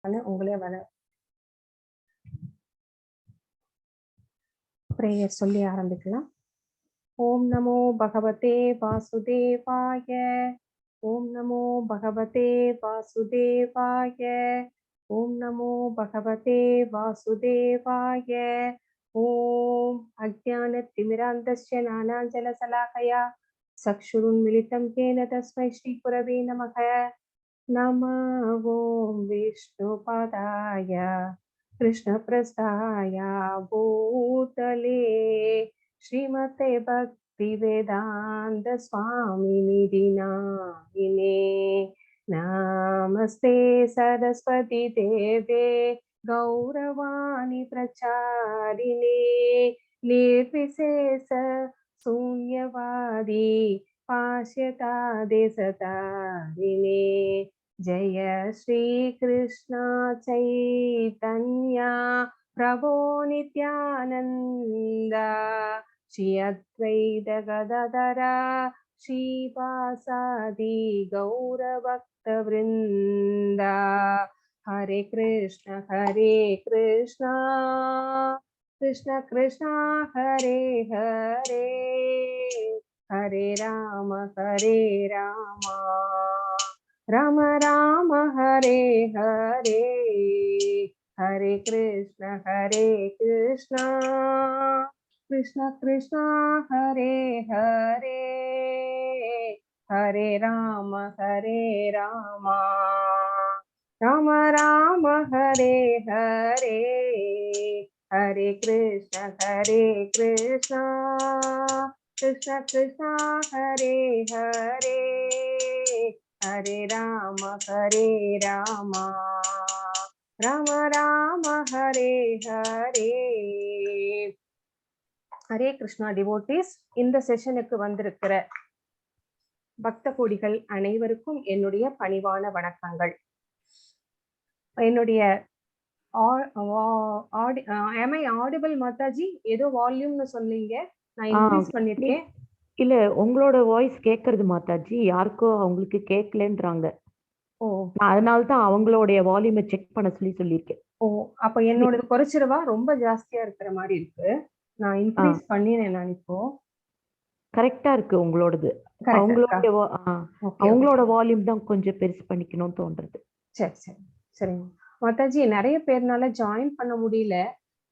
உங்களே பிரேயர் சொல்லி ஆரம்பிக்கலாம். ஓம் நமோ பகவதே வாசுதேவாய. ஓம் நமோ பகவதே வாசுதேவாய. ஓம் நமோ பகவதே வாசுதேவாய. ஓம் அஜ்ஞானத்திமிராந்தஸ்ய ஞானாஞ்சலசலாகயா சக்ஷுருன்மிலிतं येन तस्मै श्रीगुरवे नमः. नमो विष्णुपदाय कृष्णप्रस्थाय भूतले श्रीमते भक्तिवेदान्त स्वामिनिधि नामिने. नमस्ते सरस्वती देवे गौरवाणी प्रचारिणे निर्विशेष शून्यवादी पाश्यतादेशतारिणे. जय श्री कृष्ण चैतन्य प्रभो नित्यानंद श्री अद्वैत गदाधर श्रीवासादि गौर भक्त वृंद. हरे कृष्ण कृष्ण कृष्ण हरे हरे हरे राम राम राम हरे हरे. हरे कृष्ण कृष्ण कृष्ण हरे हरे हरे राम राम राम हरे हरे. हरे कृष्ण कृष्ण कृष्ण हरे हरे हरे राम राम राम हरे हरे. ஹரே கிருஷ்ணா டிவோட்டீஸ், இந்த செஷனுக்கு வந்திருக்கிற பக்த கோடிகள் அனைவருக்கும் என்னுடைய பணிவான வணக்கங்கள். என்னுடைய am I audible மாதாஜி? ஏதோ வால்யூம்னு சொன்னீங்க, நான் இன்க்ரீஸ் பண்ணிருக்கேன். இல்ல, உங்களோட வாய்ஸ் கேக்குறது மாதாஜி, யாருக்கோ அவங்களுக்கு கேட்கலன்றாங்க. ஓ, அதனால தான் அவங்களுடைய வால்யூமை செக் பண்ண சொல்லியிருக்கேன். ஓ, அப்ப என்னோட குறைச்சிருவா? ரொம்ப ஜாஸ்தியா இருக்கிற மாதிரி இருக்கு. நான் இன்க்ரீஸ் பண்ணினேன். நான் இப்போ கரெக்டா இருக்கு உங்களோடது. அவங்களோட வால்யூம் தான் கொஞ்சம் பெருசு பண்ணிக்கணும்னு தோன்றது. சரி சரிங்க மாதாஜி. நிறைய பேர்னால ஜாயின் பண்ண முடியல.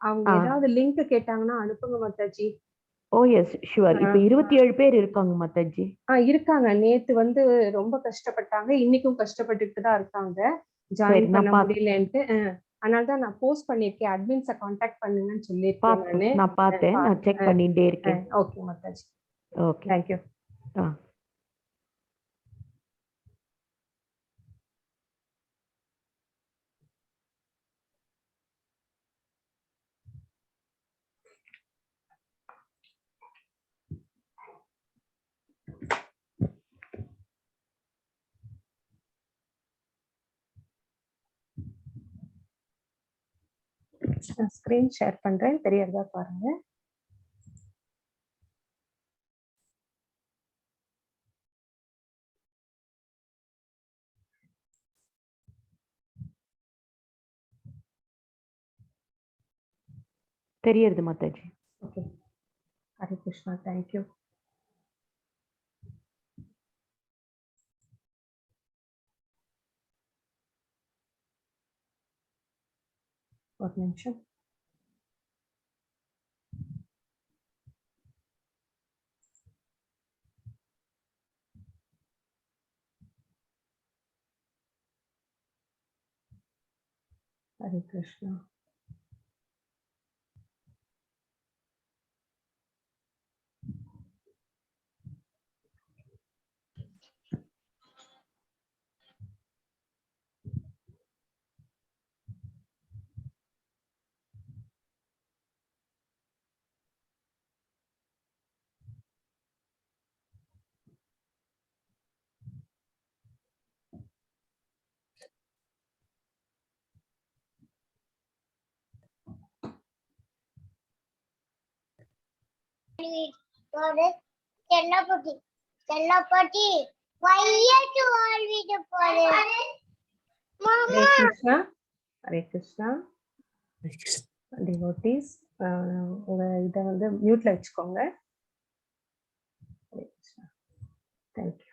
அவங்க ஏதாவது லிங்க் கேட்டாங்கன்னா அனுப்புங்க மாதாஜி. ஓ எஸ் ஷூர். இப்போ 27 பேர் இருக்காங்க மாதாஜி. இருக்காங்க. நேத்து ரொம்ப கஷ்டப்பட்டாங்க, இன்னைக்கும் கஷ்டப்பட்டுட்டு தான் இருக்காங்க. ஜாயின் பண்ண முடியலன்ட்டு. அதனாலதான் நான் போஸ்ட் பண்ணிருக்கேன், அட்மின்ஸை கான்டாக்ட் பண்ணுங்கன்னு சொல்லியிருக்கேன். நான் பார்த்தேன், நான் செக் பண்ணிட்டே இருக்கேன். Okay Mataji. Okay, thank you. Screen share பண்றேன், தெரியறதா பாருங்க. தெரியுது மாதாஜி. ஓகே, ஹரே கிருஷ்ணா. தேங்க்யூ. ஒரு நிமிஷம். ஹரே கிருஷ்ணா. ஹரே கிருஷ்ணா. டிவோட்டீஸ் உங்க இதை வந்து மியூட்ல வச்சுக்கோங்க. ஹரே கிருஷ்ணா. தேங்க்யூ.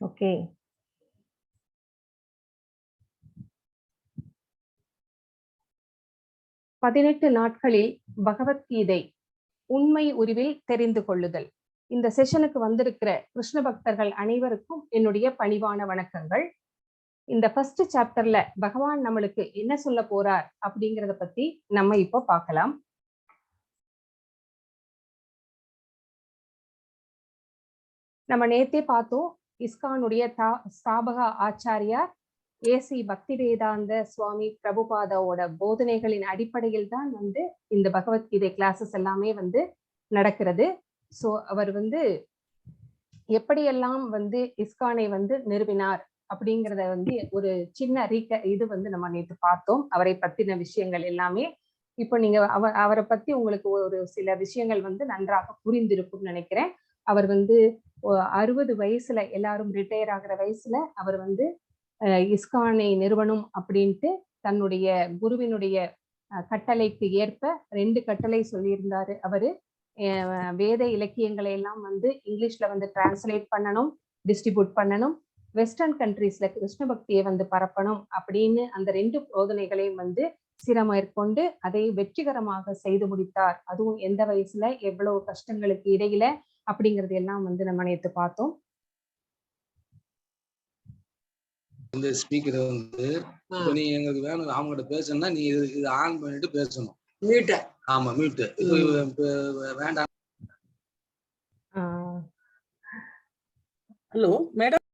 ஓகே. பதினெட்டு நாட்களில் பகவத்கீதை உண்மை உருவில் தெரிந்து கொள்ளுதல். இந்த செஷனுக்கு வந்திருக்கிற கிருஷ்ண பக்தர்கள் அனைவருக்கும் என்னுடைய பணிவான வணக்கங்கள். இந்த ஃபர்ஸ்ட் சாப்டர்ல பகவான் நம்மளுக்கு என்ன சொல்ல போறார் அப்படிங்கறத பத்தி நம்ம இப்போ பார்க்கலாம். நம்ம நேத்தே பார்த்தோம், இஸ்கானுடைய ஸ்தாபக ஆச்சாரியார் ஏசி பக்தி வேதாந்த சுவாமி பிரபுபாதாவோட போதனைகளின் அடிப்படையில் தான் வந்து இந்த பகவத்கீதை கிளாஸஸ் எல்லாமே வந்து நடக்கிறது. ஸோ அவர் வந்து எப்படியெல்லாம் வந்து இஸ்கானை வந்து நிறுவினார் அப்படிங்கிறத வந்து ஒரு சின்ன இது வந்து நம்ம நேற்று பார்த்தோம். அவரை பத்தின விஷயங்கள் எல்லாமே இப்போ நீங்க அவரை பத்தி உங்களுக்கு ஒரு சில விஷயங்கள் வந்து நன்றாக புரிந்திருக்கும்னு நினைக்கிறேன். அவர் வந்து 60 வயசுல எல்லாரும் ரிட்டையர் ஆகிற வயசுல அவர் வந்து இஸ்கானை நிறுவனம் அப்படின்ட்டு தன்னுடைய குருவினுடைய கட்டளைக்கு ஏற்ப 2 கட்டளை சொல்லியிருந்தாரு. அவரு வேத இலக்கியங்களை எல்லாம் வந்து இங்கிலீஷ்ல வந்து டிரான்ஸ்லேட் பண்ணணும், டிஸ்ட்ரிபியூட் பண்ணணும், வெஸ்டர்ன் கண்ட்ரீஸ்ல கிருஷ்ண பக்தியை வந்து பரப்பணும் அப்படின்னு அந்த 2 போதனைகளையும் வந்து சிரமேற்கொண்டு அதை வெற்றிகரமாக செய்து முடித்தார். அதுவும் எந்த வயசுல எவ்வளவு கஷ்டங்களுக்கு இடையில அப்படிங்கறது எல்லாம் வந்து நம்ம நேற்று பார்த்தோம். இந்த ஸ்பீக்கர் வந்து நீ எங்களுக்கு வேணும் அவங்ககிட்ட பேசணும்னா நீ இது ஆன் பண்ணிட்டு பேசணும். மியூட். ஆமா மியூட். வேண்டாம். Hello madam.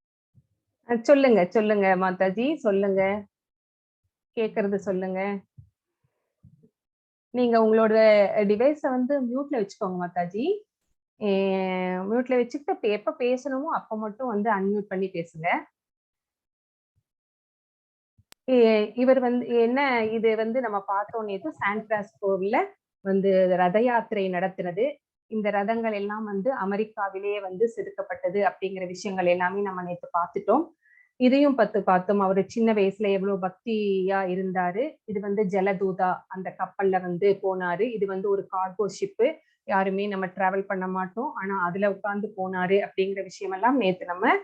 சொல்லுங்க சொல்லுங்க மாதாஜி, சொல்லுங்க, கேக்குறது சொல்லுங்க. நீங்க உங்களோட டிவைஸ வந்து மியூட்ல வச்சுக்கோங்க மாதாஜி. மியூட்ல வச்சுக்கிட்டு எப்ப பேசணுமோ அப்ப மட்டும் வந்து அன்மியூட் பண்ணி பேசுங்க. இவர் வந்து என்ன இது வந்து நம்ம பார்த்தோம் நேற்று சான் பிரான்சிஸ்கோவில வந்து ரத யாத்திரை நடத்துறது. இந்த ரதங்கள் எல்லாம் வந்து அமெரிக்காவிலேயே வந்து செதுக்கப்பட்டது அப்படிங்கிற விஷயங்கள் எல்லாமே நம்ம நேற்று பார்த்துட்டோம். இதையும் பார்த்தோம். அவரு சின்ன வயசுல எவ்வளவு பக்தியா இருந்தாரு. இது வந்து ஜலதூதா அந்த கப்பல்ல வந்து போனாரு. இது வந்து ஒரு கார்கோ ஷிப்பு, யாருமே நம்ம டிராவல் பண்ண மாட்டோம், ஆனா அதுல உட்கார்ந்து போனாரு அப்படிங்கிற விஷயம் எல்லாம் நேற்று நம்ம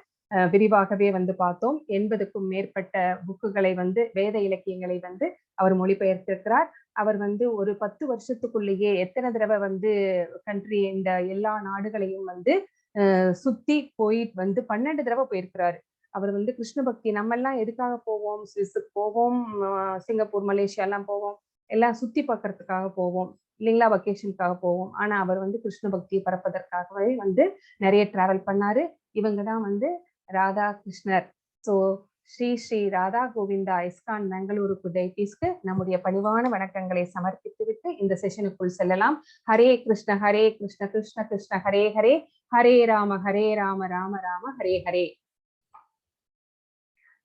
விரிவாகவே வந்து பார்த்தோம். 80க்கும் மேற்பட்ட புக்குகளை வந்து வேத இலக்கியங்களை வந்து அவர் மொழிபெயர்த்திருக்கிறார். அவர் வந்து ஒரு 10 வருஷத்துக்குள்ளேயே எத்தனை தடவை வந்து கண்ட்ரி இந்த எல்லா நாடுகளையும் வந்து சுத்தி போயிட்டு வந்து 12 தடவை போயிருக்கிறாரு. அவர் வந்து கிருஷ்ண பக்தி நம்ம எல்லாம் எதுக்காக போவோம், சுவிஸுக்கு போவோம், சிங்கப்பூர், மலேசியா எல்லாம் போவோம், எல்லாம் சுத்தி பார்க்கறதுக்காக போவோம் இல்லைங்களா, வெக்கேஷனுக்காக போவோம். ஆனா அவர் வந்து கிருஷ்ண பக்தியை பரப்பதற்காகவே வந்து நிறைய டிராவல் பண்ணாரு. இவங்கதான் வந்து ராதா கிருஷ்ணர். ஸோ ஸ்ரீ ஸ்ரீ ராதா கோவிந்தா இஸ்கான் பெங்களூருக்கு டைட்டிஸ்க்கு நம்முடைய பணிவான வணக்கங்களை சமர்ப்பித்து விட்டு இந்த செஷனுக்குள் செல்லலாம். ஹரே கிருஷ்ண கிருஷ்ண கிருஷ்ண ஹரே ஹரே, ஹரே ராம ராம ராம ஹரே ஹரே.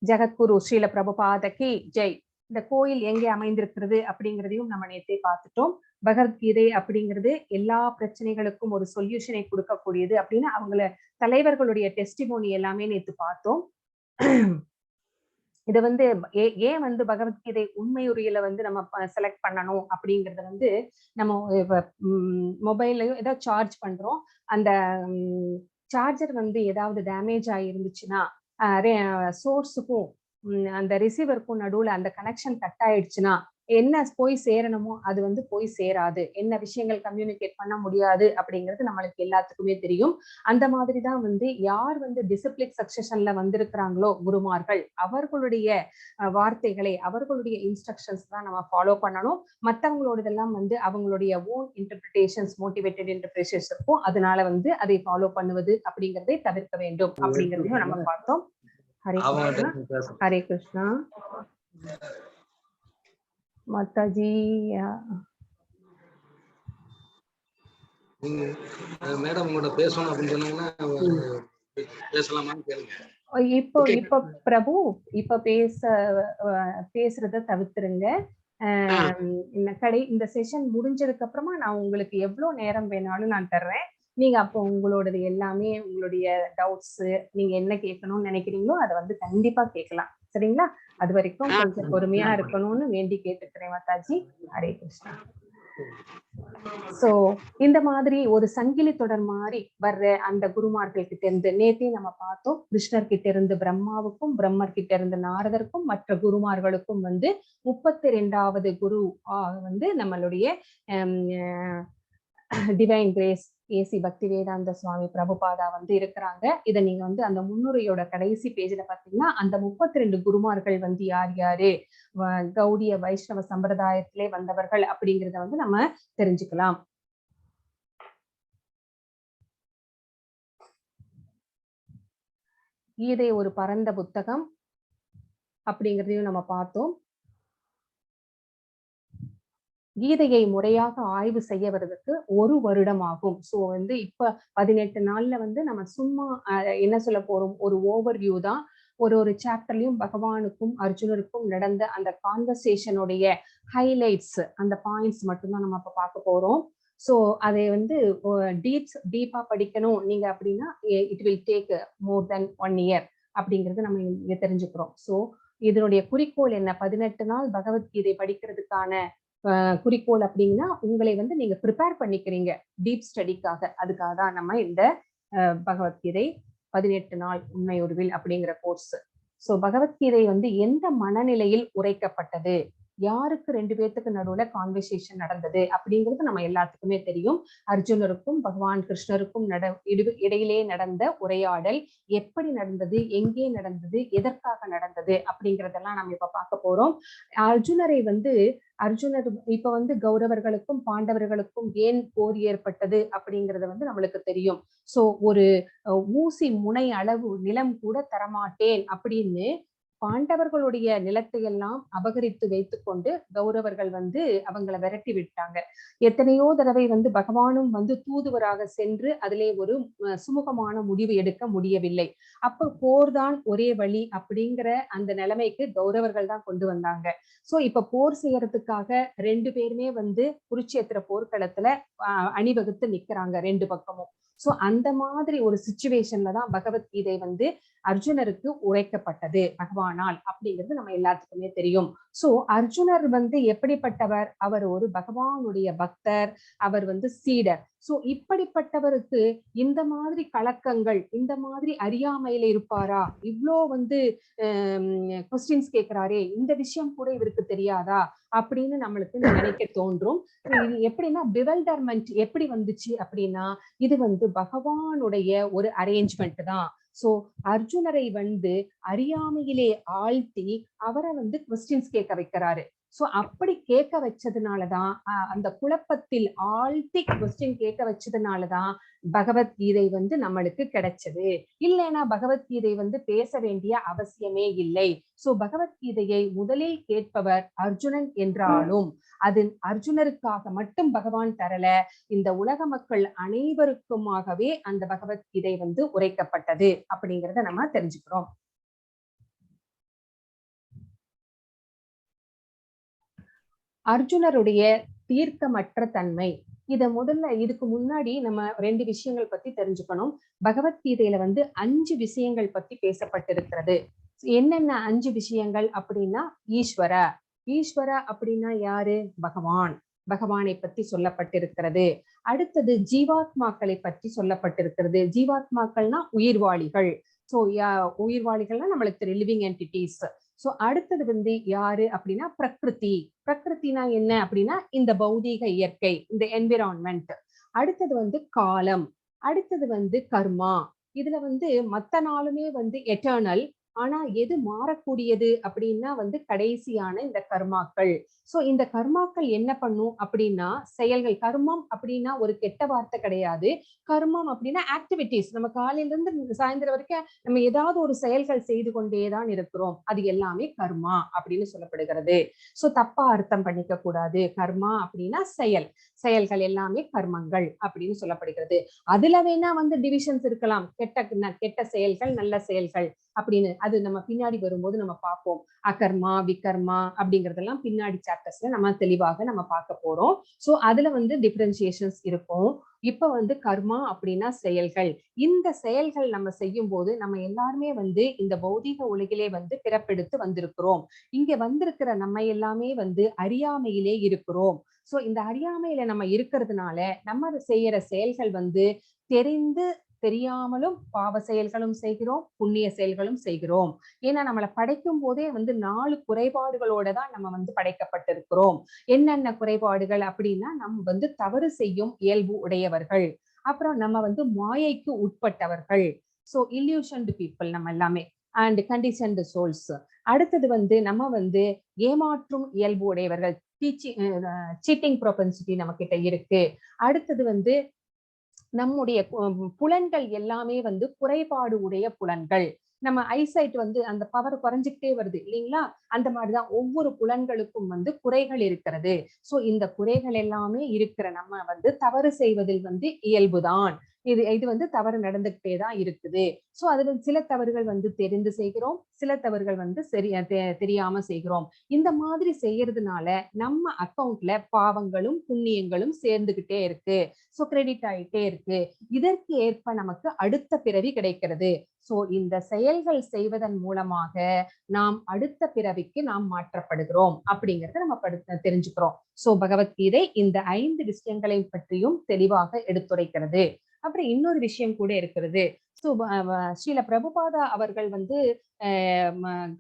ஜெகத்குரு ஸ்ரீல பிரபுபாத கி ஜெய். இந்த கோயில் எங்கே அமைந்திருக்கிறது அப்படிங்கிறதையும் நம்ம நேற்றே பார்த்துட்டோம். பகவத்கீதை அப்படிங்கிறது எல்லா பிரச்சனைகளுக்கும் ஒரு சொல்யூஷனை கொடுக்கக்கூடியது அப்படின்னு அவங்கள தலைவர்களுடைய டெஸ்டிமோனி எல்லாமே நேற்று பார்த்தோம். இதை வந்து ஏன் வந்து பகவத்கீதை உண்மையுறியில வந்து நம்ம செலக்ட் பண்ணணும் அப்படிங்கறத வந்து நம்ம மொபைல்லையும் ஏதாவது சார்ஜ் பண்றோம், அந்த சார்ஜர் வந்து ஏதாவது டேமேஜ் ஆயிருந்துச்சுன்னா சோர்ஸுக்கும் அந்த ரிசீவருக்கும் நடுவுல அந்த கனெக்ஷன் கட் ஆயிடுச்சுன்னா என்ன போய் சேரணுமோ அது வந்து போய் சேராது, என்ன விஷயங்கள் கம்யூனிகேட் பண்ண முடியாது அப்படிங்கிறது நம்மளுக்கு எல்லாத்துக்குமே தெரியும். அந்த மாதிரிதான் வந்து யார் வந்து டிசிப்ளின் சக்சஷன்ல வந்திருக்கிறாங்களோ குருமார்கள், அவர்களுடைய வார்த்தைகளை அவர்களுடைய இன்ஸ்ட்ரக்ஷன்ஸ் தான் நம்ம ஃபாலோ பண்ணணும். மற்றவங்களோடதெல்லாம் வந்து அவங்களுடைய ஓன் இன்டர்பிரிட்டேஷன்ஸ், மோட்டிவேட்டட் இன்டர்பிரிட்டேஷன்ஸ் இருக்கும். அதனால வந்து அதை ஃபாலோ பண்ணுவது அப்படிங்கிறதை தவிர்க்க வேண்டும் அப்படிங்கிறதையும் நம்ம பார்த்தோம். ஹரே கிருஷ்ணா. ஹரே கிருஷ்ணா மாதாஜி. மேடம் உங்களோட பேசணும் அப்படின்னு சொன்னீங்கன்னா பேசலாமான்னு கேளுங்க. இப்போ இப்போ பிரபு இப்ப பேசுறத தவிர்த்துருங்க. இந்த செஷன் முடிஞ்சதுக்கு அப்புறமா நான் உங்களுக்கு எவ்வளவு நேரம் வேணாலும் நான் தர்றேன். நீங்க அப்போ உங்களோடது எல்லாமே உங்களுடைய டவுட்ஸ் நீங்க என்ன கேட்கணும்னு நினைக்கிறீங்களோ அதை வந்து கண்டிப்பா கேட்கலாம். சரிங்களா? அது வரைக்கும் கொஞ்சம் பொறுமையா இருக்கணும்னு வேண்டி கேட்டுக்கிறேன் மாதாஜி. ஹரே கிருஷ்ணா. சோ இந்த மாதிரி ஒரு சங்கிலி தொடர் மாதிரி வர்ற அந்த குருமார்கள் கிட்ட இருந்து நேத்தே நம்ம பார்த்தோம். கிருஷ்ணர் கிட்ட இருந்து பிரம்மாவுக்கும், பிரம்மர் கிட்ட இருந்து நாரதருக்கும், மற்ற குருமார்களுக்கும் வந்து 32வது குரு வந்து நம்மளுடைய டிவைன் கிரேஸ் ஏசி பக்தி வேதாந்த சுவாமி பிரபுபாதா வந்து இருக்கிறாங்க. இதை நீங்க வந்து அந்த முன்னுரையோட கடைசி பேஜ்ல பாத்தீங்கன்னா அந்த 32 குருமார்கள் வந்து யார் யாரு, கௌடிய வைஷ்ணவ சம்பிரதாயத்திலே வந்தவர்கள் அப்படிங்கிறத வந்து நம்ம தெரிஞ்சுக்கலாம். கீதை ஒரு பரந்த புத்தகம் அப்படிங்கிறதையும் நம்ம பார்த்தோம். கீதையை முறையாக ஆய்வு செய்ய வர்றதுக்கு 1 வருடம் ஆகும். சோ வந்து இப்ப 18 நாள்ல வந்து நம்ம சும்மா என்ன சொல்ல போறோம், ஒரு ஓவர்வியூ தான். ஒரு சாப்டர்லயும் பகவானுக்கும் அர்ஜுனருக்கும் நடந்த அந்த கான்வர்சேஷனுடைய ஹைலைட்ஸ், அந்த பாயிண்ட்ஸ் மட்டும்தான் நம்ம இப்ப பார்க்க போறோம். சோ அதை வந்து டீப்பா படிக்கணும் நீங்க அப்படின்னா it will take more then 1 year அப்படிங்கறது நம்ம இங்க தெரிஞ்சுக்கிறோம். சோ இதனுடைய குறிக்கோள் என்ன, 18 நாள் பகவத்கீதை படிக்கிறதுக்கான குறிக்கோள் அப்படின்னா உங்களை வந்து நீங்க ப்ரிப்பேர் பண்ணிக்கிறீங்க டீப் ஸ்டடிக்காக. அதுக்காக தான் நம்ம இந்த பகவத்கீதை 18 நாள் உண்மை உருவில் அப்படிங்கிற கோர்ஸ். சோ பகவத்கீதை வந்து எந்த மனநிலையில் உரைக்கப்பட்டது, யாருக்கு 2 பேத்துக்கு நடுவுல கான்வர்சேஷன் நடந்தது அப்படிங்கிறது நம்ம எல்லாத்துக்குமே தெரியும். அர்ஜுனருக்கும் பகவான் கிருஷ்ணருக்கும் இடையிலே நடந்த உரையாடல் எப்படி நடந்தது, எங்கே நடந்தது, எதற்காக நடந்தது அப்படிங்கறதெல்லாம் நம்ம இப்ப பார்க்க போறோம். அர்ஜுனர் இப்ப வந்து கௌரவர்களுக்கும் பாண்டவர்களுக்கும் ஏன் போர் ஏற்பட்டது அப்படிங்கறது வந்து நம்மளுக்கு தெரியும். சோ ஒரு ஊசி முனை அளவு நிலம் கூட தரமாட்டேன் அப்படின்னு பாண்டவர்களுடைய நிலத்தை எல்லாம் அபகரித்து வைத்துக்கொண்டு கௌரவர்கள் வந்து அவங்களை விரட்டி விட்டாங்க. எத்தனையோ தடவை வந்து பகவானும் வந்து தூதுவராக சென்று அதிலே ஒரு சுமூகமான முடிவு எடுக்க முடியவில்லை. அப்ப போர்தான் ஒரே வழி அப்படிங்கிற அந்த நிலைமைக்கு கௌரவர்கள் தான் கொண்டு வந்தாங்க. சோ இப்ப போர் செய்யறதுக்காக 2 பேருமே வந்து குருட்சேத்திர போர்க்களத்துல அணிவகுத்து நிக்கிறாங்க 2 பக்கமும். சோ அந்த மாதிரி ஒரு சிச்சுவேஷன்ல தான் பகவத்கீதை வந்து அர்ஜுனருக்கு உரைக்கப்பட்டது பகவானால் அப்படிங்கிறது நம்ம எல்லாத்துக்குமே தெரியும். சோ அர்ஜுனர் வந்து எப்படிப்பட்டவர், அவர் ஒரு பகவானுடைய பக்தர், அவர் வந்து சீடர். சோ இப்படிப்பட்டவருக்கு இந்த மாதிரி கலக்கங்கள், இந்த மாதிரி அறியாமையில இருப்பாரா, இவ்வளோ வந்து கொஸ்டின்ஸ் கேட்கிறாரே, இந்த விஷயம் கூட இவருக்கு தெரியாதா அப்படின்னு நம்மளுக்கு நினைக்க தோன்றும். இது எப்படின்னா பிவல்டர்மெண்ட் எப்படி வந்துச்சு அப்படின்னா இது வந்து பகவானுடைய ஒரு அரேஞ்ச்மெண்ட் தான். சோ அர்ஜுனரை வந்து அறியாமையிலே ஆழ்த்தி அவரை வந்து கொஸ்டின்ஸ் கேட்க வைக்கிறாரு. சோ அப்படி கேட்க வச்சதுனாலதான் அந்த குழப்பத்தில் ஆழ்த்தி கொஸ்டின் கேட்க வச்சதுனாலதான் பகவத்கீதை வந்து நம்மளுக்கு கிடைச்சது. இல்லைன்னா பகவத்கீதை வந்து பேச வேண்டிய அவசியமே இல்லை. சோ பகவத்கீதையை முதலில் கேட்பவர் அர்ஜுனன் என்றாலும் அது அர்ஜுனருக்காக மட்டும் பகவான் தரல, இந்த உலக மக்கள் அனைவருக்குமாகவே அந்த பகவத்கீதை வந்து உரைக்கப்பட்டது அப்படிங்கறத நம்ம தெரிஞ்சுக்கிறோம். அர்ஜுனருடைய தீர்க்கமற்ற தன்மை, இதுக்கு முன்னாடி நம்ம 2 விஷயங்கள் பத்தி தெரிஞ்சுக்கணும். பகவத்கீதையில வந்து 5 விஷயங்கள் பத்தி பேசப்பட்டிருக்கிறது. என்னென்ன 5 விஷயங்கள் அப்படின்னா, ஈஸ்வர அப்படின்னா யாரு, பகவான், பகவானை பத்தி சொல்லப்பட்டிருக்கிறது. அடுத்தது ஜீவாத்மாக்களை பற்றி சொல்லப்பட்டிருக்கிறது. ஜீவாத்மாக்கள்னா உயிர்வாளிகள். சோ உயிர்வாளிகள்னா நம்மளுக்கு லிவிங் என்டிட்டிஸ். சோ அடுத்தது வந்து யாரு அப்படின்னா பிரகிருதினா என்ன அப்படின்னா இந்த பௌதீக இயற்கை, இந்த என்விரான்மெண்ட். அடுத்தது வந்து காலம், அடுத்தது வந்து கர்மா. இதுல வந்து மத்த நாளுமே வந்து எட்டர்னல், ஆனா எது மாறக்கூடியது அப்படின்னா வந்து கடைசியான இந்த கர்மாக்கள். சோ இந்த கர்மாக்கள் என்ன பண்ணும் அப்படின்னா செயல்கள். கர்மம் அப்படின்னா ஒரு கெட்ட வார்த்தை கிடையாது. கர்மம் அப்படின்னா ஆக்டிவிட்டிஸ். நம்ம காலையில இருந்து சாயந்தரம் வரைக்கும் நம்ம ஏதாவது ஒரு செயல்கள் செய்து கொண்டேதான் இருக்கிறோம். அது எல்லாமே கர்மா அப்படின்னு சொல்லப்படுகிறது. சோ தப்பா அர்த்தம் பண்ணிக்க கூடாது. கர்மா அப்படின்னா செயல். செயல்கள் எல்லாமே கர்மங்கள் அப்படின்னு சொல்லப்படுகிறது. அதுல வேணா வந்து டிவிஷன்ஸ் இருக்கலாம். கெட்ட செயல்கள், நல்ல செயல்கள் அப்படின்னு. அது நம்ம பின்னாடி வரும்போது நம்ம பார்ப்போம். அகர்மா, விகர்மா அப்படிங்கறதெல்லாம் பின்னாடி சாப்டர்ஸ்ல நம்ம தெளிவாக நம்ம பார்க்க போறோம். சோ அதுல வந்து டிஃபரன்சியேஷன்ஸ் இருக்கும். இப்ப வந்து கர்மா அப்படின்னா செயல்கள். இந்த செயல்கள் நம்ம செய்யும் போது நம்ம எல்லாருமே வந்து இந்த பௌதீக உலகிலே வந்து பிறப்பெடுத்து வந்திருக்கிறோம். இங்க வந்திருக்கிற நம்ம எல்லாமே வந்து அறியாமையிலே இருக்கிறோம். சோ இந்த அறியாமையில நம்ம இருக்கிறதுனால நம்ம செய்யற செயல்கள் வந்து தெரிந்து தெரியாமலும் பாவ செயல்களும் செய்கிறோம், புண்ணிய செயல்களும் செய்கிறோம். ஏன்னா நம்மளை படைக்கும் போதே வந்து 4 குறைபாடுகளோட தான் நம்ம வந்து படைக்கப்பட்டிருக்கிறோம். என்னென்ன குறைபாடுகள் அப்படின்னா நம்ம வந்து தவறு செய்யும் இயல்பு உடையவர்கள். அப்புறம் நம்ம வந்து மாயைக்கு உட்பட்டவர்கள். சோ இல்யூஷன்டு பீப்புள் நம்ம எல்லாமே. And conditioned souls. அடுத்தது வந்து நம்ம வந்து ஏமாற்றும் இயல்பு உடையவர்கள். சீட்டிங் ப்ரோபென்சிட்டி நம்ம கிட்ட இருக்கு. அடுத்தது வந்து நம்முடைய புலன்கள் எல்லாமே வந்து குறைபாடு உடைய புலன்கள். நம்ம ஐசைட் வந்து அந்த பவர் குறைஞ்சிக்கிட்டே வருது இல்லைங்களா? அந்த மாதிரிதான் ஒவ்வொரு புலன்களுக்கும் வந்து குறைகள் இருக்கிறது. சோ இந்த குறைகள் எல்லாமே இருக்கிற நம்ம வந்து தவறு செய்வதில் வந்து இயல்புதான். இது வந்து தவறு நடந்துகிட்டே தான் இருக்குது. சோ அது சில தவறுகள் வந்து தெரிந்து செய்கிறோம், சில தவறுகள் வந்து தெரியாம செய்கிறோம். இந்த மாதிரி செய்யறதுனால நம்ம அக்கவுண்ட்ல பாவங்களும் புண்ணியங்களும் சேர்ந்துகிட்டே இருக்கு. சோ கிரெடிட் ஆயிட்டே இருக்கு. இதற்கு ஏற்ப நமக்கு அடுத்த பிறவி கிடைக்கிறது. சோ இந்த செயல்கள் செய்வதன் மூலமாக நாம் அடுத்த பிறவிக்கு நாம் மாற்றப்படுகிறோம் அப்படிங்கறத நம்ம தெரிஞ்சுக்கிறோம். சோ பகவத்கீதை இந்த 5 விஷயங்களை பற்றியும் தெளிவாக எடுத்துரைக்கிறது. அப்புறம் இன்னொரு விஷயம் கூட இருக்கிறது. சோ ஸ்ரீல பிரபுபாதா அவர்கள் வந்து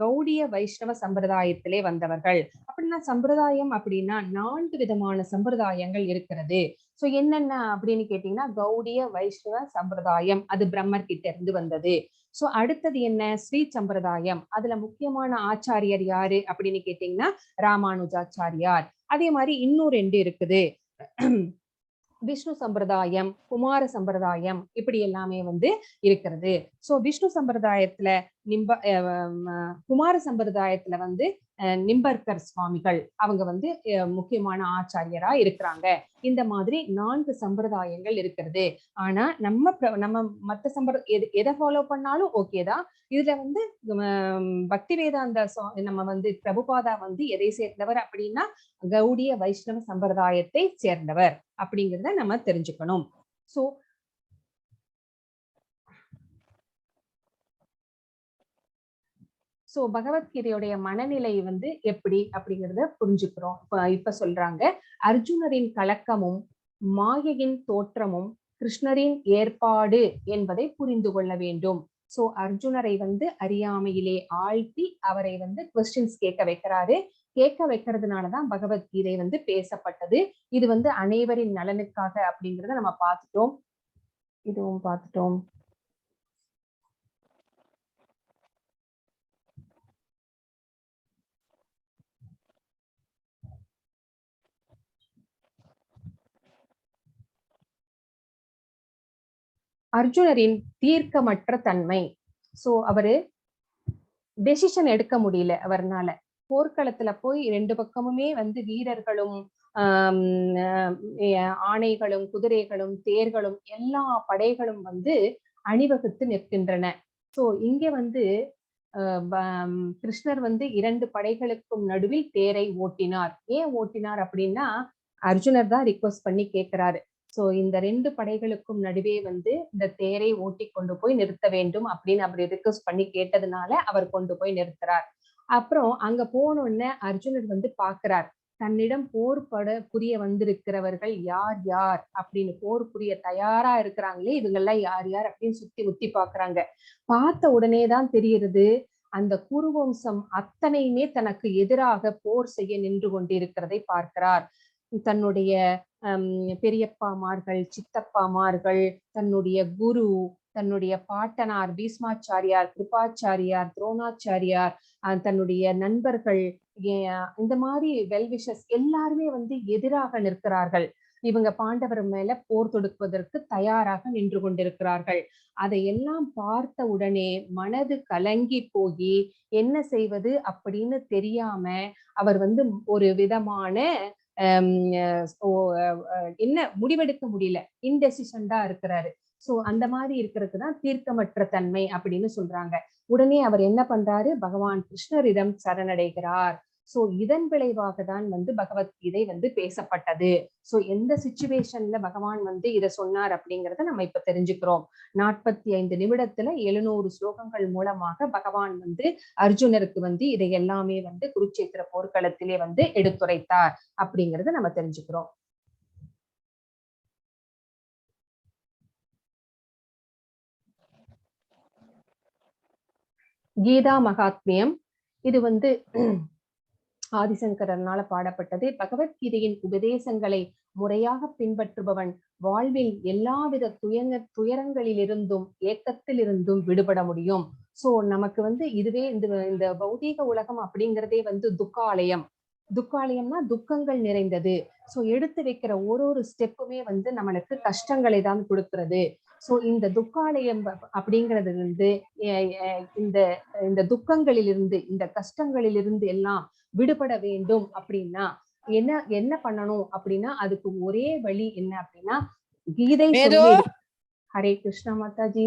கௌடிய வைஷ்ணவ சம்பிரதாயத்திலே வந்தவர்கள். அப்படின்னா சம்பிரதாயம் அப்படின்னா 4 விதமான சம்பிரதாயங்கள் இருக்கிறது. சோ என்னென்ன அப்படின்னு கேட்டீங்கன்னா கௌடிய வைஷ்ணவ சம்பிரதாயம் அது பிரம்மர் கிட்ட இருந்து வந்தது. சோ அடுத்தது என்ன? ஸ்ரீ சம்பிரதாயம். அதுல முக்கியமான ஆச்சாரியர் யாரு அப்படின்னு கேட்டீங்கன்னா ராமானுஜாச்சாரியார். அதே மாதிரி இன்னும் 2 இருக்குது. விஷ்ணு சம்பிரதாயம், குமார சம்பிரதாயம், இப்படி எல்லாமே வந்து இருக்கிறது. சோ விஷ்ணு சம்பிரதாயத்துல குமார சம்பிரதாயத்துல வந்து நிம்பர்கர் சுவாமிகள் அவங்க வந்து முக்கியமான ஆச்சாரியரா இருக்கிறாங்க. இந்த மாதிரி 4 சம்பிரதாயங்கள் இருக்கிறது. ஆனா நம்ம மத்த எதை ஃபாலோ பண்ணாலும் ஓகேதான். இதுல வந்து பக்தி வேதாந்த நம்ம வந்து பிரபுபாதா வந்து எதை சேர்ந்தவர் அப்படின்னா கௌடிய வைஷ்ணவ சம்பிரதாயத்தை சேர்ந்தவர் அப்படிங்கிறத நம்ம தெரிஞ்சுக்கணும். சோ சோ பகவத்கீதையுடைய மனநிலை வந்து எப்படி அப்படிங்கறத புரிஞ்சுக்கிறோம். இப்ப சொல்றாங்க, அர்ஜுனரின் கலக்கமும் மாயையின் தோற்றமும் கிருஷ்ணரின் ஏற்பாடு என்பதை புரிந்து கொள்ள வேண்டும். சோ அர்ஜுனரை வந்து அறியாமையிலே ஆழ்த்தி அவரை வந்து கொஸ்டின்ஸ் கேட்க வைக்கிறாரு. கேட்க வைக்கிறதுனாலதான் பகவத்கீதை வந்து பேசப்பட்டது. இது வந்து அனைவரின் நலனுக்காக அப்படிங்கறத நம்ம பார்த்துட்டோம். இதுவும் பார்த்துட்டோம். அர்ஜுனரின் தீர்க்கமற்ற தன்மை. சோ அவரு டெசிஷன் எடுக்க முடியல அவர்னால. போர்க்களத்துல போய் 2 பக்கமுமே வந்து வீரர்களும் ஆணைகளும் குதிரைகளும் தேர்களும் எல்லா படைகளும் வந்து அணிவகுத்து நிற்கின்றன. சோ இங்க வந்து கிருஷ்ணர் வந்து 2 படைகளுக்கும் நடுவில் தேரை ஓட்டினார். ஏன் ஓட்டினார் அப்படின்னா அர்ஜுனர் தான் ரிக்வெஸ்ட் பண்ணி கேட்கிறாரு. சோ இந்த 2 படைகளுக்கும் நடுவே வந்து இந்த தேரை ஓட்டி கொண்டு போய் நிறுத்த வேண்டும் அப்படின்னு அப்படி ரிக்வெஸ்ட் பண்ணி கேட்டதுனால அவர் கொண்டு போய் நிறுத்துறார். அப்புறம் அங்க போனோடனே அர்ஜுனர் வந்து பாக்குறார், தன்னிடம் போர் புரிய வந்திருக்கிறவர்கள் யார் யார் அப்படின்னு. போர் புரிய தயாரா இருக்கிறாங்களே இவங்க எல்லாம் யார் யார் அப்படின்னு சுத்தி முத்தி பாக்குறாங்க. பார்த்த உடனேதான் தெரிகிறது அந்த குருவம்சம் அத்தனையுமே தனக்கு எதிராக போர் செய்ய நின்று கொண்டிருக்கிறதை பார்க்கிறார். தன்னுடைய பெரியப்பாமார்கள், சித்தப்பாமார்கள், தன்னுடைய குரு, தன்னுடைய பாட்டனார் பீஷ்மாச்சாரியார், கிருபாச்சாரியார், துரோணாச்சாரியார், தன்னுடைய நண்பர்கள், இந்த மாதிரி வெல்விஷஸ் எல்லாருமே வந்து எதிராக நிற்கிறார்கள். இவங்க பாண்டவர் மேல போர் தொடுப்பதற்கு தயாராக நின்று கொண்டிருக்கிறார்கள். அதையெல்லாம் பார்த்த உடனே மனது கலங்கி போய் என்ன செய்வது அப்படின்னு தெரியாம அவர் வந்து ஒரு விதமான என்ன முடிவெடுக்க முடியல, இன்டெசிஷன்டா இருக்கிறாரு. சோ அந்த மாதிரி இருக்கிறதுதான் தீர்க்கமற்ற தன்மை அப்படின்னு சொல்றாங்க. உடனே அவர் என்ன பண்றாரு, பகவான் கிருஷ்ணரிடம் சரணடைகிறார். சோ இதன் விளைவாக தான் வந்து பகவத்கீதை வந்து பேசப்பட்டது. சோ எந்த சிச்சுவேஷன்ல பகவான் வந்து இதை சொன்னார் அப்படிங்கறத நம்ம இப்ப தெரிஞ்சுக்கிறோம். 45 நிமிடத்துல 700 ஸ்லோகங்கள் மூலமாக பகவான் வந்து அர்ஜுனருக்கு வந்து இதை எல்லாமே வந்து குருட்சேத்திர போர்க்களத்திலே வந்து எடுத்துரைத்தார் அப்படிங்கறத நம்ம தெரிஞ்சுக்கிறோம். கீதா மகாத்மியம் இது வந்து ஆதிசங்கரனால பாடப்பட்டது. பகவத்கீதையின் உபதேசங்களை முறையாக பின்பற்றுபவன் வாழ்வில் எல்லாவித துயரங்களிலிருந்தும் ஏக்கத்திலிருந்தும் விடுபட முடியும். சோ நமக்கு வந்து இதுவே இந்த பௌதீக உலகம் அப்படிங்கிறதே வந்து துக்காலயம்னா துக்கங்கள் நிறைந்தது. சோ எடுத்து வைக்கிற ஒரு ஸ்டெப்புமே வந்து நம்மளுக்கு கஷ்டங்களை தான் கொடுக்கிறது. சோ இந்த துக்காலயம் அப்படிங்கிறது வந்து இந்த துக்கங்களிலிருந்து, இந்த கஷ்டங்களிலிருந்து எல்லாம் விடுபட வேண்டும் அப்படின்னா என்ன பண்ணணும் அப்படின்னா அதுக்கு ஒரே வழி என்ன அப்படின்னா கீதை சொல்லி. ஹரே கிருஷ்ணா மாதாஜி,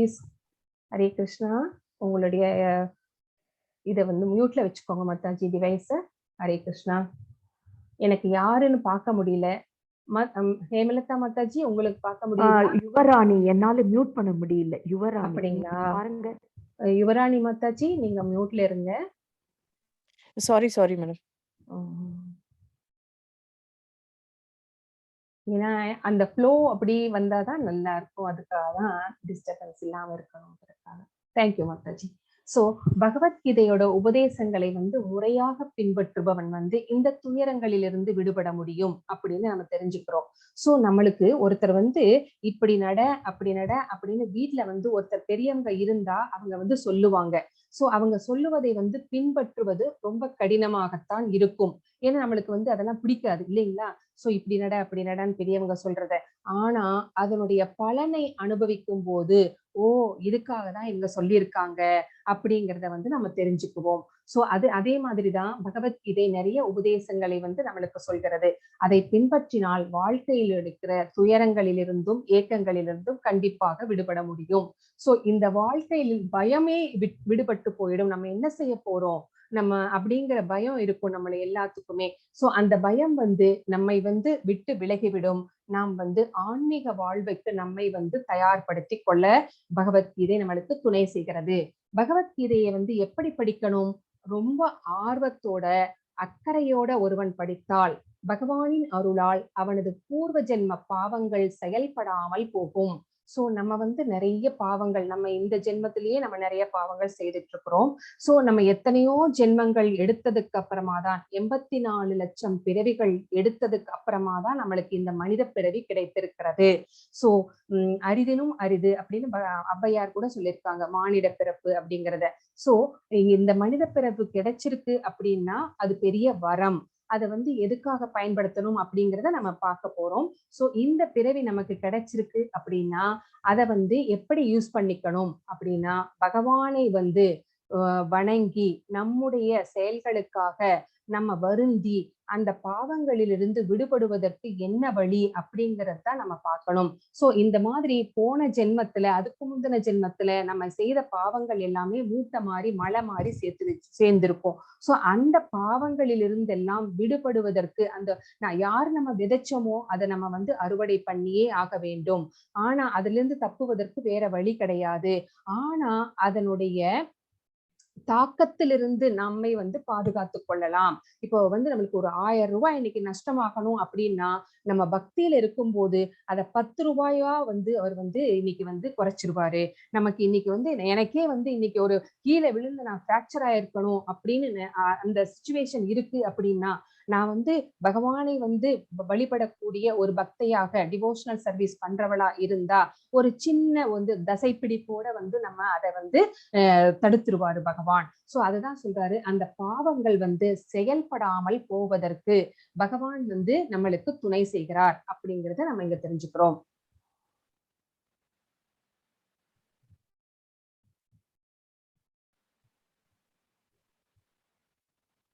ஹரே கிருஷ்ணா. உங்களுடைய இதை வந்து மியூட்ல வச்சுக்கோங்க மாதாஜி, டிவைஸ. ஹரே கிருஷ்ணா. எனக்கு யாருன்னு பார்க்க முடியல. ஹேமலதா மாதாஜி உங்களுக்கு பார்க்க முடியல? யுவராணி என்னால மியூட் பண்ண முடியல. யுவராணி அப்படிங்களா? பாருங்க. யுவராணி மாதாஜி நீங்க மியூட்ல இருங்க. Sorry madam. ஏன்னா அந்த ஃப்ளோ அப்படி வந்தாதான் நல்லா இருக்கும். அதுக்காக தான் டிஸ்டர்பன்ஸ் இல்லாம இருக்கணும்ன்றதுக்காக. தேங்க்யூ மாதாஜி. சோ பகவத்கீதையோட உபதேசங்களை வந்து முறையாக பின்பற்றுபவன் வந்து இந்த துயரங்களிலிருந்து விடுபட முடியும் அப்படின்னு நம்ம தெரிஞ்சுக்கிறோம். சோ நம்மளுக்கு ஒருத்தர் வந்து இப்படி நட அப்படி நட அப்படின்னு வீட்டுல வந்து ஒருத்தர் பெரியவங்க இருந்தா அவங்க வந்து சொல்லுவாங்க. சோ அவங்க சொல்லுவதை வந்து பின்பற்றுவது ரொம்ப கடினமாகத்தான் இருக்கும். ஏன்னா நம்மளுக்கு வந்து அதெல்லாம் பிடிக்காது இல்லைங்களா? சோ இப்படி நட அப்படி நடன்னு பெரியவங்க சொல்றத. ஆனா அதனுடைய பலனை அனுபவிக்கும் போது இதுக்காக தான் இவங்க சொல்லியிருக்காங்க அப்படிங்கிறத வந்து நம்ம தெரிஞ்சுக்குவோம். சோ அதே மாதிரிதான் பகவத்கீதை நிறைய உபதேசங்களை வந்து நம்மளுக்கு சொல்கிறது. அதை பின்பற்றினால் வாழ்க்கையில் இருக்கிற துயரங்களிலிருந்தும் ஏக்கங்களிலிருந்தும் கண்டிப்பாக விடுபட முடியும். சோ இந்த வாழ்க்கையில் பயமே விடுபட்டு போயிடும். நம்ம என்ன செய்ய போறோம் நம்ம அப்படிங்கிற பயம் இருக்கும் நம்மள எல்லாத்துக்குமே. சோ அந்த பயம் வந்து நம்மை வந்து விட்டு விலகிவிடும். நாம் வந்து ஆன்மீக வாழ்வுக்கு நம்மை வந்து தயார்படுத்தி கொள்ள பகவத்கீதை நம்மளுக்கு துணை செய்கிறது. பகவத்கீதையை வந்து எப்படி படிக்கணும்? ரொம்ப ஆர்வத்தோட அக்கறையோட ஒருவன் படித்தால் பகவானின் அருளால் அவனது பூர்வ ஜென்ம பாவங்கள் செயல்படாமல் போகும். சோ நம்ம வந்து நிறைய பாவங்கள் நம்ம இந்த ஜென்மத்திலேயே நம்ம நிறைய பாவங்கள் செய்துட்டு இருக்கிறோம். சோ நம்ம எத்தனையோ ஜென்மங்கள் எடுத்ததுக்கு அப்புறமா தான் 84 லட்சம் பிறவிகள் எடுத்ததுக்கு அப்புறமா தான் நம்மளுக்கு இந்த மனித பிறவி கிடைத்திருக்கிறது. சோ அரிதினும் அரிது அப்படின்னு ஔவையார் கூட சொல்லியிருக்காங்க மானிட பிறப்பு அப்படிங்கிறத. சோ இந்த மனித பிறப்பு கிடைச்சிருக்கு அப்படின்னா அது பெரிய வரம். அதை வந்து எதுக்காக பயன்படுத்தணும் அப்படிங்கிறத நம்ம பார்க்க போறோம். சோ இந்த பிறவி நமக்கு கிடைச்சிருக்கு அப்படின்னா அதை வந்து எப்படி யூஸ் பண்ணிக்கணும் அப்படின்னா பகவானை வந்து வணங்கி நம்முடைய செயல்களுக்காக நம்ம வருந்தி அந்த பாவங்களிலிருந்து விடுபடுவதற்கு என்ன வழி அப்படிங்கறத நம்ம பார்க்கணும். சோ இந்த மாதிரி போன ஜென்மத்துல அதுக்கு முந்தின ஜென்மத்துல நம்ம செய்த பாவங்கள் எல்லாமே மூட்டை மாதிரி மழை மாதிரி சேர்ந்திருக்கும். சோ அந்த பாவங்களிலிருந்து எல்லாம் விடுபடுவதற்கு யார் நம்ம விதைச்சோமோ அதை நம்ம வந்து அறுவடை பண்ணியே ஆக வேண்டும். ஆனா அதுல இருந்து தப்புவதற்கு வேற வழி கிடையாது. ஆனா அதனுடைய தாக்கத்திலிருந்து நம்மை வந்து பாதுகாத்து கொள்ளலாம். இப்போ வந்து நம்மளுக்கு ஒரு 1000 ரூபாய் இன்னைக்கு நஷ்டமாகணும் அப்படின்னா நம்ம பக்தியில இருக்கும் போது அதை 10 ரூபாயா வந்து அவர் வந்து இன்னைக்கு வந்து குறைச்சிருவாரு. நமக்கு இன்னைக்கு வந்து எனக்கே வந்து இன்னைக்கு ஒரு கீழே விழுந்து நான் பிராக்சர் ஆயிருக்கணும் அப்படின்னு அந்த சிச்சுவேஷன் இருக்கு அப்படின்னா நான் வந்து பகவானை வந்து வழிபடக்கூடிய ஒரு பக்தையாக டிவோஷனல் சர்வீஸ் பண்றவளா இருந்தா ஒரு சின்ன வந்து தசைப்பிடிப்போட வந்து நம்ம அதை வந்து தடுத்துருவாரு பகவான். சோ அதுதான் சொல்றாரு, அந்த பாவங்கள் வந்து செயல்படாமல் போவதற்கு பகவான் வந்து நம்மளுக்கு துணை செய்கிறார் அப்படிங்கறத நம்ம இங்க தெரிஞ்சுக்கிறோம்.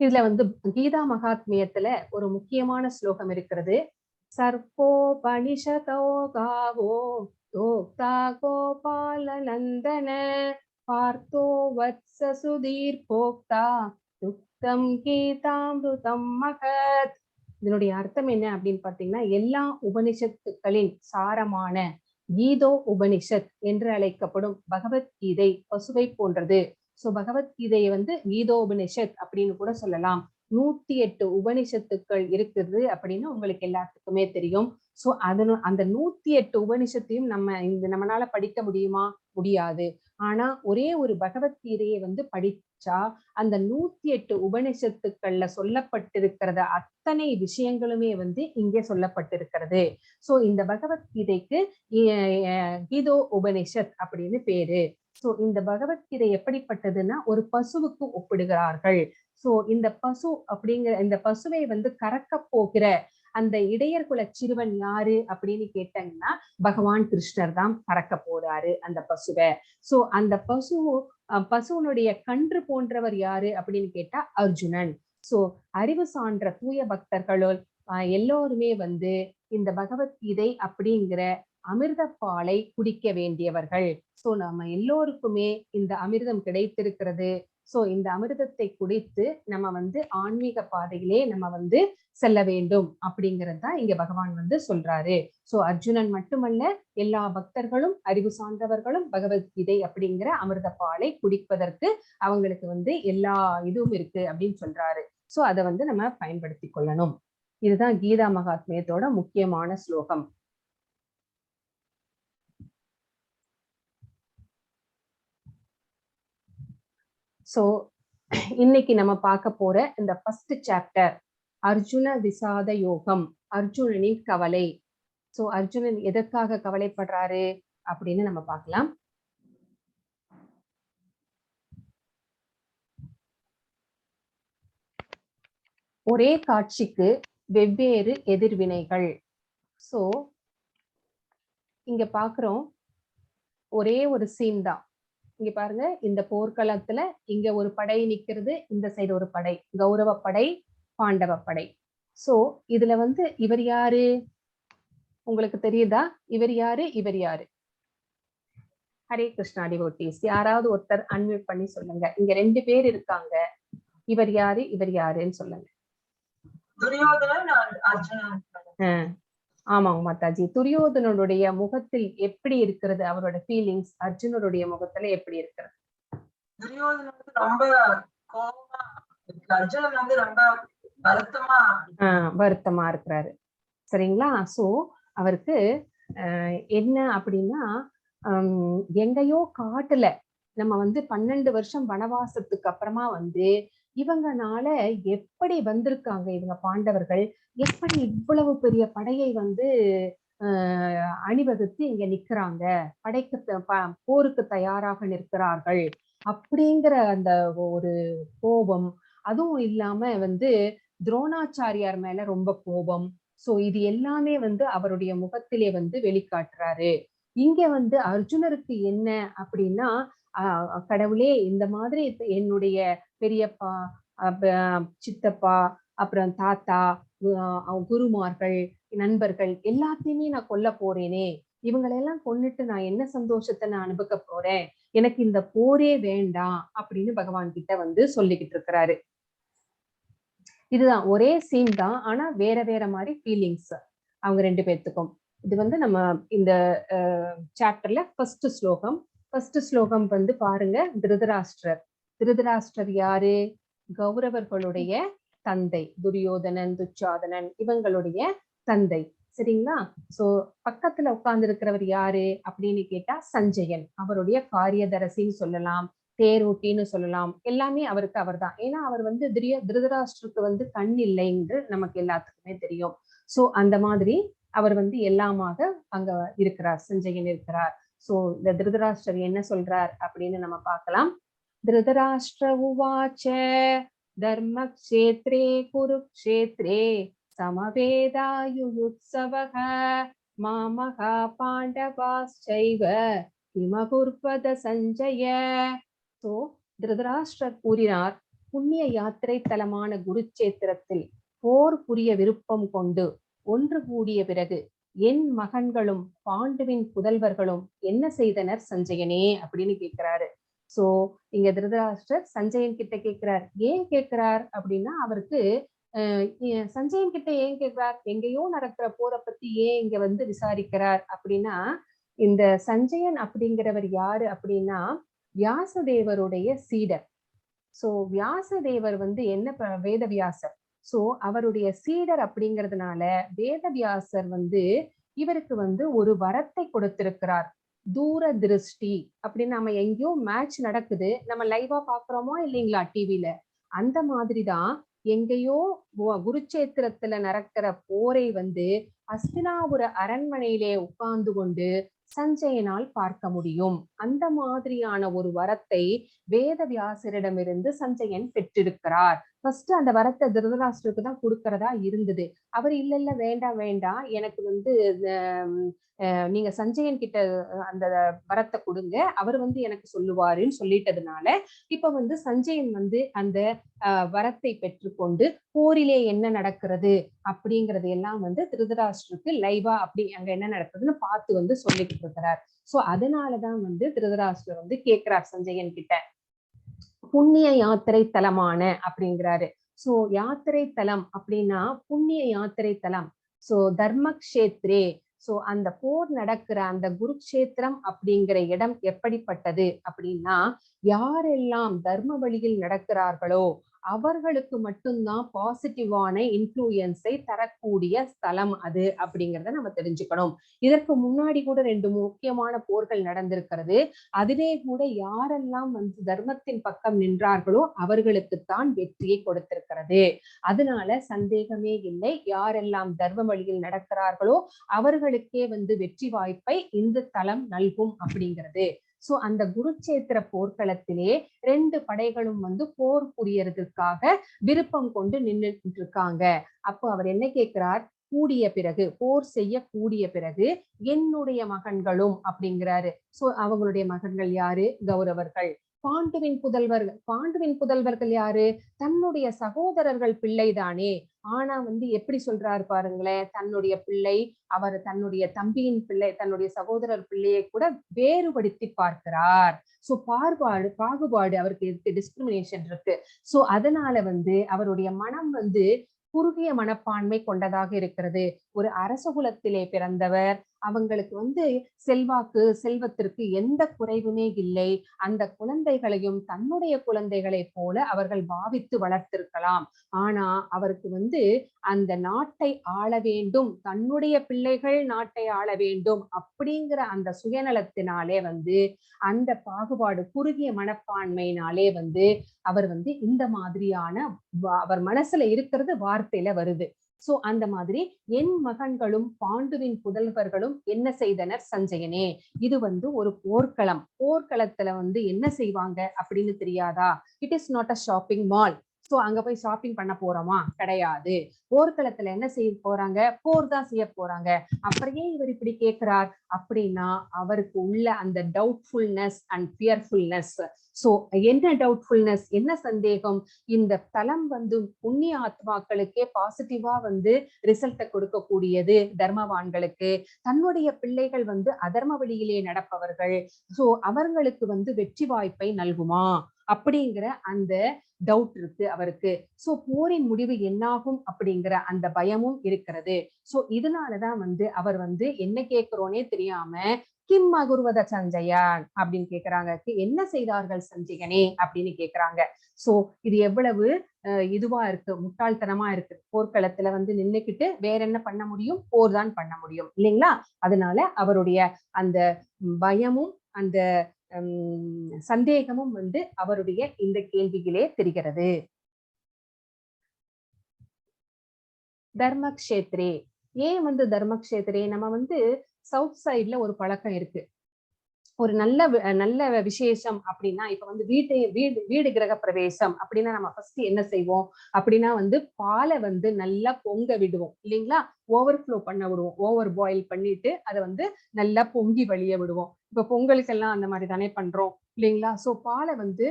இதுல வந்து கீதா மகாத்மியத்துல ஒரு முக்கியமான ஸ்லோகம் இருக்கிறது. சர்வோபனிஷதோ காவோ தோக்தா கோபால நந்தன பார்த்தோ வத்ச சுதீர் போக்தா துக்தம் கீதாமிருதம் மகத். இதனுடைய அர்த்தம் என்ன அப்படின்னு பாத்தீங்கன்னா, எல்லா உபனிஷத்துக்களின் சாரமான கீதோ உபனிஷத் என்று அழைக்கப்படும் பகவத்கீதை பசுவை போன்றது. சோ பகவத்கீதையை வந்து கீதோபனிஷத் அப்படின்னு கூட சொல்லலாம். 108 உபனிஷத்துக்கள் இருக்குது அப்படின்னு உங்களுக்கு எல்லாத்துக்குமே தெரியும். சோ அந்த 108 உபனிஷத்தையும் நம்மளால படிக்க முடியுமா? முடியாது. ஆனா ஒரே ஒரு பகவத்கீதையை வந்து படிச்சா அந்த 108 உபனிஷத்துக்கள்ல சொல்லப்பட்டிருக்கிறத அத்தனை விஷயங்களுமே வந்து இங்கே சொல்லப்பட்டிருக்கிறது. சோ இந்த பகவத்கீதைக்கு கீதோ உபனிஷத் அப்படின்னு பேரு. சோ இந்த பகவத்கீதை எப்படிப்பட்டதுன்னா ஒரு பசுவுக்கு ஒப்பிடுகிறார்கள். சோ இந்த பசு அப்படிங்கிற இந்த பசுவை வந்து கறக்க போகிற அந்த இடையர் குல சிறுவன் யாரு அப்படின்னு கேட்டாங்கன்னா பகவான் கிருஷ்ணர் தான் கறக்க போறாரு அந்த பசுவை. சோ அந்த பசுவனுடைய கன்று போன்றவர் யாரு அப்படின்னு கேட்டா அர்ஜுனன். சோ அறிவு சான்ற தூய பக்தர்களுள் எல்லோருமே வந்து இந்த பகவத்கீதை அப்படிங்கிற அமிர்தப்பாலை குடிக்க வேண்டியவர்கள். சோ நம்ம எல்லோருக்குமே இந்த அமிர்தம் கிடைத்திருக்கிறது. சோ இந்த அமிர்தத்தை குடித்து நம்ம வந்து ஆன்மீக பாதையிலே நம்ம வந்து செல்ல வேண்டும் அப்படிங்கிறது தான் இங்க பகவான் வந்து சொல்றாரு. சோ அர்ஜுனன் மட்டுமல்ல, எல்லா பக்தர்களும் அறிவு சார்ந்தவர்களும் பகவத்கீதை அப்படிங்கிற அமிர்தப்பாலை குடிப்பதற்கு அவங்களுக்கு வந்து எல்லா இதுவும் இருக்கு அப்படின்னு சொல்றாரு. சோ அதை வந்து நம்ம பயன்படுத்தி கொள்ளணும். இதுதான் கீதா மகாத்மியத்தோட முக்கியமான ஸ்லோகம். சோ இன்னைக்கு நம்ம பார்க்க போற இந்த ஃபர்ஸ்ட் சாப்டர் அர்ஜுன விசாத யோகம், அர்ஜுனனின் கவலை. சோ அர்ஜுனன் எதற்காக கவலைப்படுறாரு அப்படின்னு நம்ம பார்க்கலாம். ஒரே காட்சிக்கு வெவ்வேறு எதிர்வினைகள். சோ இங்க பாக்குறோம் ஒரே ஒரு சீன் தான். இங்க பாருங்க, இந்த போர்க்களத்துல இங்க ஒரு படை நிக்கிறது, இந்த சைடு ஒரு படை, கௌரவ படை, பாண்டவ படை. சோ இதுல வந்து இவர் யாரு உங்களுக்கு தெரியுதா? இவர் யாரு, இவர் யாரு? ஹரே கிருஷ்ணா டிவோட்டீஸ், யாராவது ஒருத்தர் அன்மியூட் பண்ணி சொல்லுங்க. இங்க 2 பேர் இருக்காங்க, இவர் யாரு, இவர் யாருன்னு சொல்லுங்க. ஆமாங்க மாதாஜி. துரியோதனனுடைய முகத்தில் எப்படி இருக்கிறது அவரோட ஃபீலிங்ஸ்? அர்ஜுனருடைய முகத்துல எப்படி இருக்கிறது? துரியோதனனுக்கு ரொம்ப கோபமா இருக்கு, அர்ஜுனன் வந்து ரொம்ப வருத்தமா இருக்கிறாரு. சரிங்களா? சோ அவருக்கு என்ன அப்படின்னா, எங்கேயோ காட்டுல நம்ம வந்து 12 வருஷம் வனவாசத்துக்கு அப்புறமா வந்து இவங்கனால எப்படி வந்திருக்காங்க இவங்க பாண்டவர்கள், எப்படி இவ்வளவு பெரிய படையை வந்து அணிவகுத்து இங்க நிக்கிறாங்க, போருக்கு தயாராக நிற்கிறார்கள் அப்படிங்கிற அந்த ஒரு கோபம். அதுவும் இல்லாம வந்து துரோணாச்சாரியார் மேல ரொம்ப கோபம். சோ இது எல்லாமே வந்து அவருடைய முகத்திலே வந்து வெளிக்காட்டுறாரு. இங்க வந்து அர்ஜுனருக்கு என்ன அப்படின்னா, கடவுளே, இந்த மாதிரி என்னுடைய பெரியப்பா, சித்தப்பா, அப்புறம் தாத்தா, குருமார்கள், நண்பர்கள் எல்லாத்தையுமே நான் கொல்ல போறேனே, இவங்களெல்லாம் கொன்னுட்டு நான் என்ன சந்தோஷத்தை நான் அனுபவிக்க போறேன், எனக்கு இந்த போரே வேண்டாம் அப்படின்னு பகவான் கிட்ட வந்து சொல்லிக்கிட்டு இருக்கிறாரு. இதுதான் ஒரே சீன் தான், ஆனா வேற வேற மாதிரி ஃபீலிங்ஸ் அவங்க 2 பேர்த்துக்கும். இது வந்து நம்ம இந்த சாப்டர்ல ஃபர்ஸ்ட் ஸ்லோகம். ஃபர்ஸ்ட் ஸ்லோகம் வந்து பாருங்க, திருதராஷ்டிரர். திருதராஷ்டிரர் யாரு? கௌரவர்களுடைய தந்தை, துரியோதனன், துச்சாதனன் இவங்களுடைய தந்தை. சரிங்களா? சோ பக்கத்துல உட்கார்ந்து இருக்கிறவர் யாரு அப்படின்னு கேட்டா சஞ்சயன், அவருடைய காரியதரசின்னு சொல்லலாம், தேரோட்டின்னு சொல்லலாம். எல்லாமே அவருக்கு அவர்தான். ஏன்னா அவர் வந்து திருதராஷ்டிரருக்கு வந்து கண் இல்லை என்று நமக்கு எல்லாத்துக்குமே தெரியும். சோ அந்த மாதிரி அவர் வந்து எல்லாமாக அங்க இருக்கிறார், சஞ்சயன் இருக்கிறார். சோ இந்த திருதராஷ்டிரர் என்ன சொல்றார் அப்படின்னு நம்ம பார்க்கலாம். திருதராஷ்டிர உவாச்ச தர்மக்ஷேத்ரே குருக்ஷேத்ரே சமவேதாயுயுத்சவஹ மாமகா பாண்டவாஸ்சைவ கிமகுர்வத சஞ்சய. சோ திருதராஷ்டிரர் கூறினார், புண்ணிய யாத்திரை தலமான குருச்சேத்திரத்தில் போர் புரிய விருப்பம் கொண்டு ஒன்று கூடிய பிறகு என் மகன்களும் பாண்டுவின் புதல்வர்களும் என்ன செய்தனர் சஞ்சயனே அப்படின்னு கேட்கிறாரு. சோ இங்க திருதராஷ்டிரர் சஞ்சயன் கிட்ட கேட்கிறார். ஏன் கேட்கிறார் அப்படின்னா, அவருக்கு சஞ்சயன் கிட்ட ஏன் கேட்கிறார், எங்கேயோ நடக்கிற போரை பத்தி ஏன் இங்க வந்து விசாரிக்கிறார் அப்படின்னா, இந்த சஞ்சயன் அப்படிங்கிறவர் யாரு அப்படின்னா வியாசதேவருடைய சீடர். சோ வியாசதேவர் வந்து என்ன வேதவியாசர். சோ அவருடைய சீடர் அப்படிங்கிறதுனால வேதவியாசர் வந்து இவருக்கு வந்து ஒரு வரத்தை கொடுத்திருக்கிறார். தூர திருஷ்டி அப்படின்னு, நம்ம எங்கேயோ மேட்ச் நடக்குது, நம்ம லைவா பாக்குறோமா இல்லைங்களா டிவில, அந்த மாதிரிதான் எங்கேயோ குருச்சேத்திரத்துல நடக்கிற போரை வந்து அஸ்தினாபுர அரண்மனையிலே உட்கார்ந்து கொண்டு சஞ்சயனால் பார்க்க முடியும். அந்த மாதிரியான ஒரு வரத்தை வேதவியாசரிடமிருந்து சஞ்சயன் பெற்றிருக்கிறார். ஃபர்ஸ்ட் அந்த வரத்தை திருதராஷ்டிரருக்கு தான் கொடுக்கறதா இருந்தது. அவர் இல்ல வேண்டாம் வேண்டாம், எனக்கு வந்து நீங்க சஞ்சயன் கிட்ட அந்த வரத்தை கொடுங்க, அவர் வந்து எனக்கு சொல்லுவாருன்னு சொல்லிட்டதுனால இப்ப வந்து சஞ்சயன் வந்து அந்த வரத்தை பெற்றுக்கொண்டு போரிலே என்ன நடக்கிறது அப்படிங்கறது எல்லாம் வந்து திருதராஷ்டிரருக்கு லைவா அப்படி அங்க என்ன நடக்குதுன்னு பார்த்து வந்து சொல்லிட்டு இருக்கிறார். சோ அதனாலதான் வந்து திருதராஷ்டிரர் வந்து கேட்கிறார் சஞ்சயன் கிட்ட, புண்ணிய யாத்திரை தலமான அப்படிங்கிறாரு. சோ யாத்திரை தலம் அப்படின்னா புண்ணிய யாத்திரை தலம். சோ தர்மக்ஷேத்ரே, சோ அந்த போர் நடக்கிற அந்த குருக்ஷேத்திரம் அப்படிங்கிற இடம் எப்படிப்பட்டது அப்படின்னா, யாரெல்லாம் தர்ம வழியில் நடக்கிறார்களோ அவர்களுக்கு மட்டும்தான் பாசிட்டிவான இன்ஃப்ளூயன்ஸை தரக்கூடிய ஸ்தலம் அது அப்படிங்கிறத நம்ம தெரிஞ்சுக்கணும். இதற்கு முன்னாடி கூட 2 முக்கியமான போர்கள் நடந்திருக்கிறது. அதிலே கூட யாரெல்லாம் வந்து தர்மத்தின் பக்கம் நின்றார்களோ அவர்களுக்குத்தான் வெற்றியை கொடுத்திருக்கிறது. அதனால சந்தேகமே இல்லை, யாரெல்லாம் தர்ம வழியில் நடக்கிறார்களோ அவர்களுக்கே வந்து வெற்றி வாய்ப்பை இந்த தலம் நல்கும் அப்படிங்கிறது. சோ அந்த குருச்சேத்திர போர்க்களத்திலே 2 படைகளும் வந்து போர் புரியறதுக்காக விருப்பம் கொண்டு நின்றுட்டு இருக்காங்க. அப்போ அவர் என்ன கேட்கிறார், கூடிய பிறகு போர் செய்ய கூடிய பிறகு என்னுடைய மகன்களும் அப்படிங்கிறாரு. சோ அவங்களுடைய மகன்கள் யாரு, கௌரவர்கள். பாண்டுவின் புதல்வர்கள் யாரு, தன்னுடைய சகோதரர்கள் பிள்ளைதானே. ஆனா வந்து எப்படி சொல்றாரு பாருங்களேன், தன்னுடைய பிள்ளை, அவர் தன்னுடைய தம்பியின் பிள்ளை, தன்னுடைய சகோதரர் பிள்ளையை கூட வேறுபடுத்தி பார்க்கிறார். சோ பாகுபாடு அவருக்கு இருக்கு, டிஸ்கிரிமினேஷன் இருக்கு. சோ அதனால வந்து அவருடைய மனம் வந்து குறுகிய மனப்பான்மை கொண்டதாக இருக்கிறது. ஒரு அரசகுலத்திலே பிறந்தவர், அவங்களுக்கு வந்து செல்வத்திற்கு எந்த குறைவுமே இல்லை. அந்த குழந்தைகளையும் தன்னுடைய குழந்தைகளை போல அவர்கள் பாவித்து வளர்த்திருக்கலாம். ஆனா அவருக்கு வந்து அந்த நாட்டை ஆள வேண்டும், தன்னுடைய பிள்ளைகள் நாட்டை ஆள வேண்டும் அப்படிங்கிற அந்த சுயநலத்தினாலே வந்து, அந்த பாகுபாடு குறுகிய மனப்பான்மையினாலே வந்து அவர் வந்து இந்த மாதிரியான அவர் மனசுல இருக்கிறது வார்த்தையில வருது. சோ அந்த மாதிரி என் மகன்களும் பாண்டுவின் புதல்வர்களும் என்ன செய்தனர் சஞ்சயனே. இது வந்து ஒரு போர்க்களத்துல வந்து என்ன செய்வாங்க அப்படின்னு தெரியாதா? It is not a shopping mall. So அங்க போய் ஷாப்பிங் பண்ண போறோமா? கிடையாது. போர்க்களத்துல என்ன செய்ய போறாங்க? போர் தான் செய்ய போறாங்க. அப்படியே இவர் இப்படி கேட்கிறார் அப்படின்னா அவருக்கு உள்ள அந்த டவுட்ஃபுல்னஸ் அண்ட் ஃபியர்ஃபுல்னஸ். சோ என்ன டவுட்ஃபுல்னஸ், என்ன சந்தேகம், இந்த தலம் வந்து புண்ணிய ஆத்மாக்களுக்கே பாசிட்டிவா வந்து ரிசல்ட்டை கொடுக்கக்கூடியது தர்மவான்களுக்கு. தன்னுடைய பிள்ளைகள் வந்து அதர்ம வழியிலே நடப்பவர்கள், சோ அவர்களுக்கு வந்து வெற்றி வாய்ப்பை நல்குமா அப்படிங்கிற அந்த டவுட் இருக்கு அவருக்கு. சோ போரின் முடிவு என்னாகும் அப்படிங்கிற அந்த பயமும் இருக்கிறது. சோ இதனாலதான் வந்து அவர் வந்து என்ன கேட்கிறோனே தெரியாம கிம் அகுர்வத சஞ்சயான் அப்படின்னு கேக்குறாங்க. என்ன செய்தார்கள் சஞ்சயனே அப்படின்னு கேக்குறாங்க. சோ இது எவ்வளவு இதுவா இருக்கு, முட்டாள்தனமா இருக்கு. போர்க்களத்துல வந்து நின்னுக்கிட்டு வேற என்ன பண்ண முடியும்? போர் தான் பண்ண முடியும் இல்லைங்களா? அதனால அவருடைய அந்த பயமும் அந்த சந்தேகமும் வந்து அவருடைய இந்த கேள்வியிலே தெரிகிறது. தர்மக்ஷேத்ரே, ஏன் வந்து தர்மக்ஷேத்ரே? நம்ம வந்து சவுத் சைட்ல ஒரு பழக்கம் இருக்கு. ஒரு நல்ல விசேஷம் அப்படின்னா, இப்ப வந்து வீடு கிரக பிரவேசம் அப்படின்னா நம்ம ஃபர்ஸ்ட் என்ன செய்வோம் அப்படின்னா வந்து பாலை வந்து நல்லா பொங்க விடுவோம் இல்லைங்களா? ஓவர்ஃப்ளோ பண்ண விடுவோம். ஓவர் பாயில் பண்ணிட்டு அதை வந்து நல்லா பொங்கி வழிய விடுவோம். இப்ப பொங்கலுக்கெல்லாம் அந்த மாதிரி தானே பண்றோம் இல்லைங்களா? சோ பாலை வந்து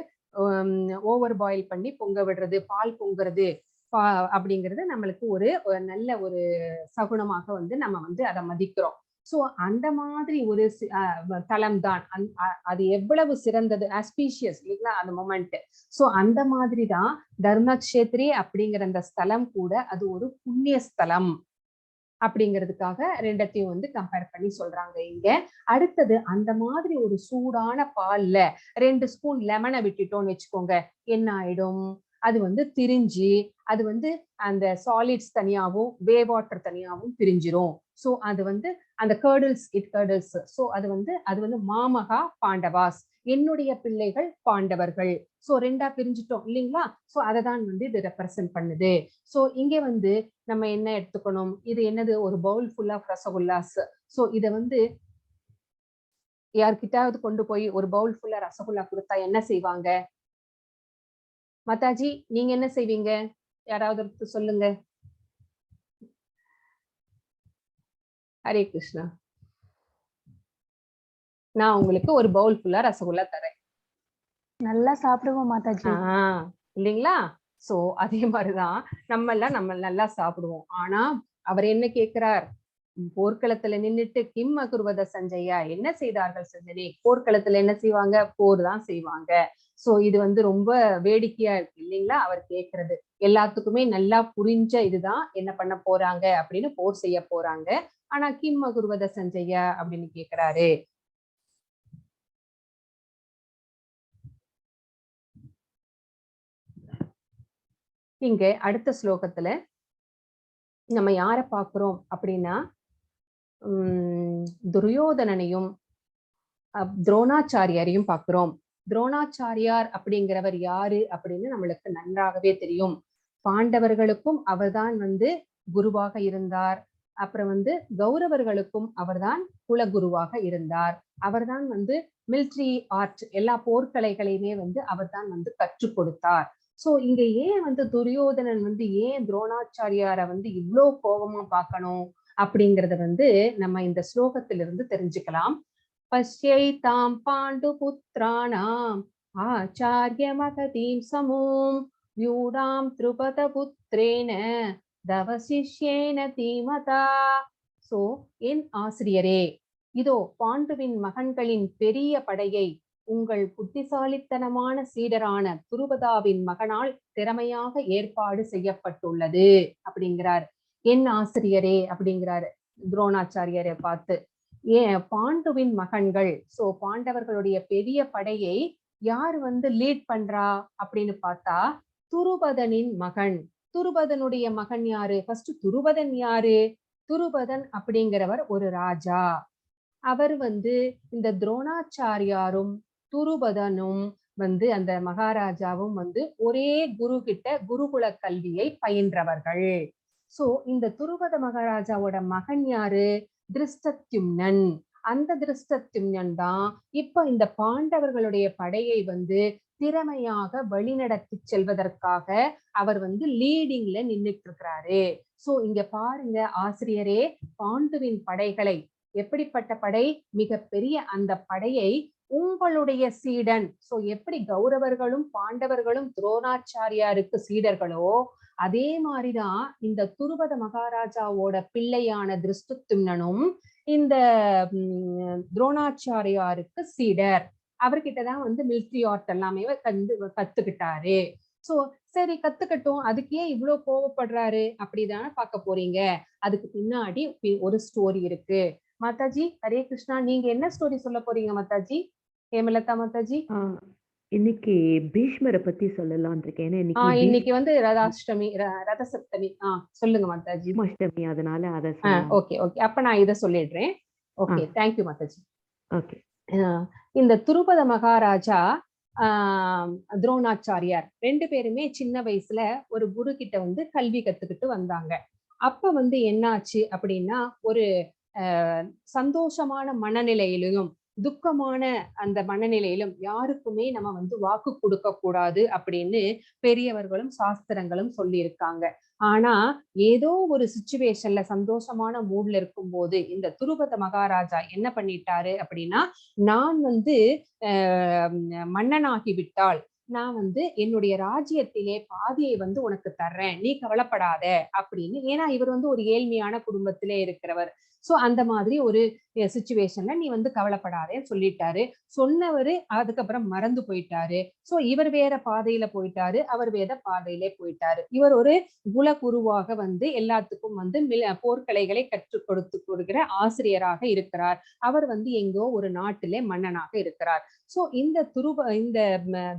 ஓவர் பாயில் பண்ணி பொங்க விடுறது, பால் பொங்குறது அப்படிங்கிறது நம்மளுக்கு ஒரு நல்ல ஒரு சகுனமாக வந்து நம்ம வந்து அதை மதிக்கிறோம். சோ அந்த மாதிரி ஒரு தலம் தான். அது எவ்வளவு சிறந்தது, ஆஸ்பீஷியஸ் இல்லைங்களா அந்த மொமெண்ட். சோ அந்த மாதிரிதான் தர்மக்ஷேத்ரி அப்படிங்கிற அந்த ஸ்தலம் கூட அது ஒரு புண்ணிய ஸ்தலம் அப்படிங்கிறதுக்காக ரெண்டத்தையும் வந்து கம்பேர் பண்ணி சொல்றாங்க இங்க. அடுத்தது அந்த மாதிரி ஒரு சூடான பால்ல 2 ஸ்பூன் லெமனை விட்டுட்டோம்னு வச்சுக்கோங்க, என்ன ஆயிடும்? அது வந்து திரிஞ்சு அது வந்து அந்த சாலிட்ஸ் தனியாவும் வே வாட்டர் தனியாவும் பிரிஞ்சிரும். சோ அது வந்து அந்த கர்டல்ஸ். சோ அது வந்து மாமகா பாண்டவாஸ், என்னுடைய பிள்ளைகள் பாண்டவர்கள். சோ 2ஆ பிரிஞ்சிட்டோம் இல்லைங்களா? சோ அததான் வந்து இது ரெப்ரசன்ட் பண்ணுது. சோ இங்க வந்து நம்ம என்ன எடுத்துக்கணும்? இது என்னது? ஒரு பவுல் ஃபுல் ஆஃப் ரசகுல்லாஸ். சோ இத வந்து யார்கிட்டாவது கொண்டு போய் ஒரு பவுல் ஃபுல்லா ரசகுல்லா கொடுத்தா என்ன செய்வாங்க? மாதாஜி நீங்க என்ன செய்வீங்க? யாராவது சொல்லுங்க. ஹரே கிருஷ்ணா. நான் உங்களுக்கு ஒரு பவுல் ஃபுல்லா ரசகுல்லா தரேன். நல்லா சாப்பிடுவோம் மாதாஜி. இல்லைங்களா? சோ அதே மாதிரிதான் நம்ம நல்லா சாப்பிடுவோம். ஆனா அவர் என்ன கேட்கிறார்? போர்க்களத்துல நின்னுட்டு கிம் அகுர்வத சஞ்சயா, என்ன செய்தார்கள் சஞ்சனே? போர்க்களத்துல என்ன செய்வாங்க? போர் தான் செய்வாங்க. சோ இது வந்து ரொம்ப வேடிக்கையா இருக்கு இல்லைங்களா? அவர் கேட்கறது எல்லாத்துக்குமே நல்லா புரிஞ்ச இதுதான், என்ன பண்ண போறாங்க அப்படின்னு, போர் செய்ய போறாங்க. ஆனா கிம் அகுர்வத சஞ்சயா அப்படின்னு கேக்குறாரு. இங்க அடுத்த ஸ்லோகத்துல நம்ம யார பாக்குறோம் அப்படின்னா, துரியோதனனையும் துரோணாச்சாரியாரையும் பாக்குறோம். துரோணாச்சாரியார் அப்படிங்கிறவர் யாரு அப்படின்னு நம்மளுக்கு நன்றாகவே தெரியும். பாண்டவர்களுக்கும் அவர்தான் வந்து குருவாக இருந்தார். அப்புறம் வந்து கௌரவர்களுக்கும் அவர்தான் குலகுருவாக இருந்தார். அவர்தான் வந்து மிலிட்டரி ஆர்ட், எல்லா போர்க்கலைகளையுமே வந்து அவர்தான் வந்து கற்றுக் கொடுத்தார். சோ இங்க ஏன் வந்து துரியோதனன் வந்து ஏன் துரோணாச்சாரியார வந்து இவ்வளவு கோபமா பார்க்கணும் அப்படிங்கறத வந்து நம்ம இந்த ஸ்லோகத்திலிருந்து தெரிஞ்சுக்கலாம். பஷ்யைதாம் பாண்டு புத்ராணாம் ஆச்சாரிய மகதீம் சமூம் யூடாம் த்ருபத புத்ரேன தவசிஷ்யேன தீமதா. சோ என் ஆசிரியரே, இதோ பாண்டுவின் மகன்களின் பெரிய படையை உங்கள் புத்திசாலித்தனமான சீடரான துருபதாவின் மகனால் திறமையாக ஏற்பாடு செய்யப்பட்டுள்ளது அப்படிங்கிறார். என் ஆசிரியரே அப்படிங்கிறாரு துரோணாச்சாரியரை பார்த்து. பாண்டுவின் மகன்கள், சோ பாண்டவர்களுடைய பெரிய படையை யார் வந்து லீட் பண்றா அப்படின்னு பார்த்தா துருபதனின் மகன். துருபதனுடைய மகன் யாரு? ஃபர்ஸ்ட் துருபதன் யாரு? துருபதன் அப்படிங்கிறவர் ஒரு ராஜா. அவர் வந்து இந்த துரோணாச்சாரியாரும் துருபதனும் வந்து அந்த மகாராஜாவும் வந்து ஒரே குரு கிட்ட குருகுல கல்வியை பயின்றவர்கள். சோ இந்த துருபத மகாராஜாவோட மகன் யாரு? திருஷ்டத்யும்னன். அந்த திருஷ்டத்யும்னன் தான் இப்ப இந்த பாண்டவர்களுடைய படையை வந்து திறமையாக வழிநடத்தி செல்வதற்காக அவர் வந்து லீடிங்ல நின்றுட்டு இருக்கிறாரு. சோ இங்க பாருங்க ஆசிரியரே, பாண்டுவின் படைகளை, எப்படிப்பட்ட படை? மிகப்பெரிய அந்த படையை உங்களுடைய சீடன், சோ எப்படி கௌரவர்களும் பாண்டவர்களும் துரோணாச்சாரியாருக்கு சீடர்களோ அதே மாதிரிதான் இந்த துருபத மகாராஜாவோட பிள்ளையான திருஷ்டத்யும்னனும் இந்த துரோணாச்சாரியாருக்கு சீடர். அவர்கிட்டதான் வந்து மிலிட்டரி ஆர்ட் எல்லாமே கத்துக்கிட்டாரு. சோ சரி கத்துக்கட்டும், அதுக்கே இவ்வளவு கோவப்படுறாரு அப்படிதானே பார்க்க போறீங்க. அதுக்கு பின்னாடி ஒரு ஸ்டோரி இருக்கு. மாதாஜி ஹரே கிருஷ்ணா, நீங்க என்ன ஸ்டோரி சொல்ல போறீங்க மாதாஜி? ஹேமலதா மாதாஜி. இன்னைக்கு பீஷ்மரை பத்தி சொல்லலாம் இருக்கேன். இன்னைக்கு வந்து ரதாஷ்டமி, ரத சப்தமி. சொல்லுங்க மாதாஜி. அஷ்டமி, அதனால அத ஓகே ஓகே, அப்ப நான் இத சொல்லிடுறேன். Okay, thank you Mataji. ஓகே. இந்த துருபத மகாராஜா துரோணாச்சாரியார் 2 பேருமே சின்ன வயசுல ஒரு குரு கிட்ட வந்து கல்வி கத்துக்கிட்டு வந்தாங்க. அப்ப வந்து என்னாச்சு அப்படின்னா ஒரு சந்தோஷமான மனநிலையிலும் துக்கமான அந்த மனநிலையிலும் யாருக்குமே நம்ம வந்து வாக்கு கொடுக்க கூடாது அப்படின்னு பெரியவர்களும் சாஸ்திரங்களும் சொல்லி இருக்காங்க. ஆனா ஏதோ ஒரு சிச்சுவேஷன்ல சந்தோஷமான மூட்ல இருக்கும் போது இந்த துருபத மகாராஜா என்ன பண்ணிட்டாரு அப்படின்னா, நான் வந்து மன்னனாகி விட்டால் நான் வந்து என்னுடைய ராஜ்யத்திலே பாதியை வந்து உனக்கு தர்றேன், நீ கவலைப்படாத அப்படின்னு. ஏன்னா இவர் வந்து ஒரு ஏழ்மையான குடும்பத்திலே இருக்கிறவர். சோ அந்த மாதிரி ஒரு சிச்சுவேஷன்ல நீ வந்து கவலைப்படாதேன்னு சொல்லிட்டாரு. சொன்னவரு அதுக்கப்புறம் மறந்து போயிட்டாரு. சோ இவர் வேற பாதையில போயிட்டாரு, அவர் வேற பாதையிலே போயிட்டாரு. இவர் ஒரு குலகுருவாக வந்து எல்லாத்துக்கும் வந்து போர்க்கலைகளை கற்றுக் கொடுக்கிற ஆசிரியராக இருக்கிறார். அவர் வந்து எங்கோ ஒரு நாட்டிலே மன்னனாக இருக்கிறார். சோ இந்த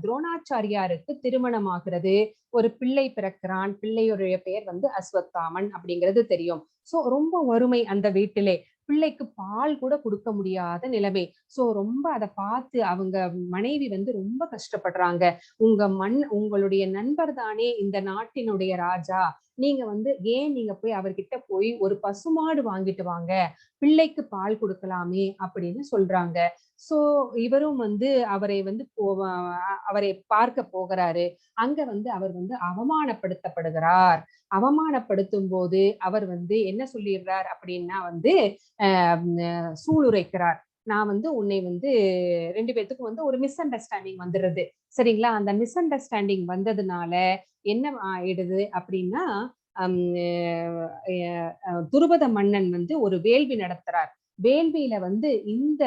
துரோணாச்சாரியாருக்கு திருமணமாகிறது, ஒரு பிள்ளை பிறக்கிறான். பிள்ளையுடைய பெயர் வந்து அஸ்வத்தாமன் அப்படிங்கிறது தெரியும். சோ ரொம்ப வறுமை அந்த வீட்டிலே, பிள்ளைக்கு பால் கூட கொடுக்க முடியாத நிலைமை. சோ ரொம்ப அதை பார்த்து அவங்க மனைவி வந்து ரொம்ப கஷ்டப்படுறாங்க. உங்களுடைய நண்பர் தானே இந்த நாட்டினுடைய ராஜா, நீங்க வந்து ஏன் நீங்க போய் அவர்கிட்ட போய் ஒரு பசுமாடு வாங்கிட்டு வாங்க, பிள்ளைக்கு பால் கொடுக்கலாமே அப்படின்னு சொல்றாங்க. சோ இவரும் வந்து அவரை பார்க்க போகிறாரு. அங்க வந்து அவர் வந்து அவமானப்படுத்தப்படுகிறார். அவமானப்படுத்தும் போது அவர் வந்து என்ன சொல்லிடுறார் அப்படின்னா வந்து சூளுரைக்கிறார். நான் வந்து உன்னை வந்து 2 பேத்துக்கும் வந்து ஒரு மிஸ் அண்டர்ஸ்டாண்டிங் வந்துடுது. சரிங்களா? அந்த மிஸ் அண்டர்ஸ்டாண்டிங் வந்ததுனால என்ன ஆயிடுது அப்படின்னா, துருபத மன்னன் வந்து ஒரு வேள்வி நடத்துறார். வேள்வியில வந்து இந்த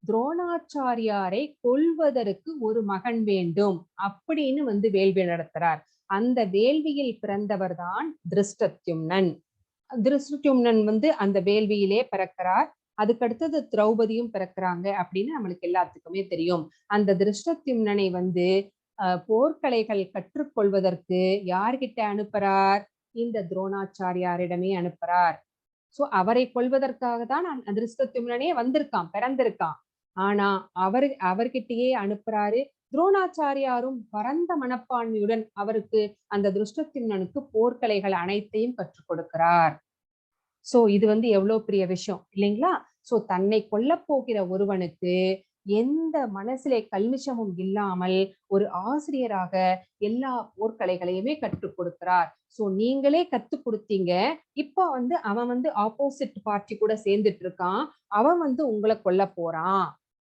துரோணாச்சாரியாரை கொல்வதற்கு ஒரு மகன் வேண்டும் அப்படின்னு வந்து வேள்வி நடத்துறார். அந்த வேள்வியில் பிறந்தவர் தான் திருஷ்டத்யும்னன். திருஷ்டத்யும்னன் வந்து அந்த வேள்வியிலே பிறக்கிறார். அதுக்கடுத்தது திரௌபதியும் பிறக்கிறாங்க அப்படின்னு நம்மளுக்கு எல்லாத்துக்குமே தெரியும். அந்த திருஷ்டத்யும்னனை வந்து போர்க்கலைகள் கற்றுக்கொள்வதற்கு யார்கிட்ட அனுப்புறார்? இந்த துரோணாச்சாரியாரிடமே அனுப்புறார். சோ அவரை கொல்வதற்காக தான் திருஷ்டத்யும்னனே வந்திருக்கான், பிறந்திருக்கான். ஆனா அவர்கிட்டயே அனுப்புறாரு. துரோணாச்சாரியாரும் பரந்த மனப்பான்மையுடன் அவருக்கு அந்த திருஷ்டத்யும்னனுக்கு போர்க்கலைகள் அனைத்தையும் கற்றுக் கொடுக்கிறார். சோ இது வந்து எவ்வளவு பெரிய விஷயம் இல்லைங்களா? சோ தன்னை கொல்ல போகிற ஒருவனுக்கு எந்த மனசிலே கல்மிஷமும் இல்லாமல் ஒரு ஆசிரியராக எல்லா போர்க்கலைகளையுமே கற்றுக் கொடுக்கிறார். சோ நீங்களே கத்து கொடுத்தீங்க, இப்ப வந்து அவன் வந்து ஆப்போசிட் பார்ட்டி கூட சேர்ந்துட்டு இருக்கான், அவன் வந்து உங்களை கொல்ல போறான்.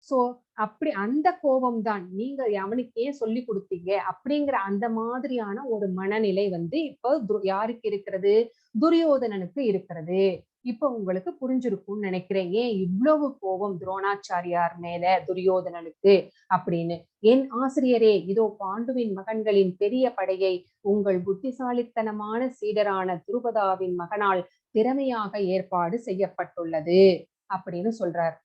சோ அப்படி அந்த கோபம் தான் நீங்க அவனுக்கு ஏன் சொல்லி கொடுத்தீங்க அப்படிங்கிற அந்த மாதிரியான ஒரு மனநிலை வந்து இப்போ யாருக்கு இருக்கிறது? துரியோதனனுக்கு இருக்கிறது. இப்ப உங்களுக்கு புரிஞ்சிருக்கும்னு நினைக்கிறேன், ஏன் இவ்வளவு கோபம் துரோணாச்சாரியார் மேல துரியோதனனுக்கு அப்படின்னு. என் ஆசிரியரே, இதோ பாண்டுவின் மகன்களின் பெரிய படையை உங்கள் புத்திசாலித்தனமான சீடரான துருபதாவின் மகனால் திறமையாக ஏற்பாடு செய்யப்பட்டுள்ளது அப்படின்னு சொல்றார்.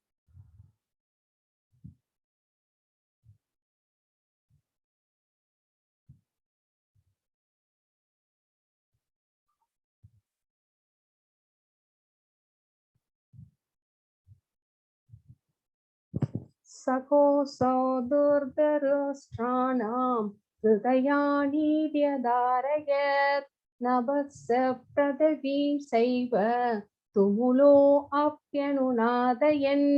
சகோசோ துர்தருஷ்டானாம் ஹிருதயானி வியதாரயத் நபஸ்ஸ பிரதவீம் சைவ துமுலோ அப்யனுநாதயன்.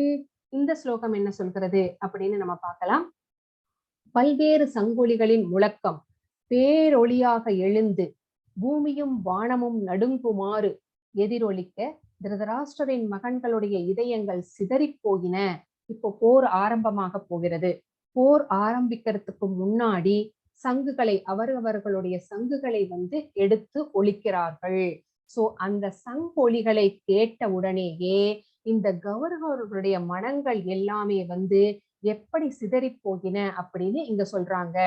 இந்த ஸ்லோகம் என்ன சொல்கிறது அப்படின்னு நம்ம பார்க்கலாம். பல்வேறு சங்கொலிகளின் முழக்கம் பேரொளியாக எழுந்து பூமியும் வானமும் நடுங்குமாறு எதிரொலிக்க திருதராஷ்டிரரின் மகன்களுடைய இதயங்கள் சிதறி போயின. இப்போ போர் ஆரம்பமாக போகிறது. போர் ஆரம்பிக்கிறதுக்கு முன்னாடி சங்குகளை அவர்களுடைய சங்குகளை வந்து எடுத்து ஒலிக்கிறார்கள். சோ அந்த சங்கொலிகளை கேட்ட உடனேயே இந்த கௌரவர்களுடைய மனங்கள் எல்லாமே வந்து எப்படி சிதறி போயின அப்படின்னு இங்க சொல்றாங்க.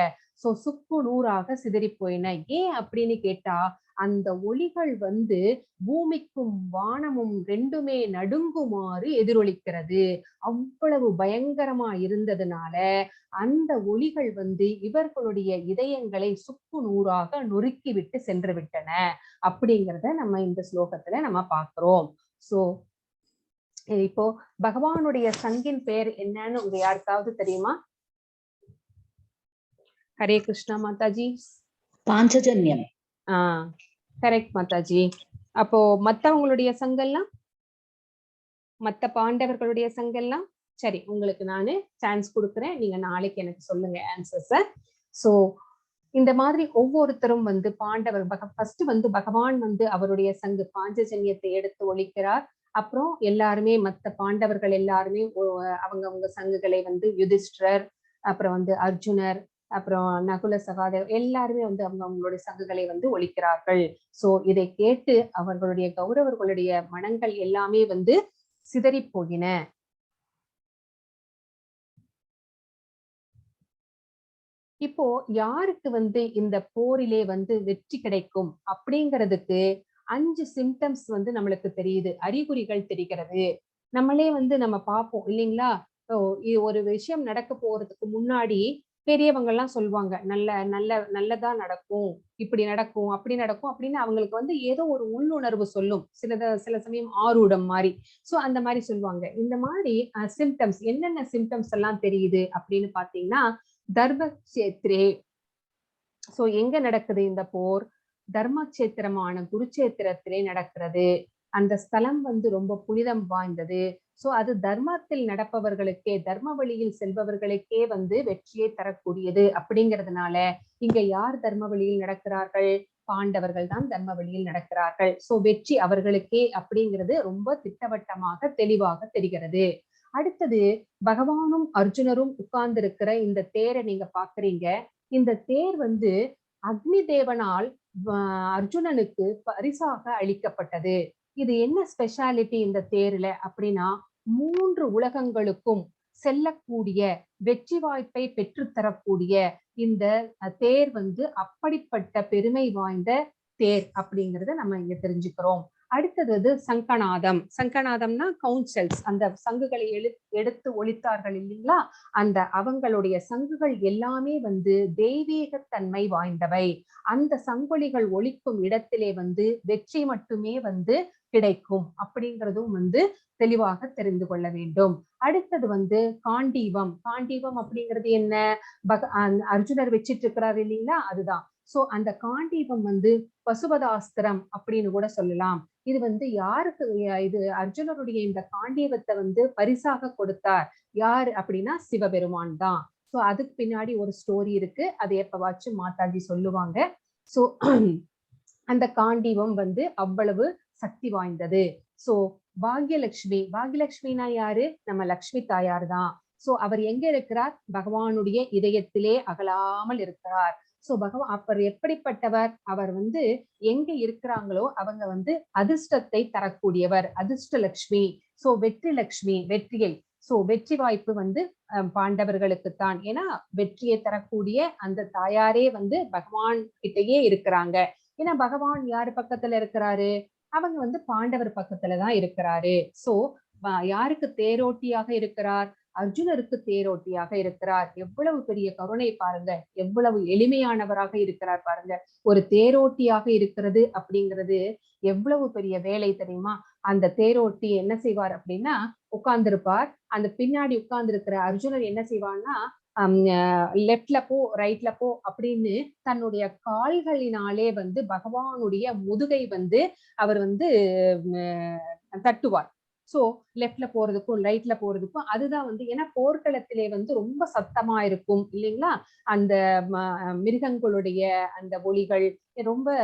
சோ சுக்கு நூறாக சிதறி போயின. ஏன் அப்படின்னு கேட்டா, அந்த ஒலிகள் வந்து பூமிக்கும் வானமும் ரெண்டுமே நடுங்குமாறு எதிரொலிக்கிறது. அவ்வளவு பயங்கரமா இருந்ததுனால அந்த ஒலிகள் வந்து இவர்களுடைய இதயங்களை சுக்கு நூறாக நொறுக்கி விட்டு சென்று விட்டன அப்படிங்கிறத நம்ம இந்த ஸ்லோகத்துல நம்ம பார்க்கிறோம். சோ இப்போ பகவானுடைய சங்கின் பெயர் என்னன்னு உங்க யாருக்காவது தெரியுமா? ஹரே கிருஷ்ணா மாதாஜி. பாஞ்சஜன்யம். கரெக்ட் மாதாஜி. அப்போ மத்தவங்களுடைய சங்கெல்லாம், மத்த பாண்டவர்களுடைய சங்கெல்லாம் சரி, உங்களுக்கு நானு சான்ஸ் கொடுக்குறேன், நீங்க நாளைக்கு எனக்கு சொல்லுங்க ஆன்சர்ஸ. சோ இந்த மாதிரி ஒவ்வொருத்தரும் வந்து பாண்டவர் ஃபர்ஸ்ட் வந்து பகவான் வந்து அவருடைய சங்கு பாஞ்சஜன்யத்தை எடுத்து ஒழிக்கிறார். அப்புறம் எல்லாருமே மத்த பாண்டவர்கள் எல்லாருமே அவங்க சங்குகளை வந்து யுதிஷ்டர், அப்புறம் வந்து அர்ஜுனர், அப்புறம் நகுல சகாதேவர் எல்லாருமே வந்து அவங்களுடைய சங்குகளை வந்து ஒழிக்கிறார்கள். சோ இதை கேட்டு அவர்களுடைய கௌரவர்களுடைய மனங்கள் எல்லாமே வந்து சிதறி போகின. இப்போ யாருக்கு வந்து இந்த போரிலே வந்து வெற்றி கிடைக்கும் அப்படிங்கிறதுக்கு 5 சிம்டம்ஸ் வந்து நம்மளுக்கு தெரியுது, அறிகுறிகள் தெரிகிறது. நம்மளே வந்து நம்ம பார்ப்போம் இல்லைங்களா? ஒரு விஷயம் நடக்க போறதுக்கு முன்னாடி பெரியவங்க எல்லாம் சொல்லுவாங்க, நல்லதா நடக்கும், இப்படி நடக்கும், அப்படி நடக்கும் அப்படின்னு அவங்களுக்கு வந்து ஏதோ ஒரு உள்ளுணர்வு சொல்லும். சில சமயம் ஆரூடம் மாதிரி. சோ அந்த மாதிரி சொல்லுவாங்க. இந்த மாதிரி சிம்டம்ஸ், என்னென்ன சிம்டம்ஸ் எல்லாம் தெரியுது அப்படின்னு பாத்தீங்கன்னா, தர்மக்ஷேத்ரே. சோ எங்க நடக்குது இந்த போர்? தர்மக்ஷேத்திரமான குருச்சேத்திரத்திலே நடக்கிறது. அந்த ஸ்தலம் வந்து ரொம்ப புனிதம் வாய்ந்தது. சோ அது தர்மத்தில் நடப்பவர்களுக்கே, தர்ம வழியில் செல்பவர்களுக்கே வந்து வெற்றியை தரக்கூடியது. அப்படிங்கிறதுனால இங்க யார் தர்ம வழியில் நடக்கிறார்கள்? பாண்டவர்கள் தான் தர்ம வழியில் நடக்கிறார்கள். சோ வெற்றி அவர்களுக்கே அப்படிங்கிறது ரொம்ப திட்டவட்டமாக தெளிவாக தெரிகிறது. அடுத்தது, பகவானும் அர்ஜுனரும் உட்கார்ந்து இருக்கிற இந்த தேரை நீங்க பாக்குறீங்க. இந்த தேர் வந்து அக்னி தேவனால் அர்ஜுனனுக்கு பரிசாக அளிக்கப்பட்டது. இது என்ன ஸ்பெஷாலிட்டி இந்த தேர்ல அப்படின்னா, 3 உலகங்களுக்கும் செல்லக்கூடிய வெற்றி வாய்ப்பை பெற்றுத்தரக்கூடிய இந்த தேர் வந்து அப்படிப்பட்ட பெருமை வாய்ந்த தேர் அப்படிங்கறத நம்ம இங்க தெரிஞ்சுக்கிறோம். அடுத்தது சங்கநாதம். சங்கநாதம்னா கவுன்சில்ஸ், அந்த சங்குகளை எடுத்து ஒழித்தார்கள் இல்லைங்களா, அந்த அவங்களுடைய சங்குகள் எல்லாமே வந்து தெய்வீகத்தன்மை வாய்ந்தவை. அந்த சங்கொலிகள் ஒழிக்கும் இடத்திலே வந்து வெற்றி மட்டுமே வந்து கிடைக்கும் அப்படிங்கிறதும் வந்து தெளிவாக தெரிந்து கொள்ள வேண்டும். அடுத்தது வந்து காண்டீவம். காண்டீவம் அப்படிங்கிறது என்ன? அர்ஜுனர் வச்சிட்டு இருக்கிறாரு இல்லைங்களா, அதுதான். சோ அந்த காண்டீவம் வந்து பசுபதாஸ்திரம் அப்படின்னு கூட சொல்லலாம். இது வந்து யாருக்கு? இது அர்ஜுனருடைய இந்த காண்டீவத்தை வந்து பரிசாக கொடுத்தார் யார் அப்படின்னா சிவபெருமான் தான். சோ அதுக்கு பின்னாடி ஒரு ஸ்டோரி இருக்கு, அதை எப்பவாச்சும் மாதாஜி சொல்லுவாங்க. சோ அந்த காண்டீவம் வந்து அவ்வளவு சக்தி வாய்ந்தது. சோ பாக்யலட்சுமி. பாக்யலட்சுமினா யாரு? நம்ம லக்ஷ்மி தாயார் தான். சோ அவர் எங்க இருக்கிறார்? பகவானுடைய இதயத்திலே அகலாமல் இருக்கிறார். சோ பகவான் அப்பர் எப்படிப்பட்டவர்? அவர் வந்து எங்க இருக்கிறாங்களோ அவங்க வந்து அதிர்ஷ்டத்தை தரக்கூடியவர், அதிர்ஷ்ட லட்சுமி. சோ வெற்றி லட்சுமி, வெற்றியை. சோ வெற்றி வாய்ப்பு வந்து பாண்டவர்களுக்குத்தான். ஏன்னா வெற்றியை தரக்கூடிய அந்த தாயாரே வந்து பகவான் கிட்டயே இருக்கிறாங்க. ஏன்னா பகவான் யாரு பக்கத்துல இருக்கிறாரு? அவங்க வந்து பாண்டவர் பக்கத்துலதான் இருக்கிறாரு. சோ யாருக்கு தேரோட்டியாக இருக்கிறார்? அர்ஜுனருக்கு தேரோட்டியாக இருக்கிறார். எவ்வளவு பெரிய கருணை பாருங்க, எவ்வளவு எளிமையானவராக இருக்கிறார் பாருங்க. ஒரு தேரோட்டியாக இருக்கிறது அப்படிங்கிறது எவ்வளவு பெரிய வேலை தெரியுமா? அந்த தேரோட்டி என்ன செய்வார் அப்படின்னா, உட்கார்ந்திருப்பார். அந்த பின்னாடி உட்கார்ந்து இருக்கிற அர்ஜுனர் என்ன செய்வார்னா, லெப்ட்ல போ, ரைட்ல போ அப்படின்னு தன்னுடைய கால்களினாலே வந்து பகவானுடைய முதுகை வந்து அவர் வந்து தட்டுவார். சோ லெப்ட்ல போறதுக்கும் ரைட்ல போறதுக்கும் அதுதான் வந்து, ஏன்னா போர்க்களத்திலே வந்து ரொம்ப சத்தமா இருக்கும் இல்லைங்களா, அந்த மிருகங்களுடைய அந்த ஒலிகள் ரொம்ப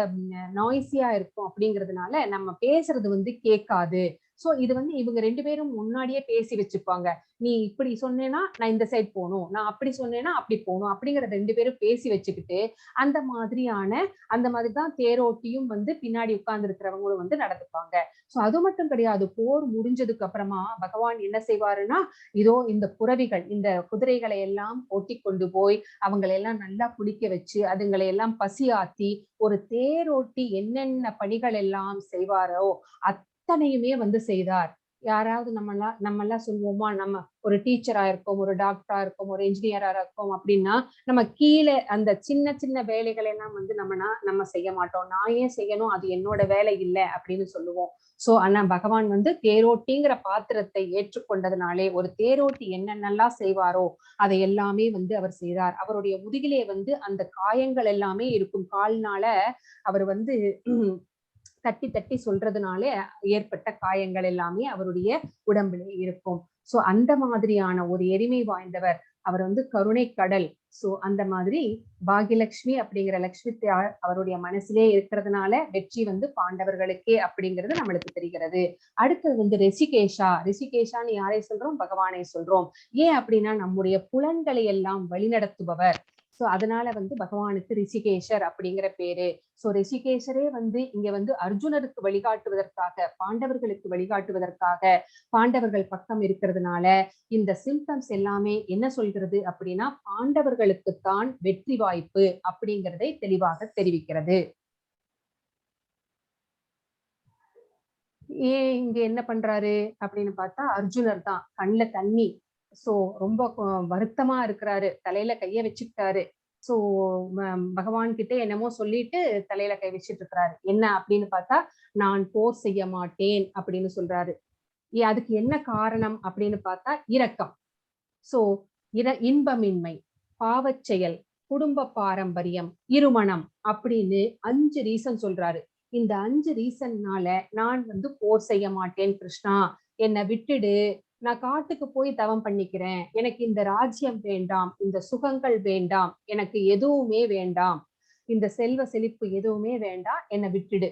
நாய்ஸியா இருக்கும். அப்படிங்கிறதுனால நம்ம பேசுறது வந்து கேட்காது. சோ இது வந்து இவங்க 2 பேரும் முன்னாடியே பேசி வச்சுப்பாங்க. நீ இப்படி சொன்னேன்னா நான் இந்த சைட் போகணும், நான் அப்படி சொன்னேன்னா அப்படி போகணும் அப்படிங்கிற 2 பேரும் பேசி வச்சுக்கிட்டு அந்த மாதிரிதான் தேரோட்டியும் வந்து பின்னாடி உட்கார்ந்து இருக்கிறவங்களும் வந்து நடந்துப்பாங்க. சோ அது மட்டும் கிடையாது, போர் முடிஞ்சதுக்கு அப்புறமா பகவான் என்ன செய்வாருன்னா, இதோ இந்த புறவிகள், இந்த குதிரைகளை எல்லாம் ஓட்டி கொண்டு போய் அவங்களை எல்லாம் நல்லா குளிக்க வச்சு அதுங்களை எல்லாம் பசியாத்தி, ஒரு தேரோட்டி என்னென்ன பணிகள் எல்லாம் செய்வாரோ அத்தனையுமே வந்து செய்தார். யாராவது நம்மெல்லாம் சொல்லுவோமா, நம்ம ஒரு டீச்சரா இருக்கோம், ஒரு டாக்டரா இருக்கோம், ஒரு என்ஜினியரா இருக்கோம் அப்படின்னா நம்ம கீழே அந்த சின்ன சின்ன வேலைகளை எல்லாம் வந்து நம்ம செய்ய மாட்டோம். நான் ஏன் செய்யணும், அது என்னோட வேலை இல்லை அப்படின்னு சொல்லுவோம். சோ ஆனா பகவான் வந்து தேரோட்டிங்கிற பாத்திரத்தை ஏற்றுக்கொண்டதுனாலே, ஒரு தேரோட்டி என்னென்னலாம் செய்வாரோ அதை எல்லாமே வந்து அவர் செய்தார். அவருடைய முதுகிலே வந்து அந்த காயங்கள் எல்லாமே இருக்கும். கால்னால அவர் வந்து தட்டி தட்டி சொல்றதுனால ஏற்பட்ட காயங்கள் எல்லாமே அவருடைய உடம்பிலே இருக்கும். சோ அந்த மாதிரியான ஒரு எளிமை வாய்ந்தவர். அவர் வந்து கருணை கடல். சோ அந்த மாதிரி பாகியலட்சுமி அப்படிங்கிற லட்சுமி அவருடைய மனசிலே இருக்கிறதுனால வெற்றி வந்து பாண்டவர்களுக்கே அப்படிங்கிறது நம்மளுக்கு தெரிகிறது. அடுத்தது வந்து ரிஷிகேஷான்னு யாரை சொல்றோம், பகவானை சொல்றோம். ஏன் அப்படின்னா நம்முடைய புலன்களை எல்லாம் வழிநடத்துபவர். சோ அதனால வந்து பகவானுக்கு ரிஷிகேஷர் அப்படிங்கிற பேரு. சோ ரிஷிகேஷரே வந்து இங்க வந்து அர்ஜுனருக்கு வழிகாட்டுவதற்காக, பாண்டவர்களுக்கு வழிகாட்டுவதற்காக பாண்டவர்கள் பக்கம் இருக்கிறதுனால இந்த சிம்டம்ஸ் எல்லாமே என்ன சொல்கிறது அப்படின்னா பாண்டவர்களுக்குத்தான் வெற்றி வாய்ப்பு அப்படிங்கிறதை தெளிவாக தெரிவிக்கிறது. ஏன் இங்க என்ன பண்றாரு அப்படின்னு பார்த்தா அர்ஜுனர் தான் கண்ணுல தண்ணி. சோ ரொம்ப வருத்தமா இருக்கிறாரு, தலையில கைய வச்சுக்கிட்டாரு. சோ பகவான் கிட்ட என்னமோ சொல்லிட்டு தலையில கை வச்சுட்டு இருக்கிறாரு. என்ன அப்படின்னு பார்த்தா நான் போர் செய்ய மாட்டேன் அப்படின்னு சொல்றாரு. அதுக்கு என்ன காரணம் அப்படின்னு பார்த்தா இரக்கம். சோ இன்பமின்மை, பாவச் செயல், குடும்ப பாரம்பரியம், இருமணம் அப்படின்னு 5 ரீசன் சொல்றாரு. இந்த 5 ரீசன்னால நான் வந்து போர் செய்ய மாட்டேன் கிருஷ்ணா, என்னை விட்டுடு, நான் காட்டுக்கு போய் தவம் பண்ணிக்கிறேன், எனக்கு இந்த ராஜ்யம் வேண்டாம், இந்த சுகங்கள் வேண்டாம், எனக்கு எதுவுமே வேண்டாம், இந்த செல்வ செழிப்பு எதுவுமே வேண்டாம், என்னை விட்டுடு,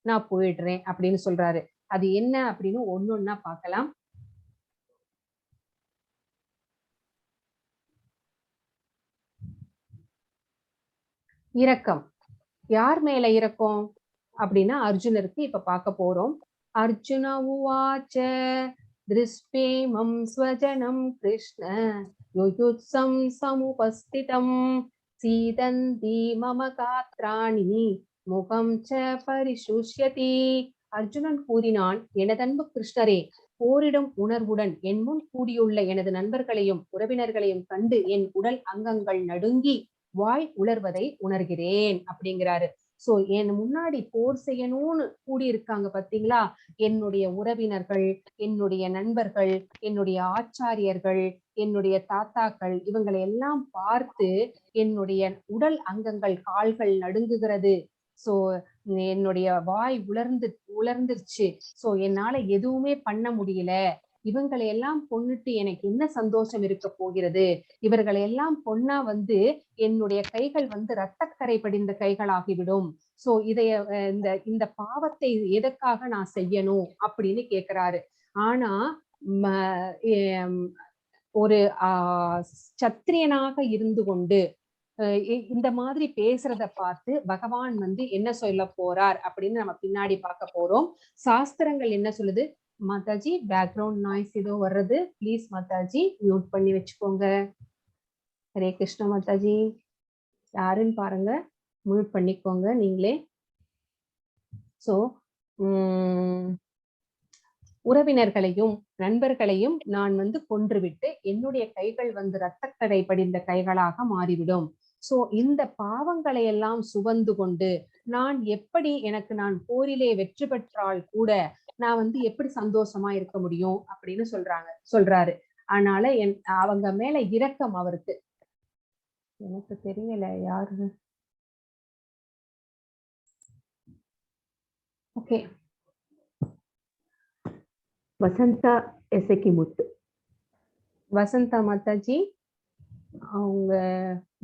நான் போயிடுறேன் அப்படின்னு சொல்றாரு. அது என்ன அப்படின்னு ஒன்னொன்னா பார்க்கலாம். இரக்கம். யார் மேல இரக்கம் அப்படின்னா அர்ஜுனருக்கு இப்ப பார்க்க போறோம். அர்ஜுன உவாச்ச திருஷ்பேமம் ஸ்வஜனம் கிருஷ்ண யுயுத்சம் சமுபஸ்திதம் சீதந்தி மம காத்ராணி முகம் ச பரிசுஷ்யதி. அர்ஜுனன் கூறினான், எனதன்பு கிருஷ்ணரே, போரிடும் உணர்வுடன் என் முன் கூடியுள்ள எனது நண்பர்களையும் உறவினர்களையும் கண்டு என் உடல் அங்கங்கள் நடுங்கி வாய் உலர்வதை உணர்கிறேன் அப்படிங்கிறாரு. சோ என் முன்னாடி போர் செய்யணும்னு கூடியிருக்காங்க பாத்தீங்களா, என்னுடைய உறவினர்கள், என்னுடைய நண்பர்கள், என்னுடைய ஆச்சாரியர்கள், என்னுடைய தாத்தாக்கள், இவங்களை எல்லாம் பார்த்து என்னுடைய உடல் அங்கங்கள் கால்கள் நடுங்குகிறது. சோ என்னுடைய வாய் உலர்ந்துருச்சு. சோ என்னால எதுவுமே பண்ண முடியல. இவங்களை எல்லாம் கொன்னுட்டு எனக்கு என்ன சந்தோஷம் இருக்க போகிறது, இவர்களை எல்லாம் கொன்னா வந்து என்னுடைய கைகள் வந்து இரத்தக்கரை படிந்த கைகளாகிவிடும். சோ இந்த பாவத்தை எதற்காக நான் செய்யணும் அப்படின்னு கேக்குறாரு. ஆனா ஒரு சத்திரியனாக இருந்து கொண்டு இந்த மாதிரி பேசுறத பார்த்து பகவான் வந்து என்ன சொல்ல போறார் அப்படின்னு நம்ம பின்னாடி பார்க்க போறோம். சாஸ்திரங்கள் என்ன சொல்லுது. மாதாஜி பேக்ரவுண்ட் நாய்ஸ் ஏதோ வர்றது, பிளீஸ் மாதாஜி மியூட் பண்ணி வச்சுக்கோங்க. ஹரே கிருஷ்ண மாதாஜி, யாருன்னு பாருங்க, மியூட் பண்ணிக்கோங்க நீங்களே. சோ உறவினர்களையும் நண்பர்களையும் நான் வந்து கொன்றுவிட்டு என்னுடைய கைகள் வந்து இரத்தக்கரை படிந்த கைகளாக மாறிவிடும். சோ இந்த பாவங்களை எல்லாம் சுமந்து கொண்டு நான் எப்படி நான் போரிலே வெற்றி பெற்றால் கூட நான் வந்து எப்படி சந்தோஷமா இருக்க முடியும் அப்படின்னு சொல்றாரு. அதனால அவங்க மேல இரக்கம் அவருக்கு. எனக்கு தெரியல யாரு. ஓகே, வசந்தா எசக்கி முத்து. வசந்தா மாதாஜி, அவங்க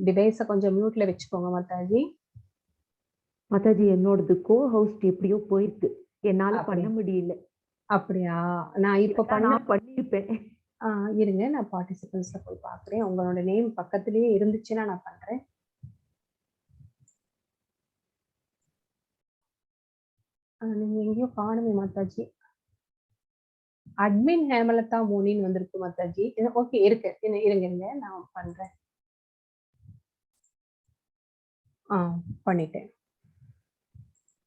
டிவைஸ கொஞ்சம் மியூட்ல வச்சுக்கோங்க மாதாஜி. மாதாஜி என்னோடது கோ ஹோஸ்ட் எப்படியோ போயிருக்கு, என்னால பண்ண முடியல. அப்படியா? நான் இப்ப பண்ணிருப்பேன். இருங்க, நான் பார்ட்டிசிபென்ட்ஸ்ல போய் பாக்குறேன். உங்களோட நேம் பக்கத்திலேயே இருந்துச்சுன்னா நான் பண்றேன். நீங்க எங்கேயோ காணுமே மாதாஜி. அட்மின் ஹேமலதா மோனின்னு வந்திருக்கு மாதாஜி. ஓகே, இருக்கு, இருங்க நான் பண்றேன். பண்ணிட்டேன்.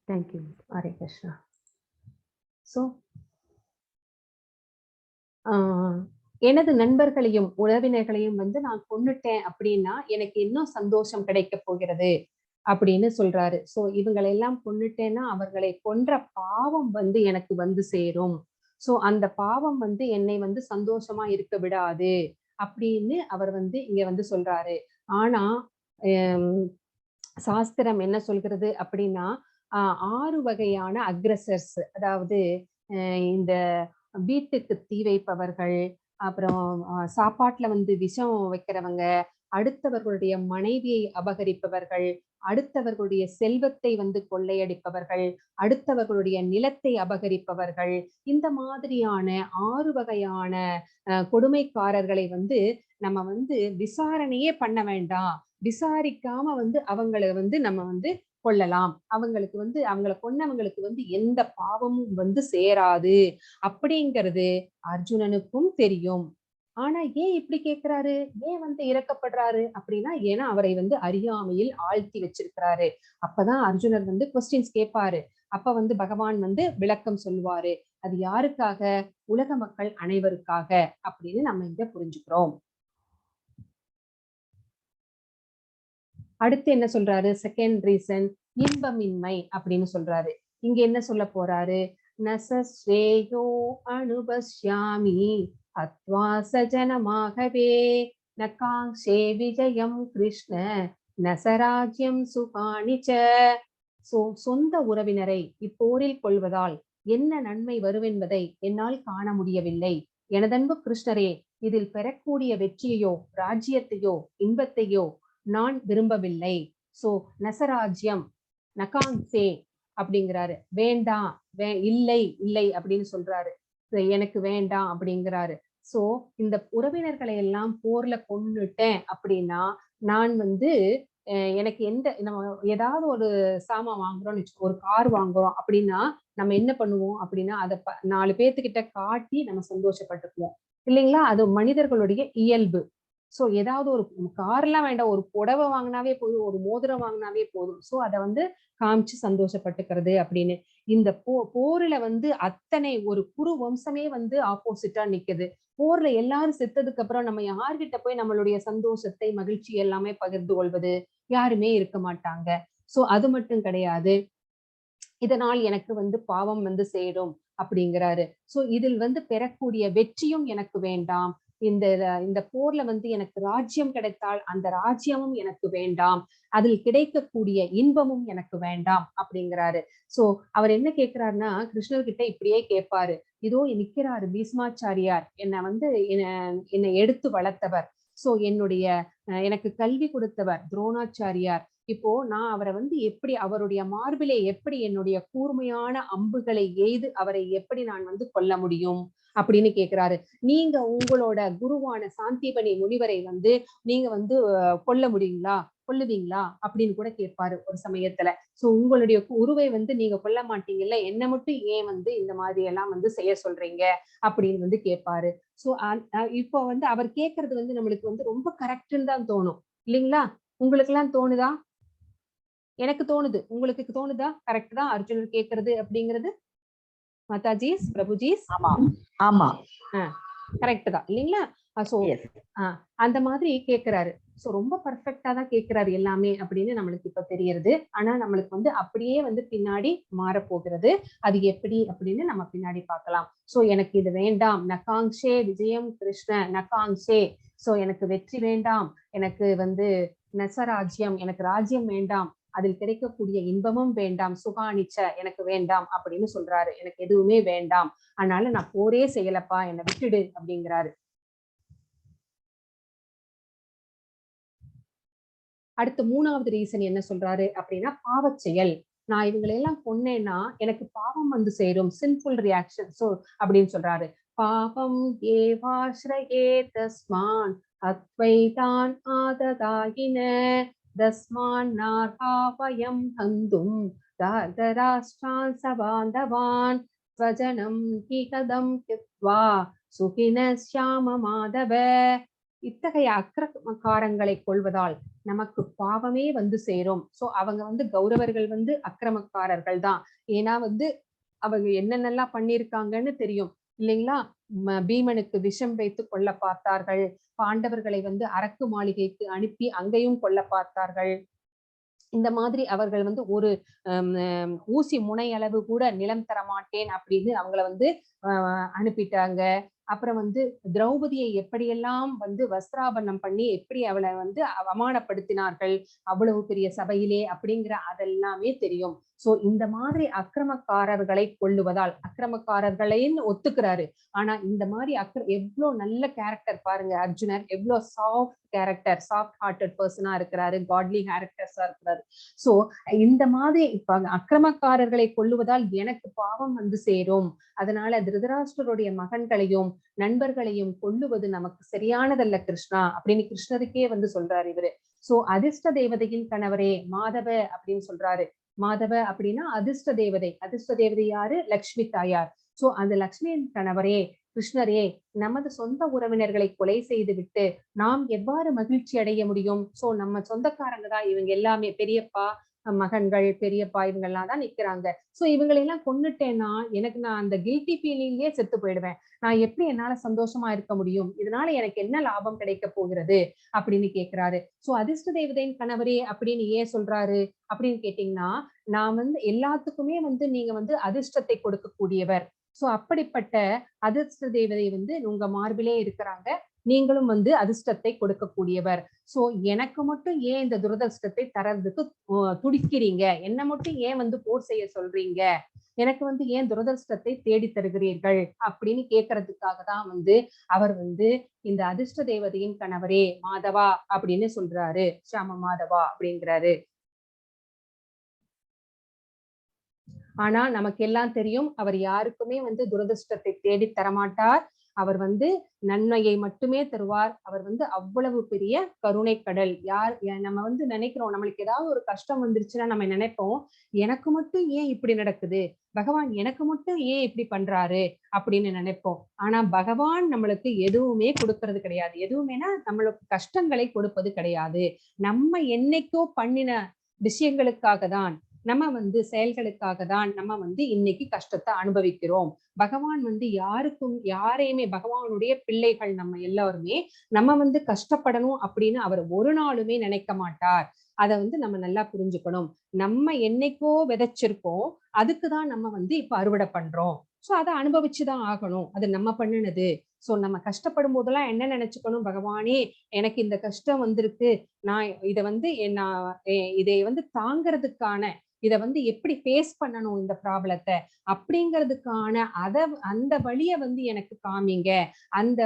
தேங்க்யூ. ஹரே கிருஷ்ணா. சோ எனது நண்பர்களையும் உறவினர்களையும் வந்து நான் கொன்னுட்டேன் அப்படின்னா எனக்கு இன்னும் சந்தோஷம் கிடைக்க போகிறது அப்படின்னு சொல்றாரு. சோ இவங்களை எல்லாம் கொன்னுட்டேன்னா அவர்களை கொன்ற பாவம் வந்து எனக்கு வந்து சேரும். சோ அந்த பாவம் வந்து என்னை வந்து சந்தோஷமா இருக்க விடாது அப்படின்னு அவர் வந்து இங்க வந்து சொல்றாரு. ஆனா சாஸ்திரம் என்ன சொல்கிறது அப்படின்னா 6 வகையான அக்ரஸர்ஸ், அதாவது இந்த வீட்டுக்கு தீ வைப்பவர்கள், அப்புறம் சாப்பாட்டுல வந்து விஷம் வைக்கிறவங்க, அடுத்தவர்களுடைய மனைவியை அபகரிப்பவர்கள், அடுத்தவர்களுடைய செல்வத்தை வந்து கொள்ளையடிப்பவர்கள், அடுத்தவர்களுடைய நிலத்தை அபகரிப்பவர்கள், இந்த மாதிரியான 6 வகையான கொடுமைக்காரர்களை வந்து நம்ம வந்து விசாரணையே பண்ண வேண்டாம், விசாரிக்காம வந்து அவங்களை வந்து நம்ம வந்து கொள்ளலாம், அவங்களுக்கு வந்து அவங்களை கொன்னவங்களுக்கு வந்து எந்த பாவமும் வந்து சேராது அப்படிங்கிறது அர்ஜுனனுக்கும் தெரியும். ஆனா ஏன் இப்படி கேட்கிறாரு, ஏன் வந்து இறக்கப்படுறாரு அப்படின்னா, ஏன்னா அவரை வந்து அறியாமையில் ஆழ்த்தி வச்சிருக்கிறாரு. அப்பதான் அர்ஜுனர் வந்து கொஸ்டின்ஸ் கேட்பாரு. அப்ப வந்து பகவான் வந்து விளக்கம் சொல்லுவாரு. அது யாருக்காக? உலக மக்கள் அனைவருக்காக அப்படின்னு நம்ம இங்க புரிஞ்சுக்கிறோம். அடுத்து என்ன சொல்றாரு? செகண்ட் ரீசன் இன்பமின்மை அப்படின்னு சொல்றாரு. இங்க என்ன சொல்ல போறாரு? நசஸ்ரேயோ அனுபஷ்யாமி அத்வா சஜனமாகவே நகாங்ஷே விஜயம் கிருஷ்ண நசராஜ்யம் சுகாணிச்ச. சொந்த உறவினரை இப்போரில் கொள்வதால் என்ன நன்மை வருவென்பதை என்னால் காண முடியவில்லை. எனதன்பு கிருஷ்ணரே, இதில் பெறக்கூடிய வெற்றியையோ ராஜ்யத்தையோ இன்பத்தையோ நான் விரும்பவில்லை. சோ நசராஜ்யம் நகாங்சே அப்படிங்கிறாரு, வேண்டாம், இல்லை இல்லை அப்படின்னு சொல்றாரு, எனக்கு வேண்டாம் அப்படிங்கிறாரு. சோ இந்த உறவினர்களை எல்லாம் போர்ல கொன்னுட்டேன் அப்படின்னா நான் வந்து எனக்கு நம்ம ஏதாவது ஒரு சாமான் வாங்குறோம்னு வச்சுக்கோ, ஒரு கார் வாங்குறோம் அப்படின்னா நம்ம என்ன பண்ணுவோம் அப்படின்னா அதை 4 பேர்த்துக்கிட்ட காட்டி நம்ம சந்தோஷப்பட்டுக்குவோம் இல்லைங்களா? அது மனிதர்களுடைய இயல்பு. சோ ஏதாவது ஒரு கார்லாம் வேண்டாம், ஒரு புடவை வாங்கினாவே போதும், ஒரு மோதிரம் வாங்கினாவே போதும். சோ அதை வந்து காமிச்சு சந்தோஷப்பட்டுக்கிறது அப்படின்னு. இந்த போர்ல வந்து அத்தனை ஒரு குரு வம்சமே வந்து ஆப்போசிட்டா நிக்குது. போர்ல எல்லாரும் செத்ததுக்கு அப்புறம் நம்ம யார்கிட்ட போய் நம்மளுடைய சந்தோஷத்தை மகிழ்ச்சி எல்லாமே பகிர்ந்து கொள்வது? யாருமே இருக்க மாட்டாங்க. சோ அது மட்டும் கிடையாது, இதனால் எனக்கு வந்து பாவம் வந்து சேரும் அப்படிங்கிறாரு. சோ இதில் வந்து பெறக்கூடிய வெற்றியும் எனக்கு வேண்டாம். இந்த போர்ல வந்து எனக்கு ராஜ்யம் கிடைத்தால் அந்த ராஜ்யமும் எனக்கு வேண்டாம், அதில் கிடைக்கக்கூடிய இன்பமும் எனக்கு வேண்டாம் அப்படிங்கிறாரு. சோ அவர் என்ன கேட்கிறாருன்னா, கிருஷ்ணர்கிட்ட இப்படியே கேட்பாரு. இதோ நிக்கிறாரு பீஷ்மாச்சாரியார், என்னை வந்து என்னை எடுத்து வளர்த்தவர், சோ என்னுடைய எனக்கு கல்வி கொடுத்தவர் துரோணாச்சாரியார். இப்போ நான் அவரை வந்து எப்படி, அவருடைய மார்பிலே எப்படி என்னுடைய கூர்மையான அம்புகளை எய்து அவரை எப்படி நான் வந்து கொல்ல முடியும் அப்படின்னு கேக்குறாரு. நீங்க உங்களோட குருவான சாந்திபனி முனிவரை வந்து நீங்க வந்து கொல்லுவீங்களா அப்படின்னு கூட கேட்பாரு ஒரு சமயத்துல. சோ உங்களுடைய குருவை வந்து நீங்க கொல்ல மாட்டீங்கல்ல, என்ன மட்டும் ஏன் வந்து இந்த மாதிரி எல்லாம் வந்து செய்ய சொல்றீங்க அப்படின்னு வந்து கேட்பாரு. சோ இப்போ வந்து அவர் கேட்கறது வந்து நம்மளுக்கு வந்து ரொம்ப கரெக்ட்ன்னு தான் தோணும் இல்லைங்களா? உங்களுக்கு எல்லாம் தோணுதா? எனக்கு தோணுது, உங்களுக்கு தோணுதா? கரெக்ட் தான் அர்ஜுனர் கேட்கறது அப்படிங்கிறது? மாதாஜீஸ், பிரபுஜீஸ்? ஆமா ஆமா, கரெக்ட் தான் இல்லைங்களா? சோ அந்த மாதிரி கேக்குறாரு. சோ ரொம்ப பர்ஃபெக்டா தான் கேக்குறாரு எல்லாமே அப்படின்னு நம்மளுக்கு இப்ப தெரியறது. ஆனா நம்மளுக்கு வந்து அப்படியே வந்து பின்னாடி மாறப்போகிறது. அது எப்படி அப்படின்னு நம்ம பின்னாடி பார்க்கலாம். சோ எனக்கு இது வேண்டாம், நகாங்ஷே விஜயம் கிருஷ்ண நகாங்ஷே. சோ எனக்கு வெற்றி வேண்டாம், எனக்கு வந்து நசராஜ்யம், எனக்கு ராஜ்யம் வேண்டாம், அதில் கிடைக்கக்கூடிய இன்பமும் வேண்டாம், சுகாணிச்ச எனக்கு வேண்டாம் அப்படின்னு சொல்றாரு. எனக்கு எதுவுமே வேண்டாம், அதனால நான் போரே செய்யலப்பா, என்னை விட்டுடு அப்படிங்கிறாரு. அடுத்து 3வது ரீசன் என்ன சொல்றாரு அப்படின்னா, பாவச் செயல். நான் இவங்களை எல்லாம் கொன்னேன்னா எனக்கு பாவம் வந்து சேரும், சின்ஃபுல் ரியாக்ஷன். சோ அப்படின்னு சொல்றாரு. பாவம் ஏவாஸ்ரயே தஸ்மான் அத்வைதான் ஆததாயின தஸ்மான் நார்ஹாவயம் ஹந்தும் தார்தராஷ்டிரான் சபாந்தவான் ஸ்வஜனம் ஹி கதம் கித்வா சுகின ஷ்யாம மாதவ. இத்தகைய அக்கிரமக்காரங்களை கொள்வதால் நமக்கு பாவமே வந்து சேரும். சோ அவங்க வந்து கௌரவர்கள் வந்து அக்கிரமக்காரர்கள் தான். ஏன்னா வந்து அவங்க என்னென்னலாம் பண்ணிருக்காங்கன்னு தெரியும். இல்லைங்களா? பீமனுக்கு விஷம் வைத்து கொல்ல பார்த்தார்கள். பாண்டவர்களை வந்து அரக்கு மாளிகைக்கு அனுப்பி அங்கேயும் கொல்ல பார்த்தார்கள். இந்த மாதிரி அவர்கள் வந்து ஒரு ஊசி முனை அளவு கூட நிலம் தர மாட்டேன் அப்படின்னு அவங்கள வந்து அனுப்பிட்டாங்க. அப்புறம் வந்து திரௌபதியை எப்படியெல்லாம் வந்து வஸ்திராபரணம் பண்ணி எப்படி அவளை வந்து அவமானப்படுத்தினார்கள் அவ்வளவு பெரிய சபையிலே அப்படிங்கிற அதெல்லாமே தெரியும். சோ இந்த மாதிரி அக்கிரமக்காரர்களை கொல்லுவதால் அக்கிரமக்காரர்களைன்னு ஒத்துக்கிறாரு. ஆனா இந்த மாதிரி எவ்வளவு நல்ல கேரக்டர் பாருங்க, அர்ஜுனர் எவ்வளவு சாஃப்ட் கேரக்டர், சாஃப்ட் ஹார்ட்டட் பர்சனா இருக்கிறாரு, காட்லி கேரக்டர்ஸா இருக்கிறாரு. சோ இந்த மாதிரி இப்ப அக்கிரமக்காரர்களை கொல்லுவதால் எனக்கு பாவம் வந்து சேரும். அதனால திருதராஷ்டிரருடைய மகன்களையும் நண்பர்களையும் கொல்லுவது நமக்கு சரியானதல்ல கிருஷ்ணா அப்படின்னு கிருஷ்ணருக்கே வந்து சொல்றாரு இவரு. சோ அதிர்ஷ்ட தேவதையின் கணவரே மாதவ அப்படின்னு சொல்றாரு. மாதவ அப்படின்னா அதிர்ஷ்ட தேவதை. அதிர்ஷ்ட தேவதை யாரு? லக்ஷ்மி தாயார். சோ அந்த லக்ஷ்மியின் கணவரே கிருஷ்ணரே, நமது சொந்த உறவினர்களை கொலை செய்து விட்டு நாம் எவ்வாறு மகிழ்ச்சி அடைய முடியும்? சோ நம்ம சொந்தக்காரங்க தான் இவங்க எல்லாமே, பெரியப்பா மகன்கள் பெரியப்பா இவங்கெல்லாம் தான் நிக்கிறாங்க. சோ இவங்களெல்லாம் கொன்னுட்டேன்னா எனக்கு நான் அந்த கில்ட்டி ஃபீலிங்லயே செத்து போயிடுவேன். நான் எப்படி என்னால சந்தோஷமா இருக்க முடியும்? இதனால எனக்கு என்ன லாபம் கிடைக்க போகிறது அப்படின்னு கேக்குறாரு. சோ அதிர்ஷ்ட தேவதையின் கணவரே அப்படின்னு ஏன் சொல்றாரு அப்படின்னு கேட்டீங்கன்னா, நான் வந்து எல்லாத்துக்குமே வந்து நீங்க வந்து அதிர்ஷ்டத்தை கொடுக்கக்கூடியவர். சோ அப்படிப்பட்ட அதிர்ஷ்ட தேவதை வந்து உங்க மார்பிலே இருக்கிறாங்க. நீங்களும் வந்து அதிர்ஷ்டத்தை கொடுக்கக்கூடியவர். சோ எனக்கு மட்டும் ஏன் இந்த துரதிர்ஷ்டத்தை தரதுக்கு துடிக்கிறீங்க? என்ன மட்டும் ஏன் வந்து போர் செய்ய சொல்றீங்க? எனக்கு வந்து ஏன் துரதிர்ஷ்டத்தை தேடி தருகிறீர்கள் அப்படின்னு கேட்கறதுக்காக தான் வந்து அவர் வந்து இந்த அதிர்ஷ்ட தேவதையின் கணவரே மாதவா அப்படின்னு சொல்றாரு. ஷியாம மாதவா அப்படிங்கிறாரு. ஆனா நமக்கு எல்லாம் தெரியும், அவர் யாருக்குமே வந்து துரதிர்ஷ்டத்தை தேடி தரமாட்டார். அவர் வந்து நன்மையை மட்டுமே தருவார். அவர் வந்து அவ்வளவு பெரிய கருணை கடல். நம்ம வந்து நினைக்கிறோம், நம்மளுக்கு ஏதாவது ஒரு கஷ்டம் வந்துருச்சுன்னா நம்ம நினைப்போம், எனக்கு மட்டும் ஏன் இப்படி நடக்குது, பகவான் எனக்கு மட்டும் ஏன் இப்படி பண்றாரு அப்படின்னு நினைப்போம். ஆனா பகவான் நம்மளுக்கு எதுவுமே கொடுக்கறது கிடையாது. எதுவுமேனா நம்மளுக்கு கஷ்டங்களை கொடுப்பது கிடையாது. நம்ம என்னைக்கோ பண்ணின விஷயங்களுக்காக தான், நம்ம வந்து செயல்களுக்காக தான் நம்ம வந்து இன்னைக்கு கஷ்டத்தை அனுபவிக்கிறோம். பகவான் வந்து யாரையுமே, பகவானுடைய பிள்ளைகள் நம்ம எல்லாருமே நம்ம வந்து கஷ்டப்படணும் அப்படின்னு அவர் ஒரு நாளுமே நினைக்க மாட்டார். அதை வந்து நம்ம நல்லா புரிஞ்சுக்கணும். நம்ம என்னைக்கோ விதைச்சிருக்கோம், அதுக்குதான் நம்ம வந்து இப்ப அறுவடை பண்றோம். சோ அதை அனுபவிச்சுதான் ஆகணும். அது நம்ம பண்ணினது. சோ நம்ம கஷ்டப்படும் போதெல்லாம் என்ன நினைச்சுக்கணும், பகவானே எனக்கு இந்த கஷ்டம் வந்திருக்கு, நான் இதை வந்து இதை வந்து தாங்கிறதுக்கான, இதை வந்து எப்படி ஃபேஸ் பண்ணணும் இந்த ப்ராப்ளத்தை அப்படிங்கிறதுக்கான அந்த வழியை வந்து எனக்கு காமிங்க, அந்த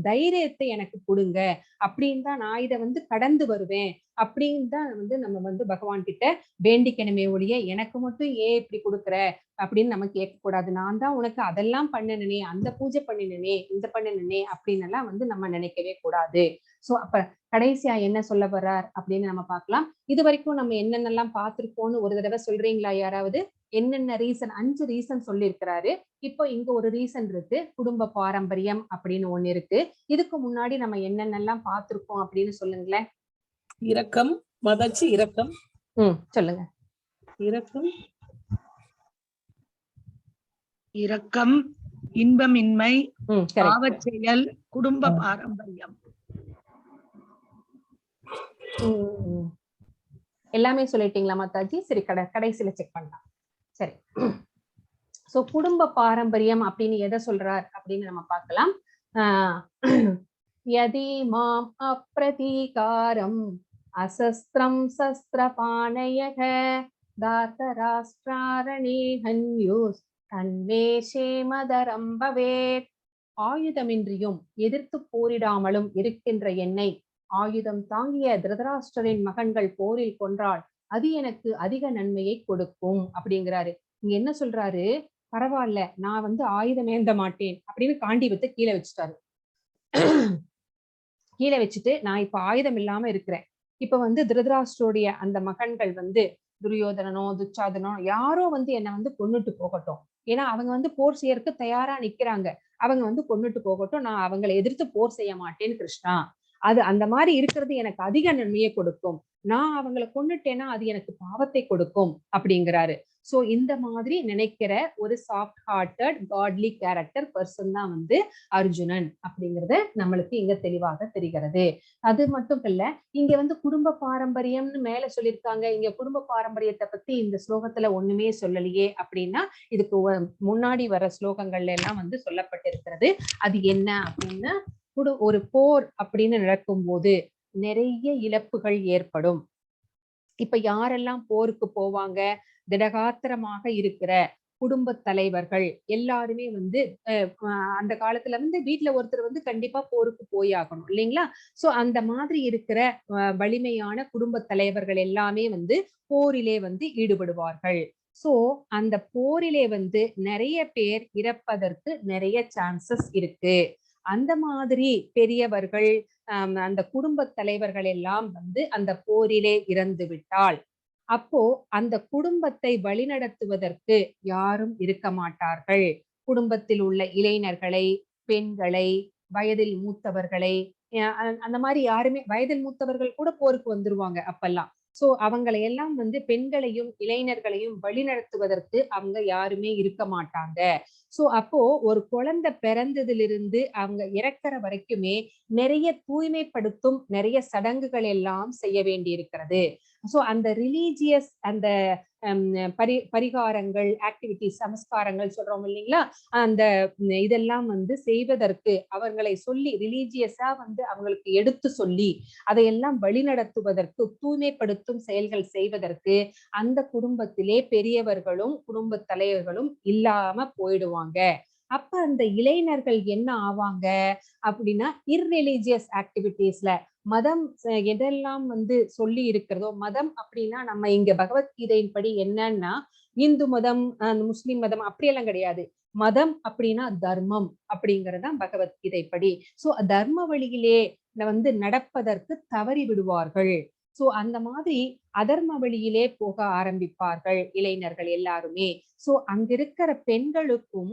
தைரியத்தை எனக்கு கொடுங்க, அப்படின்னு தான் நான் இதை வந்து கடந்து வருவேன் அப்படின்னு தான் வந்து நம்ம வந்து பகவான் கிட்ட வேண்டிக்கணுமே ஒழிய எனக்கு மட்டும் ஏன் இப்படி கொடுக்குற அப்படின்னு நம்ம கேட்க கூடாது. நான் தான் உனக்கு அதெல்லாம் பண்ணினனே, அந்த பூஜை பண்ணினனே, இந்த பண்ணினனே அப்படின்னு எல்லாம் வந்து நம்ம நினைக்கவே கூடாது. சோ அப்ப கடைசியா என்ன சொல்ல வர்றார் அப்படின்னு நம்ம பார்க்கலாம். இது வரைக்கும் நம்ம என்னென்னலாம் பார்த்திருக்கோம்னு ஒரு தடவை சொல்றீங்களா யாராவது? என்னென்ன ரீசன்? 5 ரீசன் சொல்லியிருக்கிறாரு. இப்போ இங்க ஒரு ரீசன் இருக்கு, குடும்ப பாரம்பரியம் அப்படின்னு ஒண்ணு இருக்கு. இதுக்கு முன்னாடி நம்ம என்னென்னலாம் பார்த்திருக்கோம் அப்படின்னு சொல்லுங்களேன். இரக்கம், மதச்சி இரக்கம். சொல்லுங்க. இரக்கம், இன்பமின்மை, பாவச் செயல், குடும்ப பாரம்பரியம். எல்லாமே சொல்லிட்டீங்களா மாதாஜி? சரி, கடைசியில செக் பண்ணலாம். சரி, சோ குடும்ப பாரம்பரியம் அப்படின்னு எதை சொல்றார் அப்படின்னு நம்ம பார்க்கலாம். யதி மாம் அப்ரதீகாரம் அசஸ்திரம் சஸ்திரபாணயக தார்தராஷ்டிராரணே ஹன்யூஸ் தன்வேஷே மதரம் பவேத். ஆயுதமின்றியும் எதிர்த்து போரிடாமலும் இருக்கின்ற என்னை ஆயுதம் தாங்கிய திருதராஷ்டிரரின் மகன்கள் போரில் கொன்றால் அது எனக்கு அதிக நன்மையை கொடுக்கும் அப்படிங்கிறாரு. இங்க என்ன சொல்றாரு, பரவாயில்ல நான் வந்து ஆயுதம் ஏந்த மாட்டேன் அப்படின்னு காண்டிபத்தை கீழே வச்சுட்டாரு. கீழே வச்சுட்டு நான் இப்ப ஆயுதம் இல்லாம இருக்கிறேன். இப்ப வந்து திருதராஷ்டிரோடைய அந்த மகன்கள் வந்து துரியோதனனோ துச்சாதனோ யாரோ வந்து என்னை வந்து கொன்னுட்டு போகட்டும், ஏன்னா அவங்க வந்து போர் செய்யறதுக்கு தயாரா நிக்கிறாங்க, அவங்க வந்து கொன்னுட்டு போகட்டும், நான் அவங்களை எதிர்த்து போர் செய்ய மாட்டேன் கிருஷ்ணா, அது அந்த மாதிரி இருக்கிறது எனக்கு அதிக நன்மையை கொடுக்கும். நான் அவங்களை கொன்னுட்டேன்னா அது எனக்கு பாவத்தை கொடுக்கும் அப்படிங்கிறாரு. சோ இந்த மாதிரி நினைக்கிற ஒரு சாஃப்ட் ஹார்ட்டட் காட்லி கேரக்டர் பர்சன் தான் வந்து அர்ஜுனன் அப்படிங்கறது நம்மளுக்கு இங்க தெளிவாக தெரிகிறது. அது மட்டும் இல்ல, இங்க வந்து குடும்ப பாரம்பரியம்னு மேல சொல்லியிருக்காங்க. இங்க குடும்ப பாரம்பரியத்தை பத்தி இந்த ஸ்லோகத்துல ஒண்ணுமே சொல்லலையே அப்படின்னா, இதுக்கு முன்னாடி வர ஸ்லோகங்கள்ல எல்லாம் வந்து சொல்லப்பட்டிருக்கிறது. அது என்ன அப்படின்னா, ஒரு போர் அப்படின்னு நடக்கும் போது நிறைய இழப்புகள் ஏற்படும். இப்ப யாரெல்லாம் போருக்கு போவாங்க, திடகாத்திரமாக இருக்கிற குடும்ப தலைவர்கள் எல்லாருமே வந்து அந்த காலத்துல வந்து வீட்டுல ஒருத்தர் வந்து கண்டிப்பா போருக்கு போய் ஆகணும் இல்லைங்களா? சோ அந்த மாதிரி இருக்கிற வலிமையான குடும்ப தலைவர்கள் எல்லாமே வந்து போரிலே வந்து ஈடுபடுவார்கள். சோ அந்த போரிலே வந்து நிறைய பேர் இறப்பதற்கு நிறைய சான்சஸ் இருக்கு. அந்த மாதிரி பெரியவர்கள் அந்த குடும்ப தலைவர்கள் எல்லாம் வந்து அந்த போரிலே இறந்து விட்டால் அப்போ அந்த குடும்பத்தை வழிநடத்துவதற்கு யாரும் இருக்க மாட்டார்கள். குடும்பத்தில் உள்ள இளைஞர்களை, பெண்களை, வயதில் மூத்தவர்களை, அந்த மாதிரி யாருமே, வயதில் மூத்தவர்கள் கூட போருக்கு வந்துருவாங்க அப்பெல்லாம். சோ அவங்களை எல்லாம் வந்து பெண்களையும் இளைஞர்களையும் வழிநடத்துவதற்கு அவங்க யாருமே இருக்க மாட்டாங்க. சோ அப்போ ஒரு குழந்தை பிறந்ததிலிருந்து அவங்க இறக்கிற வரைக்குமே நிறைய தூய்மைப்படுத்தும் நிறைய சடங்குகள் எல்லாம் செய்ய வேண்டி இருக்கிறது. சோ அந்த ரிலீஜியஸ் அந்த பரிகாரங்கள், ஆக்டிவிட்டிஸ், சமஸ்காரங்கள் சொல்றோம் இல்லைங்களா, அந்த இதெல்லாம் வந்து செய்வதற்கு அவர்களை சொல்லி ரிலீஜியஸா வந்து அவங்களுக்கு எடுத்து சொல்லி அதையெல்லாம் வழிநடத்துவதற்கு, தூய்மைப்படுத்தும் செயல்கள் செய்வதற்கு அந்த குடும்பத்திலே பெரியவர்களும் குடும்ப தலைவர்களும் இல்லாம போயிடுவாங்க. அப்ப அந்த இளைஞர்கள் என்ன ஆவாங்க அப்படின்னா, இர்ரிலீஜியஸ் ஆக்டிவிட்டீஸ்ல மதம் எதெல்லாம் வந்து சொல்லி இருக்கிறதோ, மதம் அப்படின்னா நம்ம இங்க பகவத்கீதையின் படி என்னன்னா இந்து மதம், முஸ்லிம் மதம் அப்படியெல்லாம் கிடையாது. மதம் அப்படின்னா தர்மம் அப்படிங்கறதுதான் பகவத்கீதை படி. சோ தர்ம வழியிலே வந்து நடப்பதற்கு தவறி விடுவார்கள். சோ அந்த மாதிரி அதர்ம வழியிலே போக ஆரம்பிப்பார்கள் இளைஞர்கள் எல்லாருமே. சோ அங்கிருக்கிற பெண்களுக்கும்,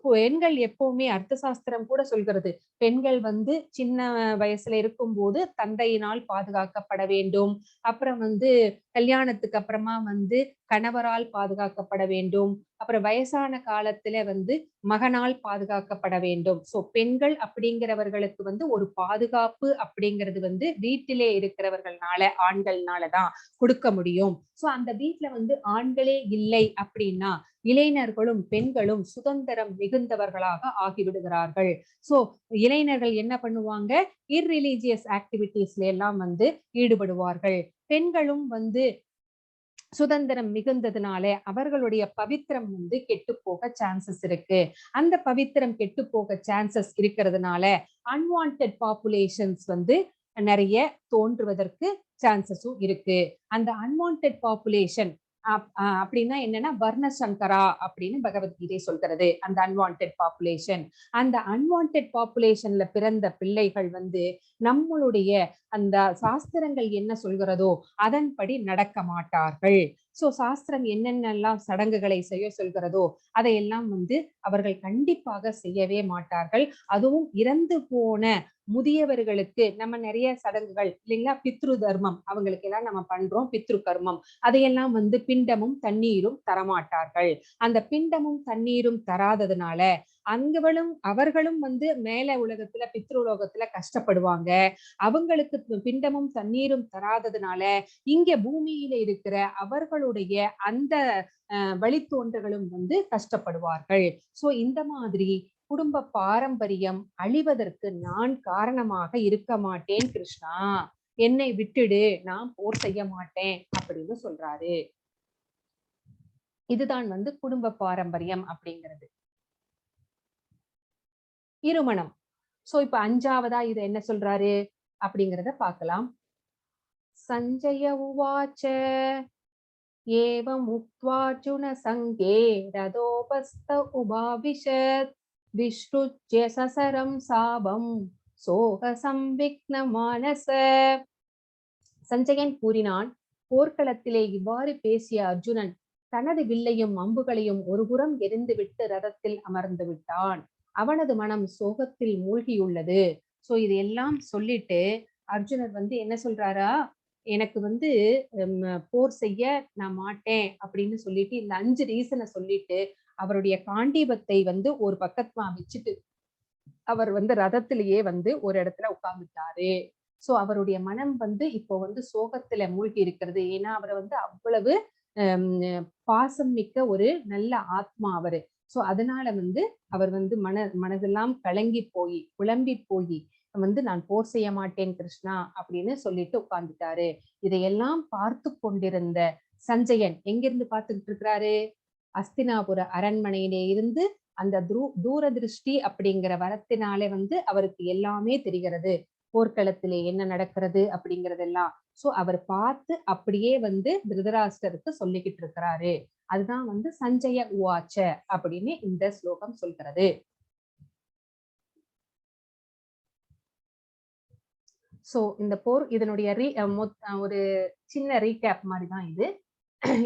பெண்கள் எப்பவுமே அர்த்த சாஸ்திரம் கூட சொல்கிறது, பெண்கள் வந்து சின்ன வயசுல இருக்கும்போது தந்தையினால் பாதுகாக்கப்பட வேண்டும். அப்புறம் வந்து கல்யாணத்துக்கு அப்புறமா வந்து கணவரால் பாதுகாக்கப்பட வேண்டும். அப்புறம் வயசான காலத்துல வந்து மகனால் பாதுகாக்கப்பட வேண்டும். சோ பெண்கள் அப்படிங்கிறவர்களுக்கு வந்து ஒரு பாதுகாப்பு அப்படிங்கிறது வந்து வீட்டிலே இருக்கிறவர்கள்னால, ஆண்கள்னாலதான் கொடுக்க முடியும். சோ அந்த வீட்டுல வந்து ஆண்களே இல்லை அப்படின்னா இளைஞர்களும் பெண்களும் சுதந்திரம் மிகுந்தவர்களாக ஆகிவிடுகிறார்கள். சோ இளைஞர்கள் என்ன பண்ணுவாங்க, இர்ரிலீஜியஸ் ஆக்டிவிட்டீஸ்ல எல்லாம் வந்து ஈடுபடுவார்கள். பெண்களும் வந்து சுதந்திரம் மிகுந்ததுனால அவர்களுடைய பவித்திரம் வந்து கெட்டு போக சான்சஸ் இருக்கு. அந்த பவித்திரம் கெட்டு போக சான்சஸ் இருக்கிறதுனால அன்வான்டட் பாப்புலேஷன்ஸ் வந்து நிறைய தோன்றுவதற்கு சான்சஸும் இருக்கு. அந்த அன்வான்டட் பாப்புலேஷன் அப்படின்னா என்னன்னா வர்ணசங்கரா அப்படின்னு பகவத்கீதை சொல்கிறது. அந்த அன்வான்டட் பாப்புலேஷன், அந்த அன்வான்டட் பாப்புலேஷன்ல பிறந்த பிள்ளைகள் வந்து நம்மளுடைய அந்த சாஸ்திரங்கள் என்ன சொல்கிறதோ அதன்படி நடக்க மாட்டார்கள். சோ சாஸ்திரம் என்னென்னலாம் சடங்குகளை செய்ய சொல்கிறதோ அதையெல்லாம் வந்து அவர்கள் கண்டிப்பாக செய்யவே மாட்டார்கள். அதுவும் இறந்து போன முதியவர்களுக்கு நம்ம நிறைய சடங்குகள் இல்லைங்களா, பித்ரு தர்மம் அவங்களுக்கு எல்லாம் நம்ம பண்றோம், பித்ரு கர்மம், அதையெல்லாம் வந்து பிண்டமும் தண்ணீரும் தரமாட்டார்கள். அந்த பிண்டமும் தண்ணீரும் தராததுனால அவர்களும் வந்து மேல உலகத்துல பித்ரு உலகத்துல கஷ்டப்படுவாங்க. அவங்களுக்கு பிண்டமும் தண்ணீரும் தராததுனால இங்க பூமியில இருக்கிற அவர்களுடைய அந்த வழித்தோன்றர்களும் வந்து கஷ்டப்படுவார்கள். சோ இந்த மாதிரி குடும்ப பாரம்பரியம் அழிவதற்கு நான் காரணமாக இருக்க மாட்டேன் கிருஷ்ணா, என்னை விட்டுடு, நான் போர் செய்ய மாட்டேன் அப்படின்னு சொல்றாரு. இதுதான் வந்து குடும்ப பாரம்பரியம் அப்படிங்கிறது. இருமணம். சோ இப்ப 5வதா இது என்ன சொல்றாரு அப்படிங்கிறத பார்க்கலாம். சஞ்சய உவாச்ச ஏவம் உக்த்வார்ஜுன சங்கே ரதோபஸ்த உபாவிஷத் விஷ்ணுஜ்ய சசரம் சாபம் சோக சம்விக்ன மானச. சஞ்சயன் கூறினான், போர்க்களத்திலே இவ்வாறு பேசிய அர்ஜுனன் தனது வில்லையும் அம்புகளையும் ஒருபுறம் எரிந்துவிட்டு ரதத்தில் அமர்ந்து விட்டான். அவனது மனம் சோகத்தில் மூழ்கியுள்ளது. சோ இது எல்லாம் சொல்லிட்டு அர்ஜுனர் வந்து என்ன சொல்றாரா, எனக்கு வந்து போர் செய்ய நான் மாட்டேன் அப்படின்னு சொல்லிட்டு இந்த 5 ரீசனை சொல்லிட்டு அவருடைய காண்டீபத்தை வந்து ஒரு பக்கத்துல வச்சுட்டு அவர் வந்து ரதத்திலேயே வந்து ஒரு இடத்துல உட்கார்ந்துட்டாரு. சோ அவருடைய மனம் வந்து இப்போ வந்து சோகத்துல மூழ்கி இருக்கிறது. ஏன்னா அவரை வந்து அவ்வளவு பாசம் மிக்க ஒரு நல்ல ஆத்மா அவரு. சோ அதனால வந்து அவர் வந்து மனதெல்லாம் கலங்கி போய் புலம்பி போய் வந்து நான் போர் செய்ய மாட்டேன் கிருஷ்ணா அப்படின்னு சொல்லிட்டு உட்கார்ந்துட்டாரு. இதையெல்லாம் பார்த்து கொண்டிருந்த சஞ்சயன் எங்கிருந்து பார்த்துக்கிட்டு இருக்கிறாரு? அஸ்தினாபுர அரண்மனையிலே இருந்து அந்த தூரதிருஷ்டி அப்படிங்கிற வரத்தினாலே வந்து அவருக்கு எல்லாமே தெரிகிறது. போர்க்களத்திலே என்ன நடக்கிறது அப்படிங்கறதெல்லாம். சோ அவர் பார்த்து அப்படியே வந்து திருதராஷ்டிரருக்கு சொல்லிக்கிட்டு இருக்கிறாரு. அதுதான் வந்து சஞ்சய உவாச்ச அப்படின்னு இந்த ஸ்லோகம் சொல்கிறது. சோ இந்த போர் இதனுடைய ஒரு சின்ன ரீகேப் மாதிரிதான் இது.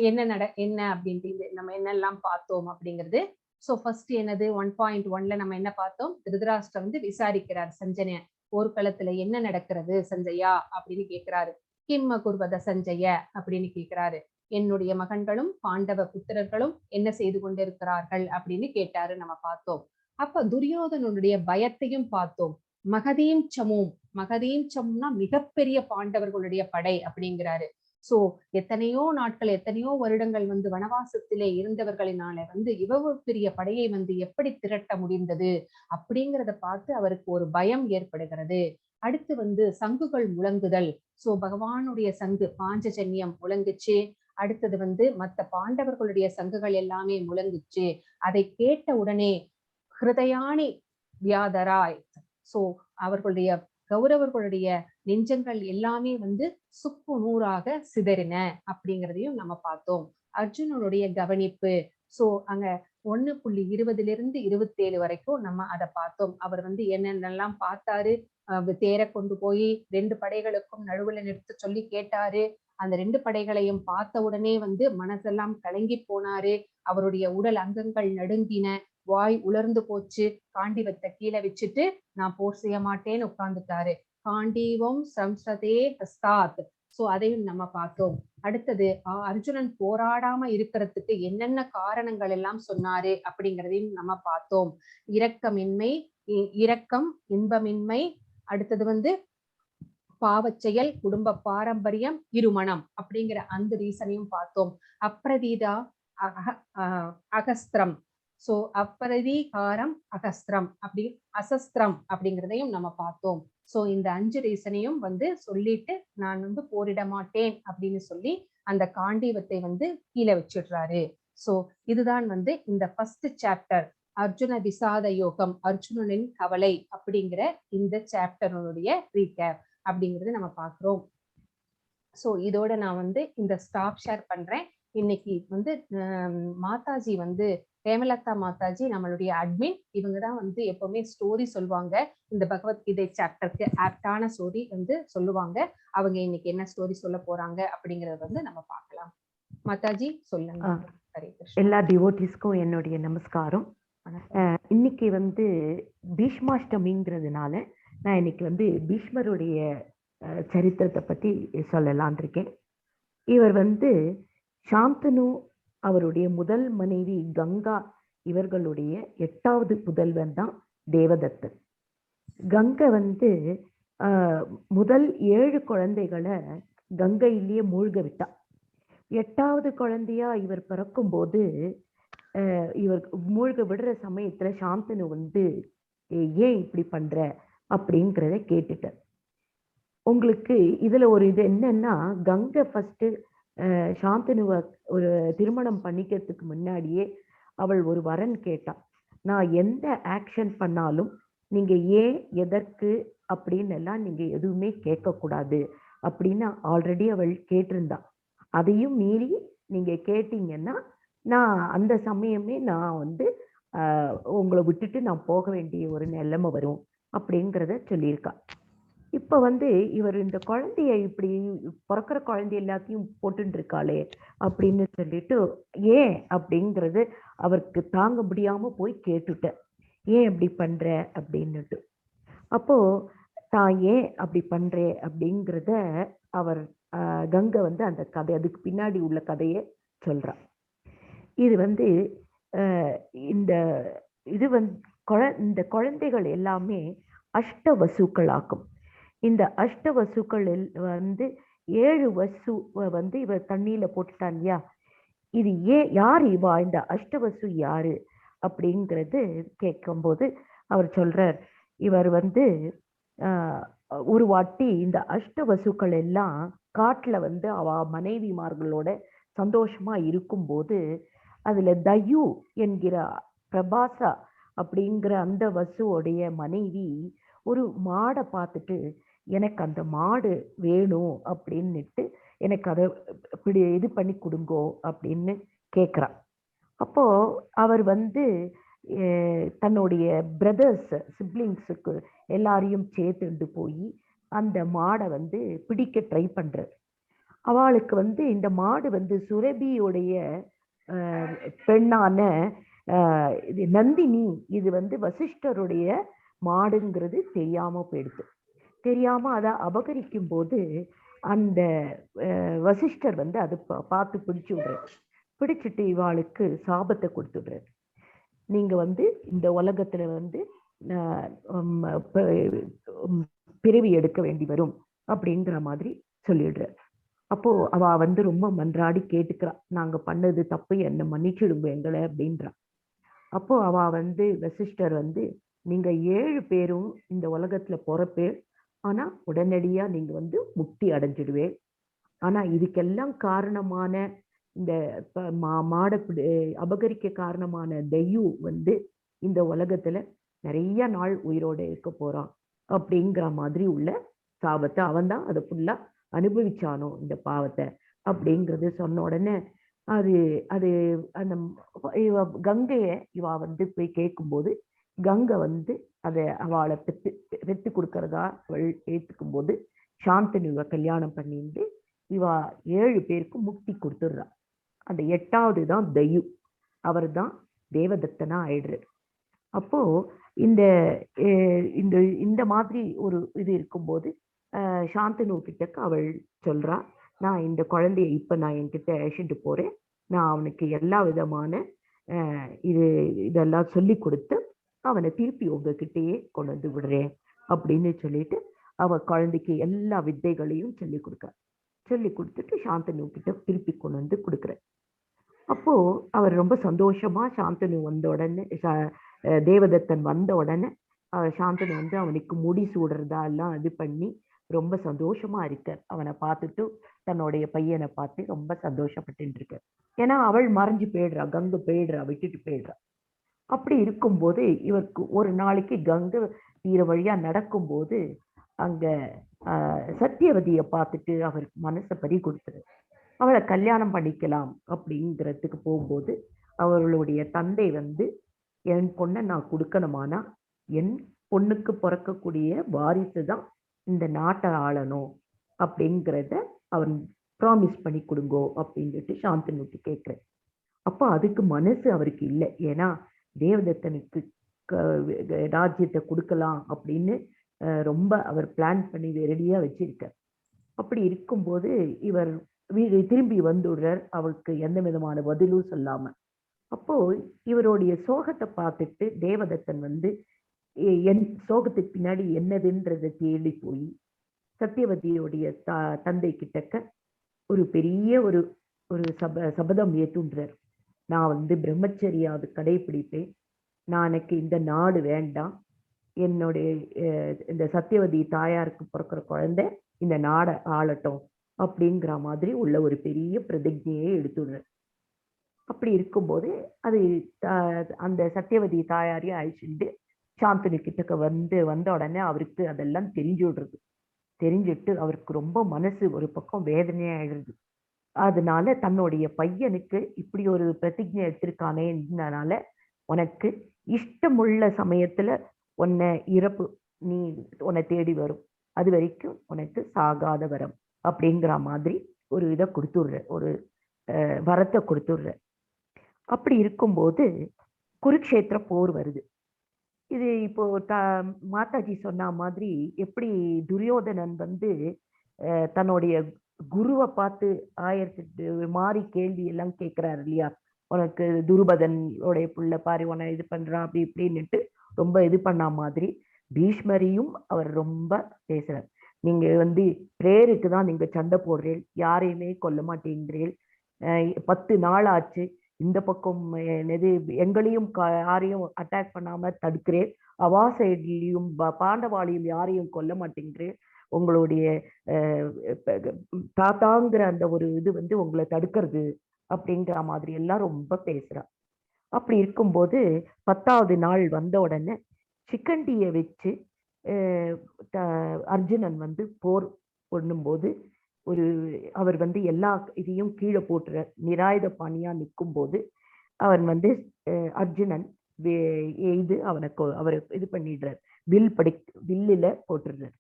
என்ன அப்படின்ட்டு நம்ம என்னெல்லாம் பார்த்தோம் அப்படிங்கிறது. சோ ஃபர்ஸ்ட் என்னது 1.1ல நம்ம என்ன பார்த்தோம்? திருதராஷ்டிரர் வந்து விசாரிக்கிறார் சஞ்சய, போர்க்களத்துல என்ன நடக்கிறது சஞ்சயா அப்படின்னு கேட்கிறாரு. கிம்ம குர்வத சஞ்சய அப்படின்னு கேட்கிறாரு. என்னுடைய மகன்களும் பாண்டவ புத்திரர்களும் என்ன செய்து கொண்டிருக்கிறார்கள் அப்படின்னு கேட்டாரு. நம்ம பார்த்தோம். அப்ப துரியோதனனுடைய பயத்தையும் பார்த்தோம். மகதீம் சமும்னா மிகப்பெரிய பாண்டவர்களுடைய படை அப்படிங்கிறாரு. சோ எத்தனையோ நாட்கள் எத்தனையோ வருடங்கள் வந்து வனவாசத்திலே இருந்தவர்களினால வந்து இவ்வளவு பெரிய படையை வந்து எப்படி திரட்ட முடிந்தது அப்படிங்கிறத பார்த்து அவருக்கு ஒரு பயம் ஏற்படுகிறது. அடுத்து வந்து சங்குகள் முழங்குதல். சோ பகவானுடைய சங்கு பாஞ்சஜன்யம் முழங்குச்சு. அடுத்தது வந்து மத்த பாண்டவர்களுடைய சங்குகள் எல்லாமே முழங்குச்சு. அதை கேட்ட உடனே ஹிருதயானி வியாதராய், சோ அவர்களுடைய கௌரவர்களுடைய நெஞ்சங்கள் எல்லாமே வந்து சுக்கு நூறாக சிதறின அப்படிங்கிறதையும் நம்ம பார்த்தோம். அர்ஜுனனுடைய கவனிப்பு. சோ அங்க 1.20 27 வரைக்கும் நம்ம அதை பார்த்தோம். அவர் வந்து என்னென்னலாம் பார்த்தாரு, தேர கொண்டு போய் 2 படைகளுக்கும் நடுவுல நிறுத்த சொல்லி கேட்டாரு. அந்த 2 படைகளையும் பார்த்த உடனே வந்து மனசெல்லாம் கலங்கி போனாரு. அவருடைய உடல் அங்கங்கள் நடுங்கின, வாய் உலர்ந்து போச்சு. காண்டிவத்தை கீழே வச்சுட்டு நான் போர் செய்ய மாட்டேன்னு உட்கார்ந்துட்டாரு. காண்டீவம் சம்சதே ஹஸ்தாத். சோ அதையும் நம்ம பார்த்தோம். அடுத்தது அர்ஜுனன் போராடாம இருக்கிறதுக்கு என்னென்ன காரணங்கள் எல்லாம் சொன்னாரு அப்படிங்கிறதையும் நம்ம பார்த்தோம். இரக்கம் இன்பமின்மை, அடுத்தது வந்து பாவச்செயல், குடும்ப பாரம்பரியம், இருமணம் அப்படிங்கிற அந்த ரீசனையும் பார்த்தோம். அப்ரதீதா அகஸ்திரம். சோ அப்ரதீகாரம் அகஸ்திரம் அப்படி அசஸ்திரம் அப்படிங்கிறதையும் நம்ம பார்த்தோம். சோ இந்த 5 ரீசனையும் வந்து சொல்லிட்டு நான் வந்து போரிட மாட்டேன் அப்படின்னு சொல்லி அந்த காண்டீவத்தை வந்து கீழே வச்சிடுறாரு. சோ இதுதான் வந்து இந்த ஃபர்ஸ்ட் சாப்டர் அர்ஜுன விசாத யோகம், அர்ஜுனனின் கவலை அப்படிங்கிற இந்த சாப்டருடைய ரீகேப் அப்படிங்கிறது நம்ம பார்க்கிறோம். சோ இதோட நான் வந்து இந்த ஸ்டாப் ஷேர் பண்றேன். இன்னைக்கு வந்து மாதாஜி வந்து ஹேமலதா மாதாஜி நம்மளுடைய அட்மின். இவங்கதான் வந்து எப்பவுமே ஸ்டோரி சொல்லுவாங்க. இந்த பகவத்கீதை சாப்டருக்கு ஆப்டான ஸ்டோரி வந்து சொல்லுவாங்க. அவங்க இன்னைக்கு என்ன ஸ்டோரி சொல்ல போறாங்க அப்படிங்கறத வந்து நம்ம பார்க்கலாம். மாதாஜி சொல்லுங்க. எல்லா டிவோட்டிஸ்க்கும் என்னுடைய நமஸ்காரம். இன்னைக்கு வந்து பீஷ்மாஷ்டமிங்கிறதுனால நான் இன்னைக்கு வந்து பீஷ்மருடைய சரித்திரத்தை பத்தி சொல்லலான் இருக்கேன். இவர் வந்து சாந்தனு அவருடைய முதல் மனைவி கங்கா இவர்களுடைய 8வது புதல்வன் தான் தேவதத்தன். கங்கை வந்து முதல் 7 குழந்தைகளை கங்கையிலேயே மூழ்க விட்டா. 8வது குழந்தையா இவர் பிறக்கும் போது இவர் மூழ்க விடுற சமயத்துல சாந்தனு வந்து ஏன் இப்படி பண்ற அப்படிங்கிறத கேட்டுட்டார். உங்களுக்கு இதுல ஒரு இது என்னன்னா, கங்கை ஃபர்ஸ்ட் சாந்தனுவை ஒரு திருமணம் பண்ணிக்கிறதுக்கு முன்னாடியே அவள் ஒரு வரன் கேட்டான். நான் எந்த ஆக்ஷன் பண்ணாலும் நீங்க ஏன் எதற்கு அப்படின்னு எல்லாம் நீங்க எதுவுமே கேட்கக்கூடாது அப்படின்னு ஆல்ரெடி அவள் கேட்டிருந்தான். அதையும் மீறி நீங்க கேட்டீங்கன்னா நான் அந்த சமயமே நான் வந்து உங்களை விட்டுட்டு நான் போக வேண்டிய ஒரு நிலைமை வரும் அப்படிங்கிறத சொல்லியிருக்கா. இப்ப வந்து இவர் இந்த குழந்தைய இப்படி பிறக்கிற குழந்தை எல்லாத்தையும் போட்டுட்டு இருக்காளே அப்படின்னு சொல்லிட்டு ஏன் அப்படிங்கிறது அவருக்கு தாங்க முடியாம போய் கேட்டுட்ட. ஏன் அப்படி பண்ற அப்படின்னுட்டு. அப்போ தான் ஏன் அப்படி பண்றேன் அப்படிங்கிறத அவர் கங்கை வந்து அந்த கதை, அதுக்கு பின்னாடி உள்ள கதையை சொல்றா. இது வந்து இந்த இது வந்து இந்த குழந்தைகள் எல்லாமே அஷ்டவசுக்கள் ஆக்கும். இந்த அஷ்டவசுக்கள் வந்து 7 வசு வந்து இவ தண்ணியில போட்டுட்டான் இல்லையா, இது யார் இவா, இந்த அஷ்டவசு யாரு அப்படிங்கிறது கேட்கும்போது அவர் சொல்றார், இவர் வந்து ஒரு வாட்டி இந்த அஷ்டவசுக்கள் எல்லாம் காட்டுல வந்து அவ மனைவிமார்களோட சந்தோஷமா இருக்கும்போது அதுல தயு என்கிற பிரபாசா அப்படிங்கிற அந்த வசுவோடைய மனைவி ஒரு மாடை பார்த்துட்டு, எனக்கு அந்த மாடு வேணும் அப்படின்னுட்டு எனக்கு அதை இது பண்ணி கொடுங்கோ அப்படின்னு கேட்குறான். அப்போ அவர் வந்து தன்னுடைய பிரதர்ஸ் சிப்ளிங்ஸுக்கு எல்லாரையும் சேர்த்துண்டு போய் அந்த மாடை வந்து பிடிக்க ட்ரை பண்றார். அவளுக்கு வந்து இந்த மாடு வந்து சுரபியுடைய பெண்ணான இது நந்தினி, இது வந்து வசிஷ்டருடைய மாடுங்கிறது தெரியாம போயிடுது. தெரியாம அதை அபகரிக்கும் போது அந்த வசிஷ்டர் வந்து அதை பார்த்து பிடிச்சு விடுறாரு. பிடிச்சிட்டு இவாளுக்கு சாபத்தை கொடுத்துடுறாரு. நீங்க வந்து இந்த உலகத்துல வந்து பிறவி எடுக்க வேண்டி வரும் அப்படிங்கிற மாதிரி சொல்லிடுறாரு. அப்போ அவ வந்து ரொம்ப மன்றாடி கேட்டுக்கிறா, நாங்க பண்ணது தப்பு, என்ன மன்னிச்சிடுங்க எங்களை அப்படின்றா. அப்போ அவ வந்து வசிஷ்டர் வந்து, நீங்க 7 பேரும் இந்த உலகத்துல பிறப்பேர், ஆனா உடனடியா நீங்க வந்து முக்தி அடைஞ்சிடுவேன். ஆனா இதுக்கெல்லாம் காரணமான இந்த மாட அபகரிக்க காரணமான தெய்யு வந்து இந்த உலகத்துல நிறைய நாள் உயிரோட இருக்க போறான் அப்படிங்கிற மாதிரி உள்ள சாபத்தை அவன் தான் அதை ஃபுல்லா அனுபவிச்சானோ இந்த பாவத்தை அப்படிங்கிறது சொன்ன உடனே அது அது அந்த கங்கைய இவ வந்து போய் கேட்கும்போது கங்கை வந்து அதை அவளை பெத்து கொடுக்கறதா அவள் ஏத்துக்கும் போது சாந்தனுவை கல்யாணம் பண்ணிட்டு இவா 7 பேருக்கு முக்தி கொடுத்துடுறா. அந்த 8வது தான் தயு, அவர் தான் தேவதத்தனா ஆயிடுறாரு. அப்போ இந்த இந்த இந்த மாதிரி ஒரு இது இருக்கும்போது சாந்தனு கிட்டக்கு அவள் சொல்றா, நான் இந்த குழந்தைய இப்ப நான் என்கிட்ட அழைச்சிட்டு போறேன், நான் அவனுக்கு எல்லா விதமான இதெல்லாம் சொல்லி கொடுத்து அவனை திருப்பி உங்ககிட்டயே கொண்டு வந்து விடுறேன் அப்படின்னு சொல்லிட்டு அவ குழந்தைக்கு எல்லா வித்தைகளையும் சொல்லி கொடுத்துட்டு சாந்தனு கிட்ட திருப்பி கொண்டு வந்து கொடுக்குற. அப்போ அவர் ரொம்ப சந்தோஷமா சாந்தனு வந்த உடனே தேவதத்தன் வந்த உடனே சாந்தனு வந்து அவனுக்கு முடி சூடுறதா எல்லாம் இது பண்ணி ரொம்ப சந்தோஷமா இருக்கார். அவனை பார்த்துட்டு தன்னுடைய பையனை பார்த்து ரொம்ப சந்தோஷப்பட்டு இருக்கார். ஏன்னா அவள் மறைஞ்சு போயிடுறா, கங்கை போயிடுறா, விட்டுட்டு போயிடுறா. அப்படி இருக்கும்போது இவருக்கு ஒரு நாளைக்கு கங்கை தீர வழியா நடக்கும்போது அங்க சத்தியவதியை பார்த்துட்டு அவருக்கு மனசை பறி கொடுத்துரு, அவளை கல்யாணம் பண்ணிக்கலாம் அப்படிங்கிறதுக்கு போகும்போது அவர்களுடைய தந்தை வந்து, என் பொண்ணை நான் கொடுக்கணுமானா என் பொண்ணுக்கு பிறக்கக்கூடிய வாரிசு தான் இந்த நாட்டை ஆளணும் அப்படிங்கிறத அவர் ப்ராமிஸ் பண்ணி கொடுங்கோ அப்படின்ட்டு சாந்தனுக்கு கேட்குறேன். அப்போ அதுக்கு மனசு அவருக்கு இல்லை. ஏன்னா தேவதத்தனுக்கு ராஜ்யத்தை கொடுக்கலாம் அப்படின்னு ரொம்ப அவர் பிளான் பண்ணி ரெடியா வச்சிருக்கார். அப்படி இருக்கும்போது இவர் திரும்பி வந்துடுறார், அவருக்கு எந்த விதமான பதிலும் சொல்லாம. அப்போ இவருடைய சோகத்தை பார்த்துட்டு தேவதத்தன் வந்து என் சோகத்துக்கு பின்னாடி என்னதுன்றதை தேடி போய் சத்தியவதியோடைய தந்தை கிட்டக்க ஒரு பெரிய ஒரு சபதம் ஏற்றுன்றார். நான் வந்து பிரம்மச்சரியாவது கடைபிடிப்பேன், நான் எனக்கு இந்த நாடு வேண்டாம், என்னுடைய இந்த சத்தியவதி தாயாருக்கு பிறக்கிற குழந்தை இந்த நாடை ஆளட்டும் அப்படிங்கிற மாதிரி உள்ள ஒரு பெரிய பிரதிஜையை எடுத்துடுறார். அப்படி இருக்கும்போது அது அந்த சத்தியவதி தாயாரையும் அழிச்சுட்டு சாந்தனு கிட்டக்க வந்த உடனே அவருக்கு அதெல்லாம் தெரிஞ்சுட்டு அவருக்கு ரொம்ப மனசு ஒரு பக்கம் வேதனையாயிடுது. அதனால தன்னுடைய பையனுக்கு இப்படி ஒரு பிரதிஜை எடுத்திருக்கானேனால உனக்கு இஷ்டமுள்ள சமயத்துல உன்னை இறப்பு உன்னை தேடி வரும், அது வரைக்கும் உனக்கு சாகாத வரம் அப்படிங்கிற மாதிரி ஒரு இதை கொடுத்துடுற, ஒரு வரத்தை கொடுத்துடுற. அப்படி இருக்கும்போது குருக்ஷேத்திர போர் வருது. இது இப்போ மாதாஜி சொன்ன மாதிரி எப்படி துரியோதனன் வந்து தன்னுடைய குருவை பார்த்து 1008 மாறி கேள்வி எல்லாம் கேட்கிறாரு இல்லையா, உனக்கு துருபதன் உடைய புள்ள பாரு உன இது பண்றான் அப்படி இப்படின்னுட்டு ரொம்ப இது பண்ண மாதிரி பீஷ்மரையும் அவர் ரொம்ப பேசுறார். நீங்க வந்து பிரேருக்கு தான் நீங்க சண்டை போடுறீள், யாரையுமே கொல்ல மாட்டேங்கிறீள், 10 நாள் ஆச்சு, இந்த பக்கம் என்னது எங்களையும் யாரையும் அட்டாக் பண்ணாம தடுக்கிறேன், அவா சைட்லயும் பாண்டவாளியும் யாரையும் கொல்ல மாட்டேங்கிறேன், உங்களுடைய தாத்தாங்கிற அந்த ஒரு இது வந்து உங்களை தடுக்கிறது அப்படிங்கிற மாதிரி எல்லாம் ரொம்ப பேசுறா. அப்படி இருக்கும்போது 10வது நாள் வந்த உடனே சிக்கண்டியை வச்சு அர்ஜுனன் வந்து போர் பண்ணும்போது அவர் வந்து எல்லா இதையும் கீழே போட்டுற நிராயுத பாணியா நிற்கும் போது அவன் வந்து அர்ஜுனன் எய்து அவர் இது பண்ணிடுறார், வில்லில போட்டுடுறார்.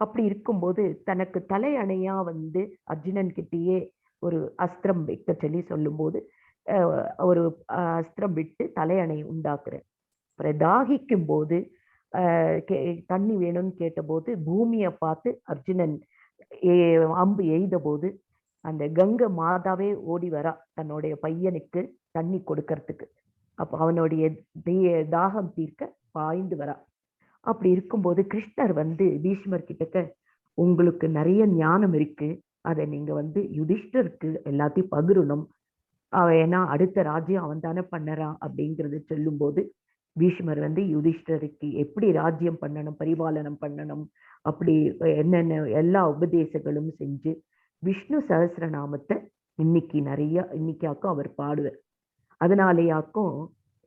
அப்படி இருக்கும்போது தனக்கு தலை அணையா வந்து அர்ஜுனன் கிட்டேயே ஒரு அஸ்திரம் வைக்க சொல்லி சொல்லும் போது ஒரு அஸ்திரம் விட்டு தலையணை உண்டாக்குறார். அப்புறம் தாகிக்கும் போது தண்ணி வேணும்னு கேட்டபோது பூமியை பார்த்து அர்ஜுனன் அம்பு எய்த போது அந்த கங்கை மாதாவே ஓடி வரா தன்னுடைய பையனுக்கு தண்ணி கொடுக்கறதுக்கு. அப்போ அவனுடைய தாகம் தீர்க்க பாய்ந்து வரா. அப்படி இருக்கும்போது கிருஷ்ணர் வந்து பீஷ்மர் கிட்டக்க, உங்களுக்கு நிறைய ஞானம் இருக்கு, அதை நீங்க வந்து யுதிஷ்டருக்கு எல்லாத்தையும் பகிரணும், ஏன்னா அடுத்த ராஜ்யம் அவன் தானே பண்ணறான் அப்படிங்கிறது சொல்லும் போது பீஷ்மர் வந்து யுதிஷ்டருக்கு எப்படி ராஜ்யம் பண்ணணும், பரிபாலனம் பண்ணணும், அப்படி என்னென்ன எல்லா உபதேசங்களும் செஞ்சு விஷ்ணு சஹஸ்ரநாமத்தை இன்னைக்காக்கும் அவர் பாடுவார். அதனாலேயாக்கும்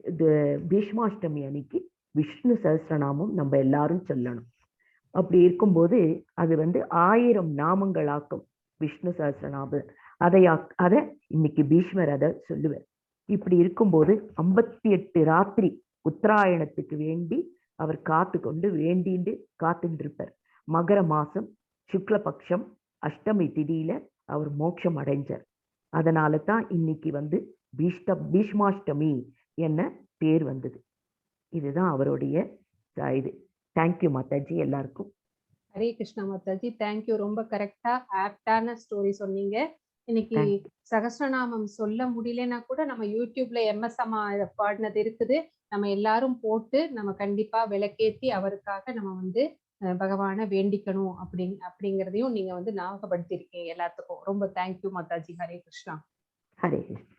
இது பீஷ்மாஷ்டமி அன்னைக்கு விஷ்ணு சஹஸ்ரநாமம் நம்ம எல்லாரும் சொல்லணும். அப்படி இருக்கும்போது அது வந்து 1000 நாமங்களாக்கும் விஷ்ணு சஹஸ்ரநாமம். அதை இன்னைக்கு பீஷ்மர் அதை சொல்லுவார். இப்படி இருக்கும்போது 58 ராத்திரி உத்தராயணத்துக்கு வேண்டி அவர் வேண்டிண்டு காத்துட்டு இருப்பார். மகர மாசம் சுக்லபக்ஷம் அஷ்டமி திதியில அவர் மோட்சம் அடைஞ்சார். அதனால தான் இன்னைக்கு வந்து பீஷ்மாஷ்டமி என்ன பேர் வந்தது. இதுதான் அவருடைய இது. தேங்க்யூ மாதாஜி எல்லாருக்கும். ஹரே கிருஷ்ணா மாதாஜி, தேங்க்யூ. ரொம்ப கரெக்டா ஆப்டான ஸ்டோரி சொன்னீங்க. இன்னைக்கு சகஸ்ரநாமம் சொல்ல முடியலன்னா கூட நம்ம யூடியூப்ல MS அம்மா பாடினது இருக்குது, நம்ம எல்லாரும் போட்டு நம்ம கண்டிப்பா விளக்கேத்தி அவருக்காக நம்ம வந்து பகவானை வேண்டிக்கணும் அப்படிங்கிறதையும் நீங்க வந்து ஞாபகப்படுத்திருக்கீங்க எல்லாத்துக்கும். ரொம்ப தேங்க்யூ மாதாஜி. ஹரே கிருஷ்ணா. ஹரே கிருஷ்ணா.